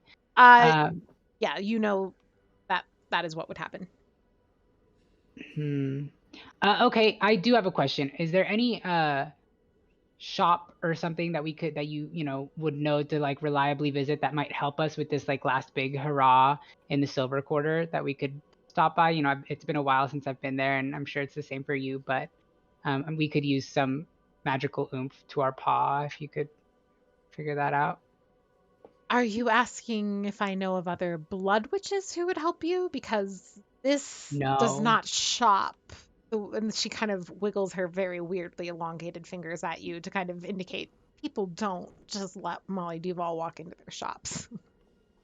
Yeah, you know that is what would happen. Okay, I do have a question. Is there any shop or something that you would know to like reliably visit that might help us with this like last big hurrah in the Silver Quarter that we could stop by? It's been a while since I've been there, and I'm sure it's the same for you, but we could use some magical oomph to our paw if you could figure that out. Are you asking if I know of other blood witches who would help you? Because this does No. not shop. And she kind of wiggles her very weirdly elongated fingers at you to kind of indicate people don't just let Molly Duval walk into their shops.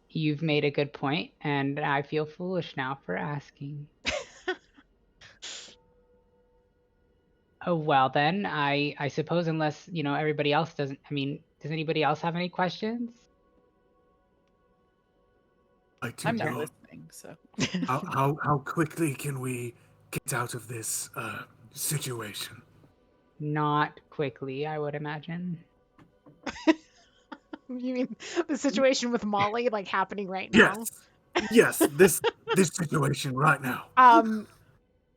You've made a good point, and I feel foolish now for asking. Oh, well then, I suppose unless, everybody else doesn't, does anybody else have any questions? I'm not listening, so. How quickly can we get out of this situation? Not quickly, I would imagine. You mean the situation with Molly like happening right now? Yes, this situation right now.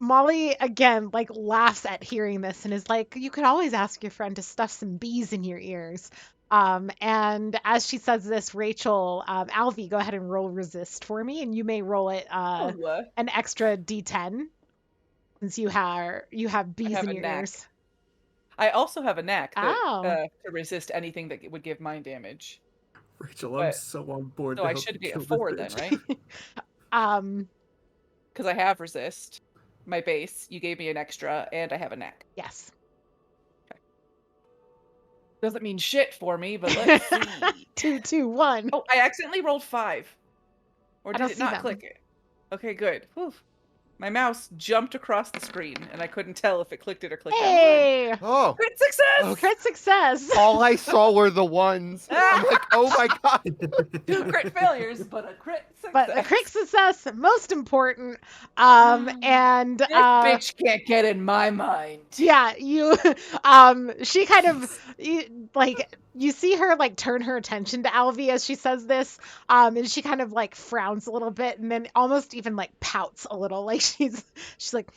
Molly again like laughs at hearing this and is like, you could always ask your friend to stuff some bees in your ears. And as she says this, Rachel, Alvy, go ahead and roll resist for me, and you may roll it an extra D10 since you have bees in your ears. I also have a knack to resist anything that would give mind damage. Rachel, I'm so on board. So I should be a 4 then, right? Because I have resist, my base. You gave me an extra, and I have a knack. Yes. Doesn't mean shit for me, but let's see. 2, 2, 1. Oh, I accidentally rolled 5. Or did it not them. click it? Okay, good. Whew. My mouse jumped across the screen, and I couldn't tell if it clicked it or clicked out. Hey! Oh, Crit success! Okay. Crit success! all I saw were the ones. I'm like, oh my god. 2 crit failures, but a crit success. But the crit success, most important. And This bitch can't get in my mind. yeah, you she kind of you see her like turn her attention to Alvy as she says this, and she kind of like frowns a little bit and then almost even like pouts a little, like she's like,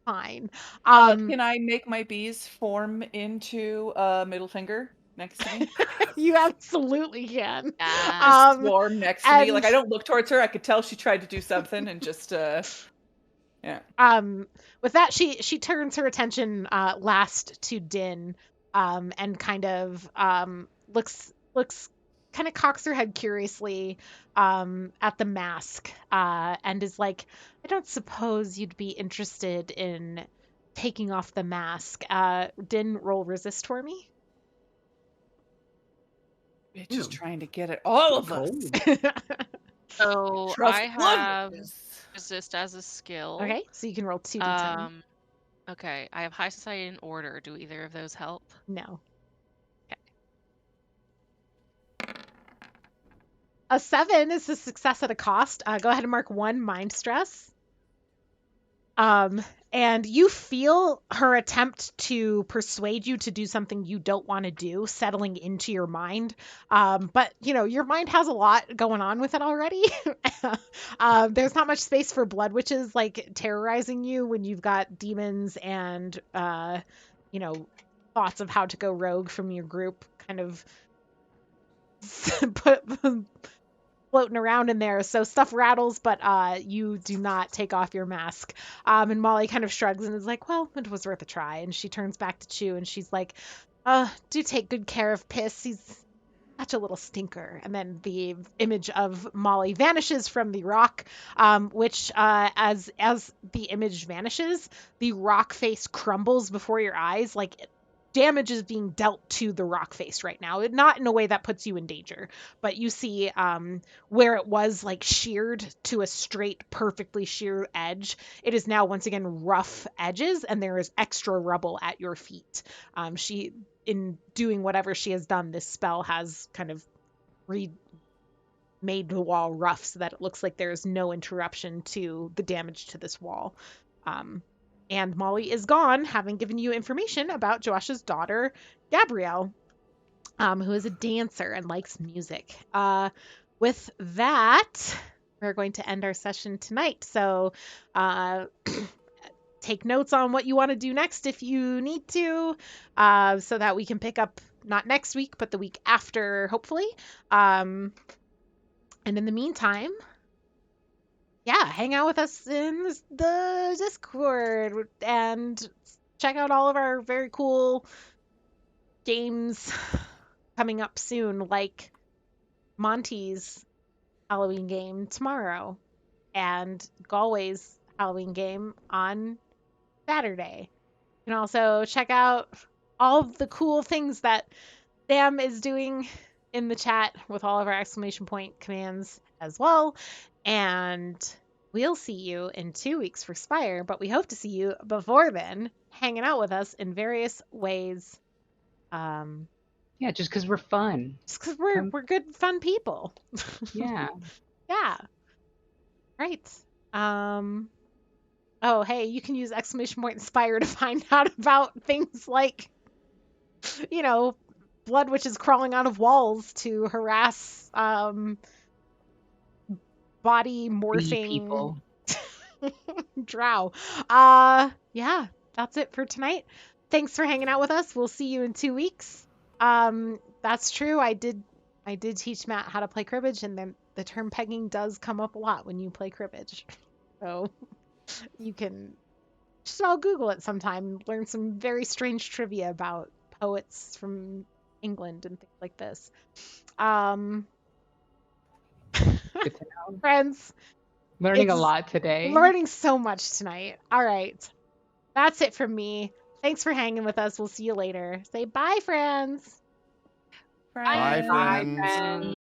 fine. Can I make my bees form into a middle finger next to me? You absolutely can. Yes. Swarm next to me. Like, I don't look towards her. I could tell she tried to do something and just yeah. With that, she turns her attention last to Din, and kind of looks kind of cocks her head curiously at the mask, and is like, I don't suppose you'd be interested in taking off the mask. Din, roll resist for me. Bitch is trying to get at all of us. So Trust I have resist as a skill. Okay, so you can roll 2d10. Okay, I have high society and order. Do either of those help? No. A 7 is a success at a cost. Go ahead and mark 1 mind stress. And you feel her attempt to persuade you to do something you don't want to do settling into your mind. But your mind has a lot going on with it already. There's not much space for blood witches like terrorizing you when you've got demons and thoughts of how to go rogue from your group kind of floating around in there, so stuff rattles, but you do not take off your mask. And Molly kind of shrugs and is like, well, it was worth a try. And she turns back to Chew and she's like, do take good care of Piss. He's such a little stinker. And then the image of Molly vanishes from the rock, which as the image vanishes, the rock face crumbles before your eyes. Like, damage is being dealt to the rock face right now. Not in a way that puts you in danger, but you see where it was like sheared to a straight, perfectly sheer edge, it is now once again rough edges, and there is extra rubble at your feet. She, in doing whatever she has done, this spell has kind of made the wall rough so that it looks like there is no interruption to the damage to this wall. And Molly is gone, having given you information about Josh's daughter, Gabrielle, who is a dancer and likes music. With that, we're going to end our session tonight. So take notes on what you want to do next if you need to, so that we can pick up not next week, but the week after, hopefully. And in the meantime, yeah, hang out with us in the Discord and check out all of our very cool games coming up soon, like Monty's Halloween game tomorrow and Galway's Halloween game on Saturday. You can also check out all of the cool things that Sam is doing in the chat with all of our exclamation point commands as well. And we'll see you in 2 weeks for Spire, but we hope to see you before then, hanging out with us in various ways. Yeah, just because we're fun. Just because we're good, fun people. Yeah. Yeah. Right. Oh, hey, you can use exclamation point Spire to find out about things like, blood witches crawling out of walls to harass body morphing people. drow. Yeah, that's it for tonight. Thanks for hanging out with us. We'll see you in 2 weeks. That's true. I did teach Matt how to play cribbage, and then the term pegging does come up a lot when you play cribbage. So you can just all Google it sometime, learn some very strange trivia about poets from England and things like this. Good to know. Friends, Learning a lot today. Learning so much tonight. All right. That's it from me. Thanks for hanging with us. We'll see you later. Say bye, friends. Bye, friends. Bye, friends.